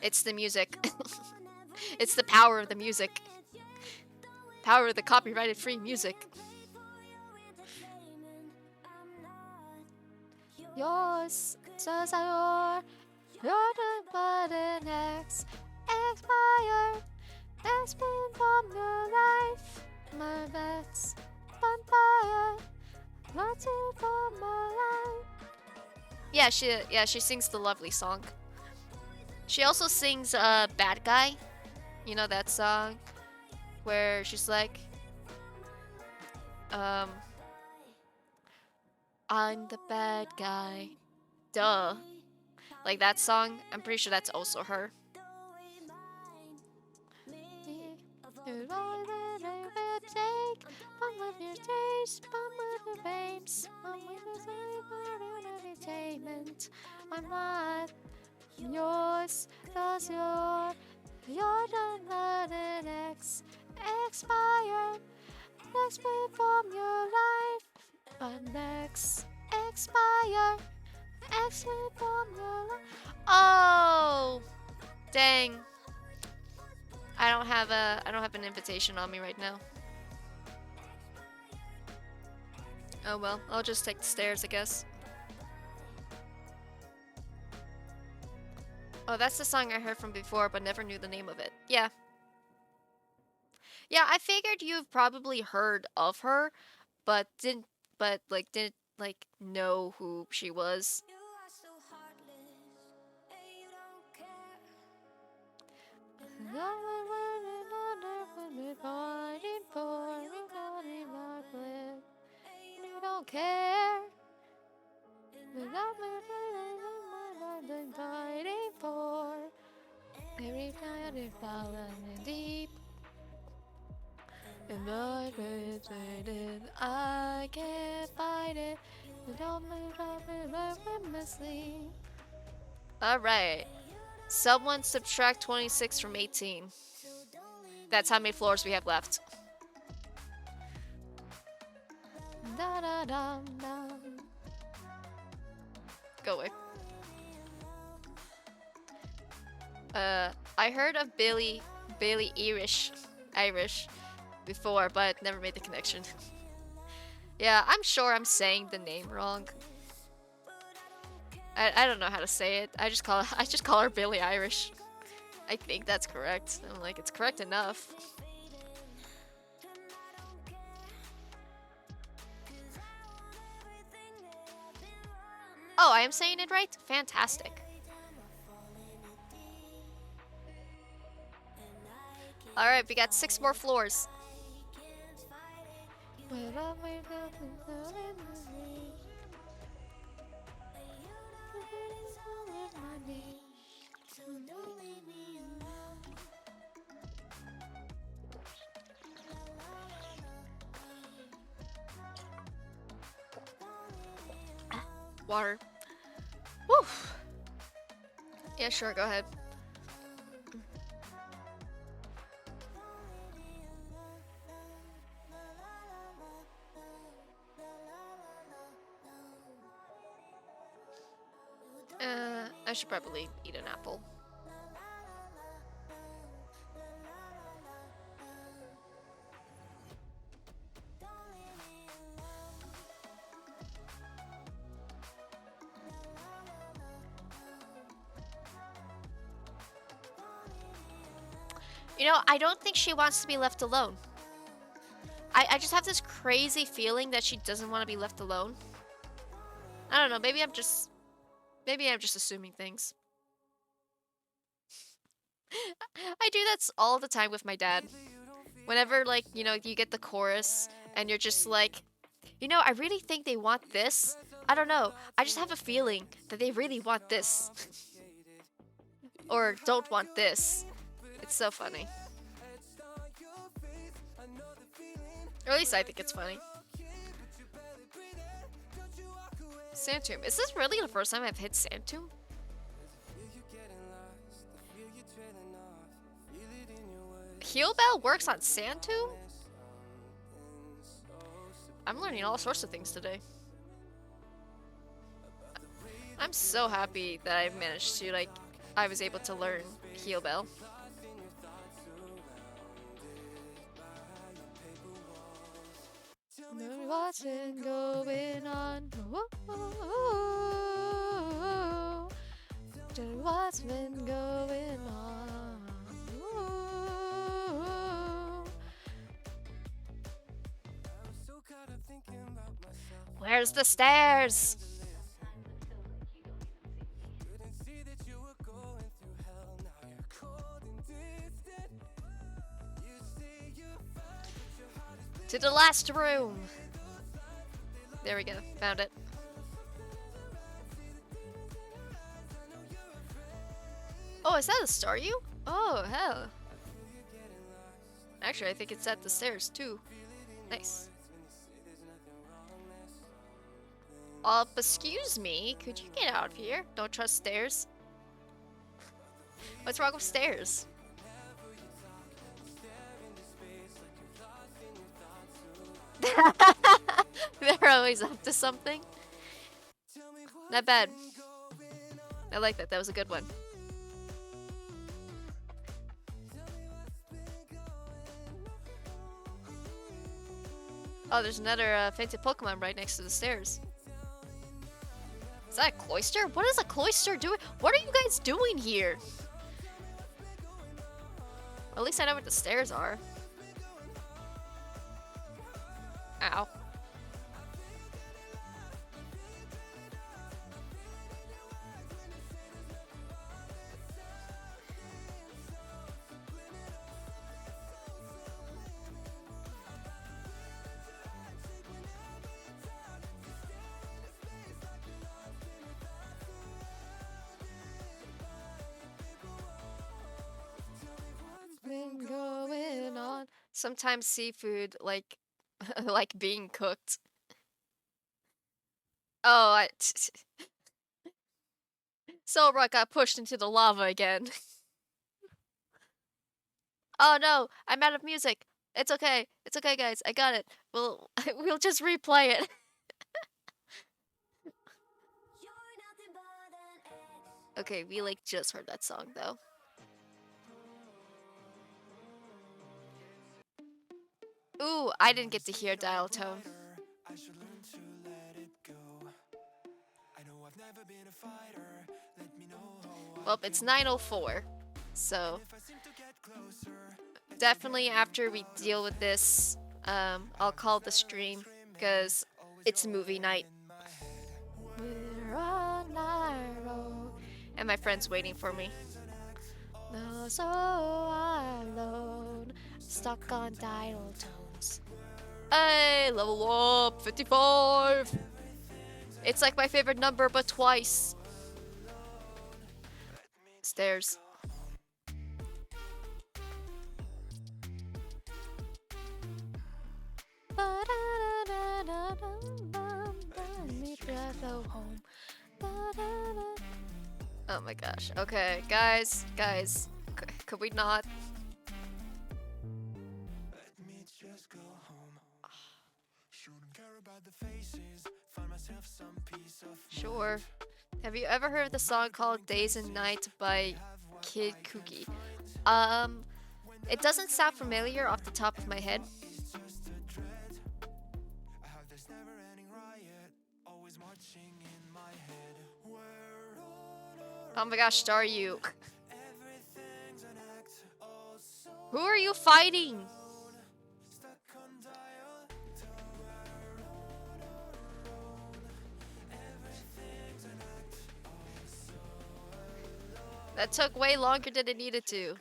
It's the music. It's the power of the music. Power of the copyrighted free music. Yours, says you're the button X, expired, expert from your life, my best vampire, wanted from my life. Yeah, she sings the lovely song. She also sings Bad Guy. You know that song where she's like I'm the bad guy. Duh. Like that song, I'm pretty sure that's also her. I'm not yours, cause you're not an expired. Next way from your life, but next expire. Next way from your life. Oh, dang! I don't have an invitation on me right now. Oh well, I'll just take the stairs, I guess. Oh, that's the song I heard from before, but never knew the name of it. Yeah. Yeah, I figured you've probably heard of her, but didn't like know who she was. You don't care. Fighting for every time you're falling deep. And my frustrated, I can't fight it. Don't move up relentlessly. Alright. Someone subtract 26 from 18. That's how many floors we have left. Da da da da. Go away. I heard of Billy Irish before, but never made the connection. Yeah, I'm sure I'm saying the name wrong. I don't know how to say it. I just call her Billy Irish. I think that's correct. I'm like, it's correct enough. Oh, I am saying it right? Fantastic. Alright, we got 6 more floors. Water. Woo! Yeah, sure, go ahead. I should probably eat an apple. You know, I don't think she wants to be left alone. I just have this crazy feeling that she doesn't want to be left alone. I don't know, maybe I'm just assuming things. I do that all the time with my dad. Whenever, like, you know, you get the chorus and you're just like, you know, I really think they want this. I don't know. I just have a feeling that they really want this. Or don't want this. It's so funny. Or at least I think it's funny. Sandtomb. Is this really the first time I've hit Sandtomb? Heal Bell works on Sandtomb? I'm learning all sorts of things today. I'm so happy that I managed to, like, I was able to learn Heal Bell. What's been going on? What's been going on? Where's the stairs? To the last room. There we go. Found it. Oh, is that a Staryu? Oh, hell. Actually, I think it's at the stairs too. Nice. Excuse me, could you get out of here? Don't trust stairs. What's wrong with stairs? They're always up to something. Not bad. I like that. That was a good one. Oh, there's another fainted Pokemon right next to the stairs. Is that a Cloyster? What is a Cloyster doing? What are you guys doing here? Well, at least I know what the stairs are. Ow. Been going on. Sometimes seafood, like, like being cooked. Oh, Solrock got pushed into the lava again. Oh no, I'm out of music. It's okay. It's okay, guys. I got it. We'll just replay it. Okay, we like just heard that song though. Ooh, I didn't get to hear Dial Tone. I should learn to let it go. I know I've never been a fighter. Let me know how Well, it's 9:04, so if I seem to get closer. definitely after we deal with this, I'll call the stream because it's movie night. We're on Nairo, and my friend's waiting for me. No, so alone, stuck on dial tones. Hey, level up, 55. It's like my favorite number, but twice. Stairs. Oh my gosh. Okay, guys, could we not? Let me just go home. Shouldn't care about the faces. Find myself some peace of Sure. Have you ever heard the song called Days and Night by Kid Kuki? It doesn't sound familiar off the top of my head. I have this never-ending riot, always marching in my head. We're on Oh my gosh, Staryu. everything's an act, all so Who are you fighting? stuck on dial. That took way longer than it needed to.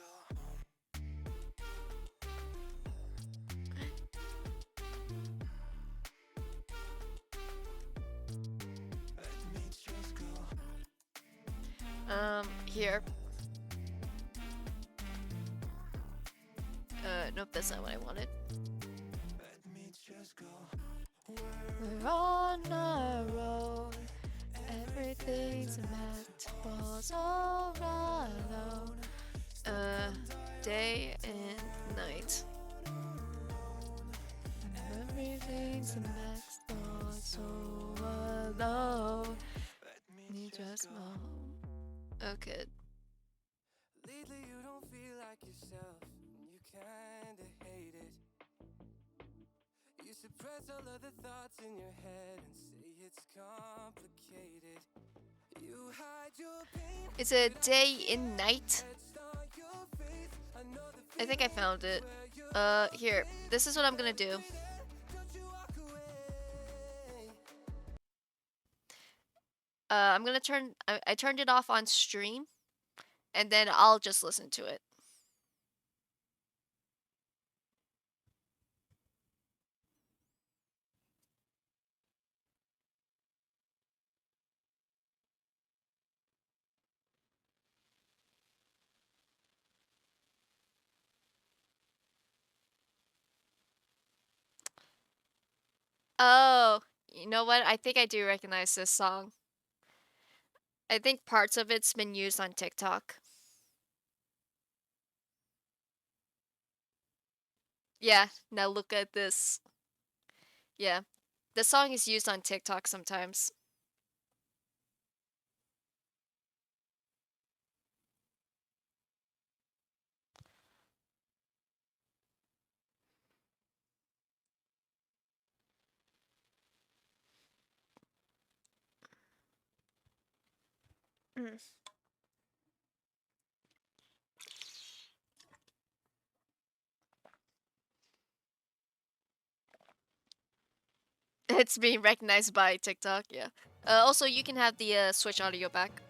Here. Nope, that's not what I wanted. Let me just go. We're on a road. Everything's a mess. Was all alone. Day and night. Everything's a mess. Was so alone. Me just know. Okay. Lately you don't feel like yourself, you kinda hate it. You suppress all of the thoughts in your head and say it's complicated. You hide your pain, It's a day and night. it's not your faith. I know the I think I found it. Here. This is what I'm gonna do. don't you walk away. I'm gonna turn. I turned it off on stream, and then I'll just listen to it. Oh, you know what? I think I do recognize this song. I think parts of it's been used on TikTok. Yeah, now look at this. Yeah, the song is used on TikTok sometimes. Mm. It's being recognized by TikTok, yeah. Also, you can have the Switch audio back.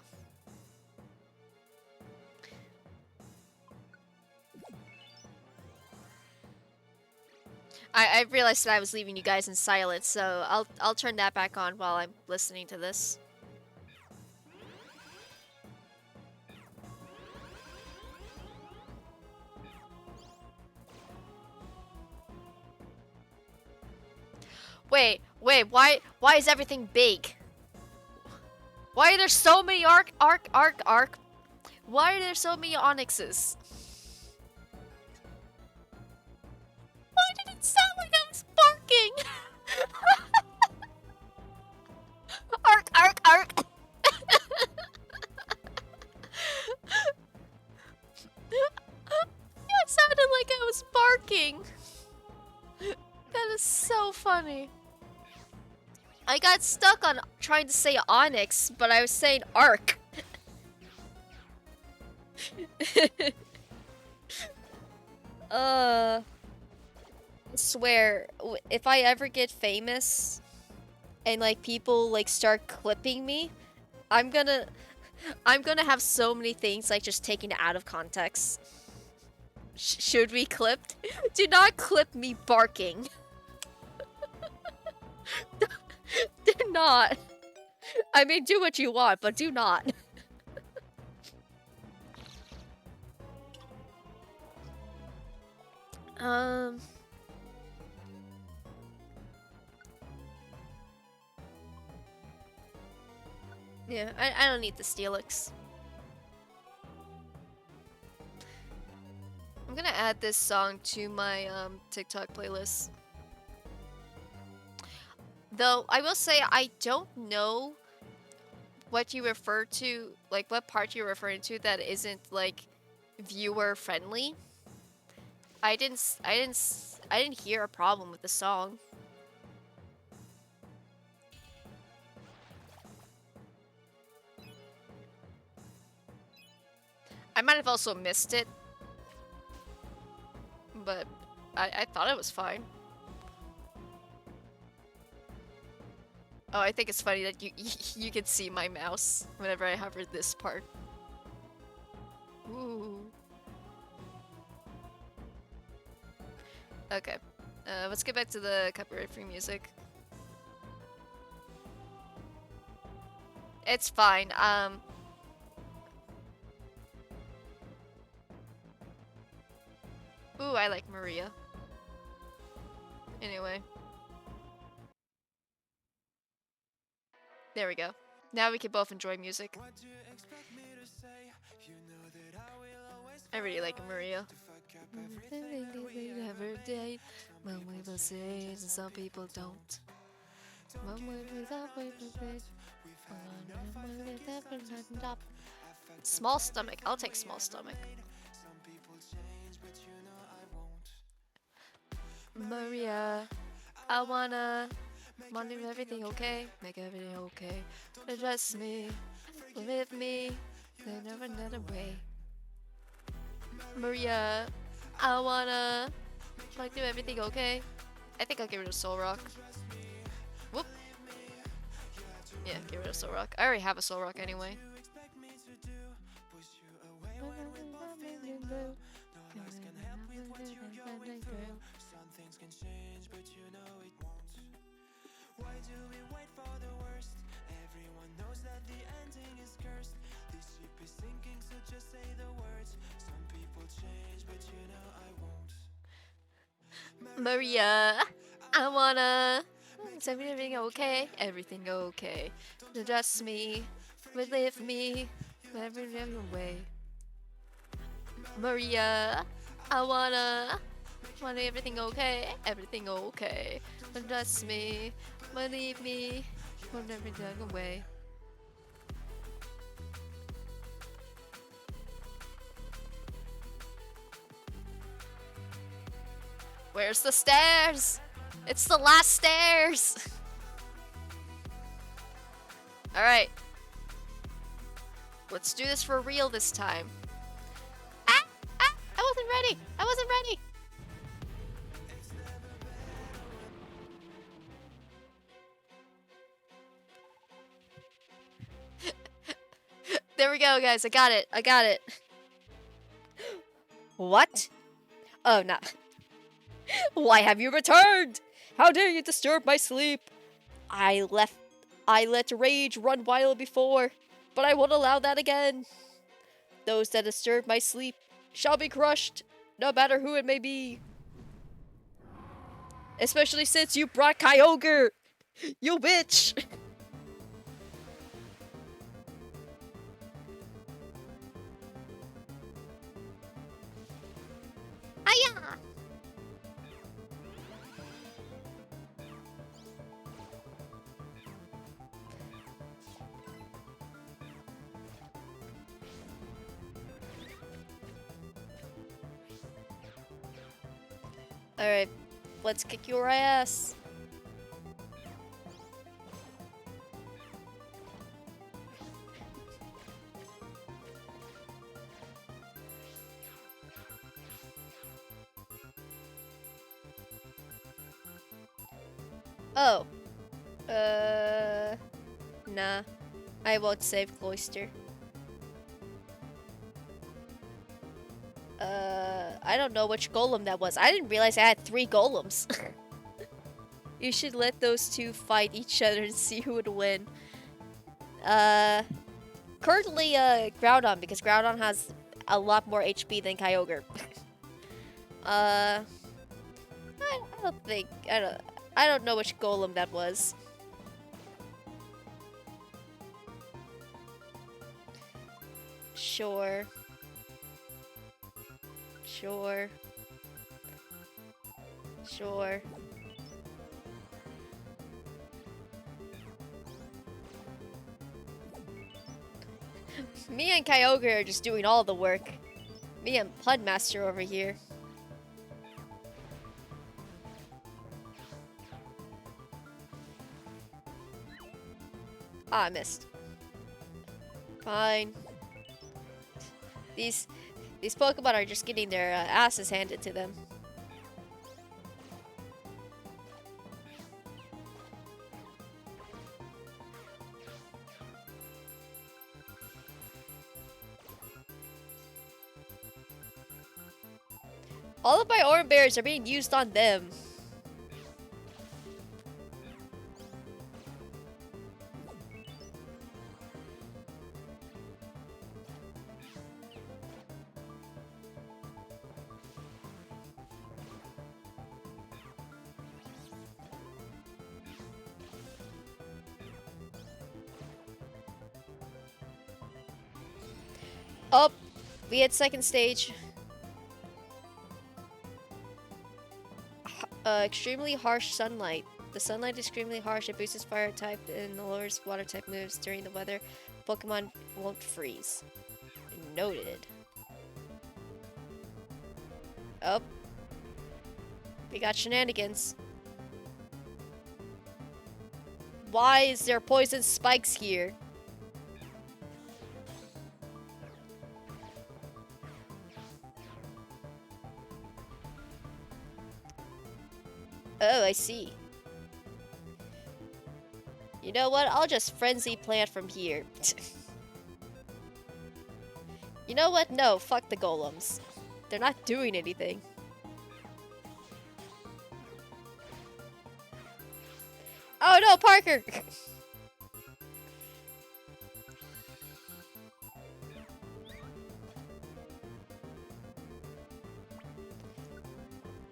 I realized that I was leaving you guys in silence, so I'll turn that back on while I'm listening to this. Wait, why is everything big? Why are there so many arc? Why are there so many onyxes? Why did it sound like I was barking? Arc. It sounded like I was barking. That is so funny. I got stuck on trying to say onyx, but I was saying arc. I swear, if I ever get famous and like people like start clipping me, I'm gonna have so many things like just taken out of context. Should we clip? Do not clip me barking. Do not. I mean, do what you want, but do not. Um. Yeah, I don't need the Steelix. I'm gonna add this song to my TikTok playlist. Though I will say I don't know what you refer to, like what part you're referring to that isn't like viewer friendly. I didn't hear a problem with the song. I might have also missed it, but I thought it was fine. Oh, I think it's funny that you can see my mouse whenever I hover this part. Ooh. Okay. Let's get back to the copyright-free music. It's fine. Ooh, I like Maria. Anyway. There we go. Now we can both enjoy music. I really like Maria. Never date. When we will say, some people don't. Small stomach. I'll take small stomach. Maria, I wanna do everything okay, make everything okay. Address me, with me, they never another way. Maria, I wanna do everything okay. I think I'll get rid of Soul Rock. Whoop. Yeah, get rid of Soul Rock. I already have a Soul Rock anyway. Why do we wait for the worst? Everyone knows that the ending is cursed. This ship is sinking, so just say the words. Some people change, but you know I won't. Maria, I wanna everything okay? Everything okay. Just me, believe me, every way. Maria, I want everything okay? Everything okay. Just me, believe me, want everything away. Where's the stairs? It's the last stairs! Alright. Let's do this for real this time. Ah! Ah! I wasn't ready! I wasn't ready! There we go, guys. I got it. I got it. What? Oh, no. Why have you returned? How dare you disturb my sleep? I let rage run wild before, but I won't allow that again. Those that disturb my sleep shall be crushed, no matter who it may be. Especially since you brought Kyogre! You bitch! Hiya! Alright, let's kick your ass. Oh. Nah. I won't save Cloyster. I don't know which golem that was. I didn't realize I had 3 golems. You should let those two fight each other and see who would win. Currently, Groudon, because Groudon has a lot more HP than Kyogre. I don't know which golem that was. Sure. Sure. Sure. Me and Kyogre are just doing all the work. Me and Pudmaster over here. Ah, I missed. Fine. These Pokemon are just getting their asses handed to them. All of my Oran Berries are being used on them. Oh, we had second stage. Extremely harsh sunlight. The sunlight is extremely harsh. It boosts fire type and lowers water type moves during the weather. Pokemon won't freeze. Noted. Oh. We got shenanigans. Why is there poison spikes here? Oh, I see. You know what? I'll just Frenzy Plant from here. You know what? No, fuck the golems. They're not doing anything. Oh no, Parker!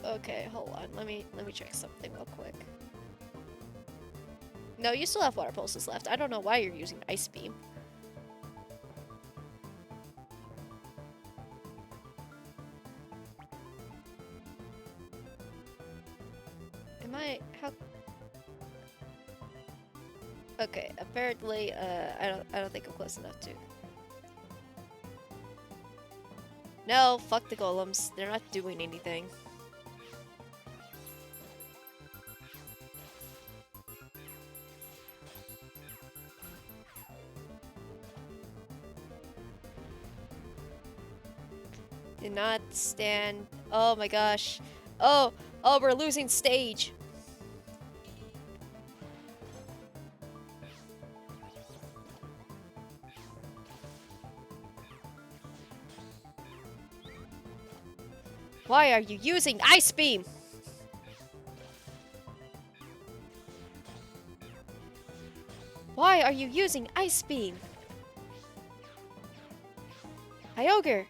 Okay, hold on. Let me check something real quick. No, you still have water pulses left. I don't know why you're using ice beam. Am I how? Okay, apparently, I don't think I'm close enough to. No, fuck the golems. They're not doing anything. Do not stand. Oh my gosh. Oh, oh, we're losing stage. Why are you using ice beam? Why are you using ice beam? Kyogre,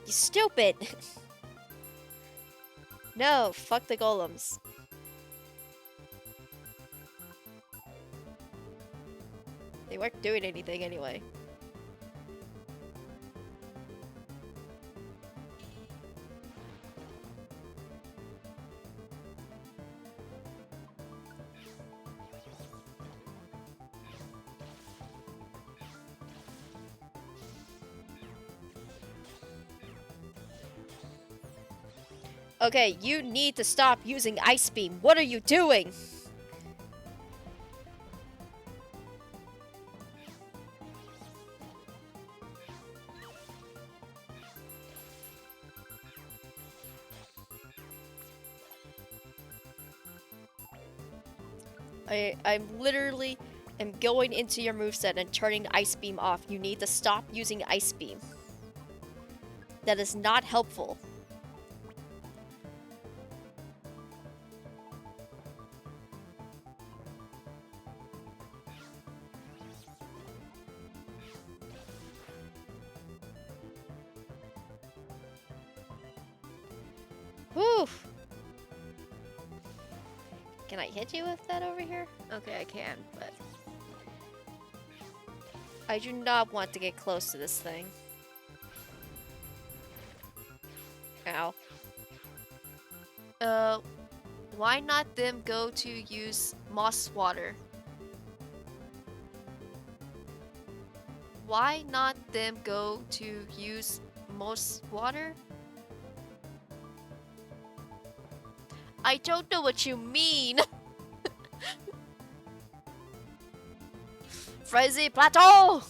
you stupid. No, fuck the golems. They weren't doing anything anyway. Okay, you need to stop using ice beam. What are you doing? I'm literally am going into your moveset and turning ice beam off. You need to stop using ice beam. That is not helpful. Whew. Can I hit you with that over here? Okay, I can, but I do not want to get close to this thing. Ow. Why not them go to use moss water? Why not them go to use moss water? I don't know what you mean. Frenzy Plateau!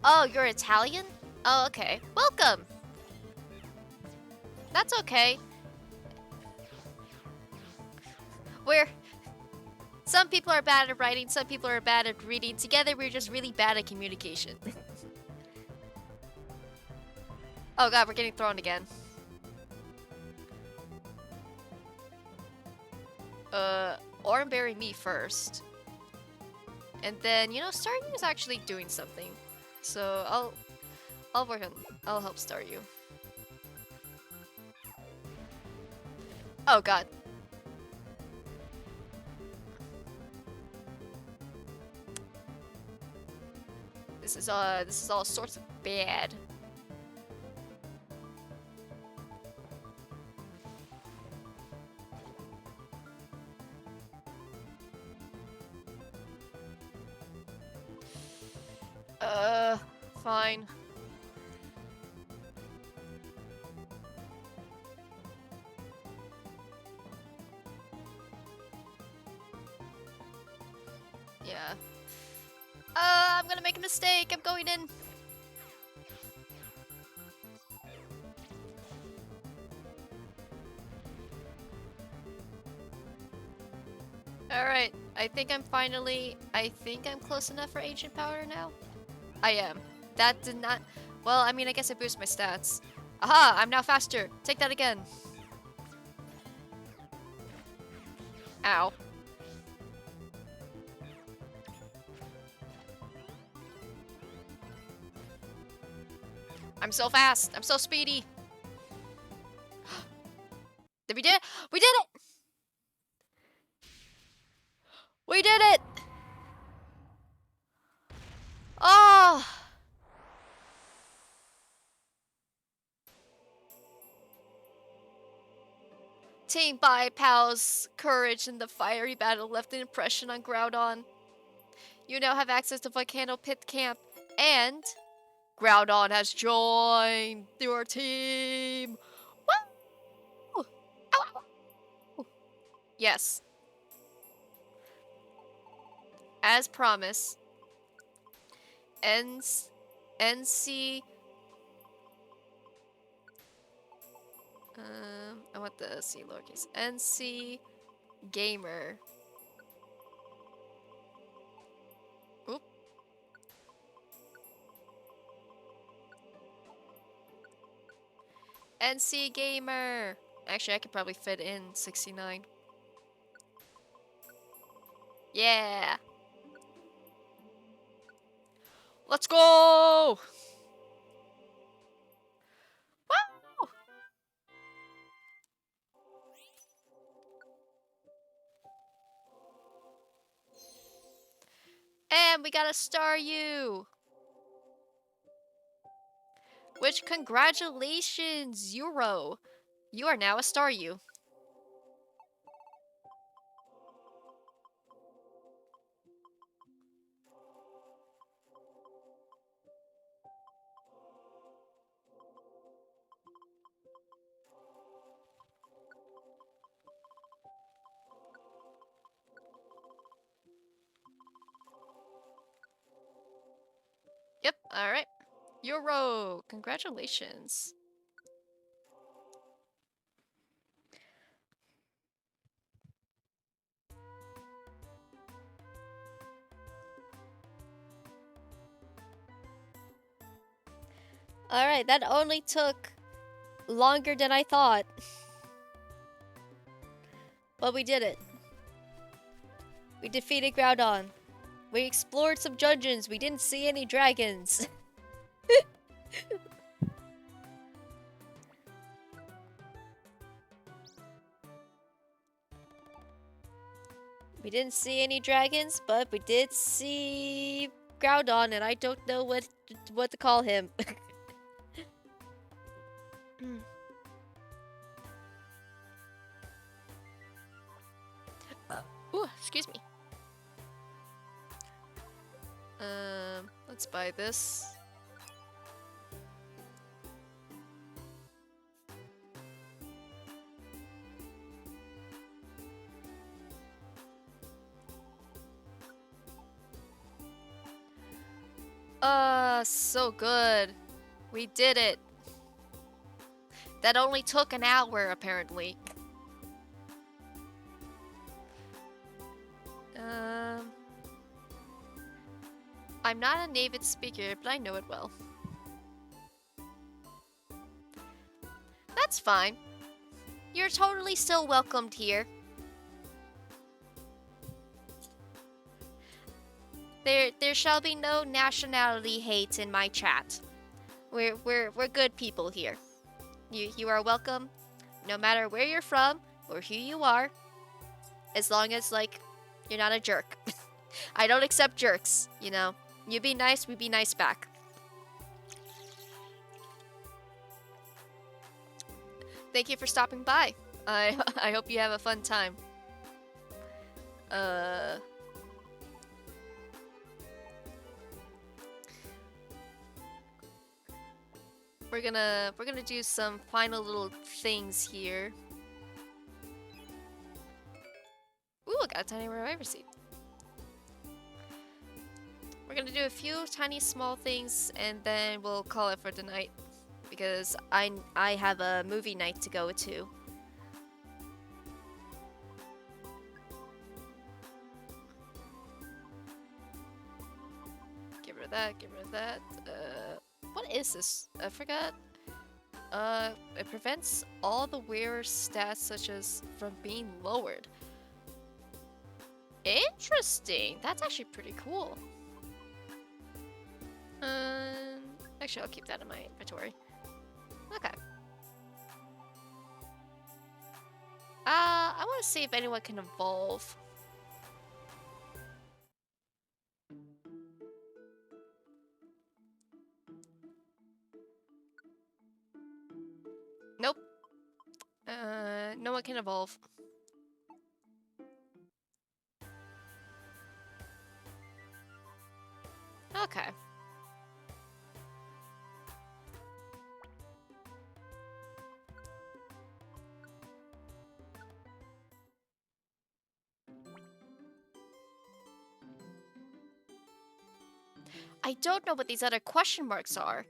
Oh, you're Italian? Oh, okay. Welcome! That's okay. We're... Some people are bad at writing, some people are bad at reading. Together, we're just really bad at communication. Oh god, we're getting thrown again. Oranberry me first. And then, you know, Staryu is actually doing something. So, I'll work on... I'll help Staryu. Oh god. This is all sorts of bad. Fine. Yeah. I'm gonna make a mistake. I'm going in. Alright. I think I'm close enough for Ancient Power now. I am. That did not, well, I mean, I guess it boosts my stats. Aha, I'm now faster. Take that again. Ow. I'm so fast. I'm so speedy. Did we did it? We did it! We did it! Oh! Team Bipal's courage in the fiery battle left an impression on Groudon. You now have access to Volcano Pit Camp, and Groudon has joined your team. Woo! Ow, ow. Ooh. Yes. As promised, NC. I want the C lowercase. NC Gamer. Oop. NC Gamer. Actually, I could probably fit in 69. Yeah. Let's go! Woo! And we got a Staryu! Which, congratulations, Euro! You are now a Staryu. Yep, alright. Euro! Congratulations. Alright, that only took longer than I thought. But we did it. We defeated Groudon. We explored some dungeons. We didn't see any dragons. We didn't see any dragons, but we did see Groudon, and I don't know what to call him. Ooh, excuse me. Let's buy this. So good. We did it. That only took an hour, apparently. I'm not a native speaker, but I know it well. That's fine. You're totally still welcomed here. There shall be no nationality hate in my chat. We're good people here. You are welcome, no matter where you're from or who you are, as long as like you're not a jerk. I don't accept jerks, you know. You be nice, we be nice back. Thank you for stopping by. I hope you have a fun time. We're gonna do some final little things here. Ooh, I got a tiny reviver seed. We're gonna do a few tiny small things and then we'll call it for tonight because I have a movie night to go to. that, get rid of that. What is this? I forgot. It prevents all the wearer's stats such as from being lowered. Interesting. That's actually pretty cool. Actually, I'll keep that in my inventory. Okay. I want to see if anyone can evolve. Nope. No one can evolve. Okay. I don't know what these other question marks are.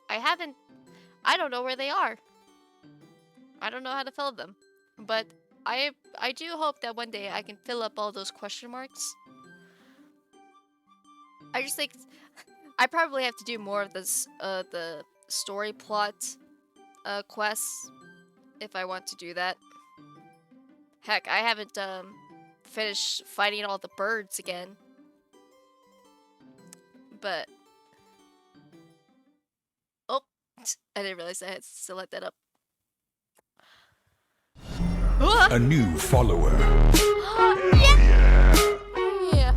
I don't know where they are. I don't know how to fill them. But I do hope that one day I can fill up all those question marks. I just think I probably have to do more of this the story plot quests if I want to do that. Heck, I haven't finished fighting all the birds again. But oh, I didn't realize I had to select that up. A new follower. Yeah.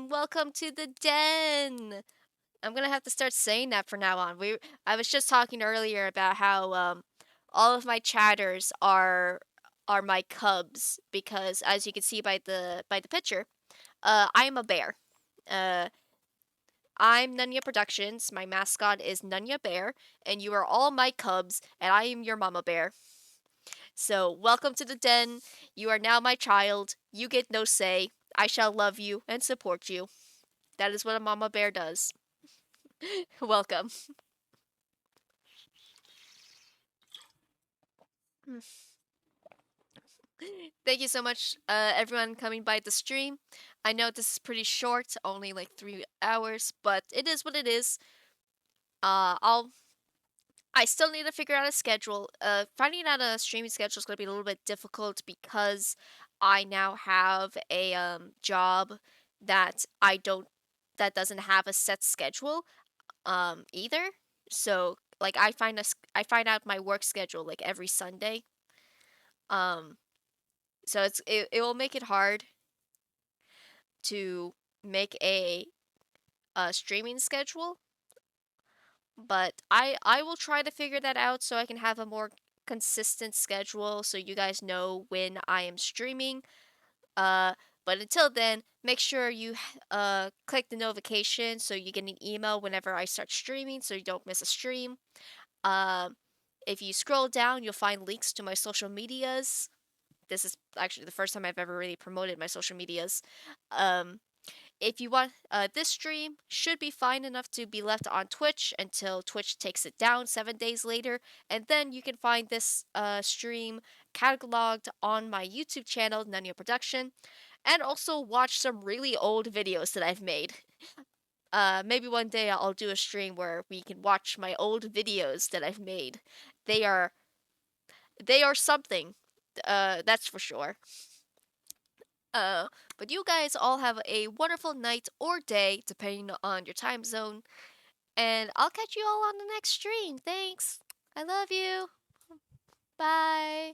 Welcome to the den. I'm gonna have to start saying that from now on. I was just talking earlier about how all of my chatters are my cubs because as you can see by the picture, I am a bear. Uh, I'm Nunya Productions. My mascot is Nunya Bear, and you are all my cubs, and I am your mama bear. So, welcome to the den. You are now my child. You get no say. I shall love you and support you. That is what a mama bear does. Welcome. Thank you so much, everyone coming by the stream. I know this is pretty short, only like 3 hours, but it is what it is. I still need to figure out a schedule. Finding out a streaming schedule is going to be a little bit difficult because I now have a job that that doesn't have a set schedule either. So like I find out my work schedule like every Sunday. Um so it will make it hard to make a streaming schedule, but I will try to figure that out so I can have a more consistent schedule so you guys know when I am streaming. Uh, but until then, make sure you click the notification so you get an email whenever I start streaming so you don't miss a stream. Um, if you scroll down, you'll find links to my social medias. This is actually the first time I've ever really promoted my social medias. Um, if you want, this stream should be fine enough to be left on Twitch until Twitch takes it down 7 days later, and then you can find this stream cataloged on my YouTube channel, Nunya Production, and also watch some really old videos that I've made. Maybe one day I'll do a stream where we can watch my old videos that I've made. They are they are something. That's for sure. But you guys all have a wonderful night or day, depending on your time zone. And I'll catch you all on the next stream. Thanks. I love you. Bye.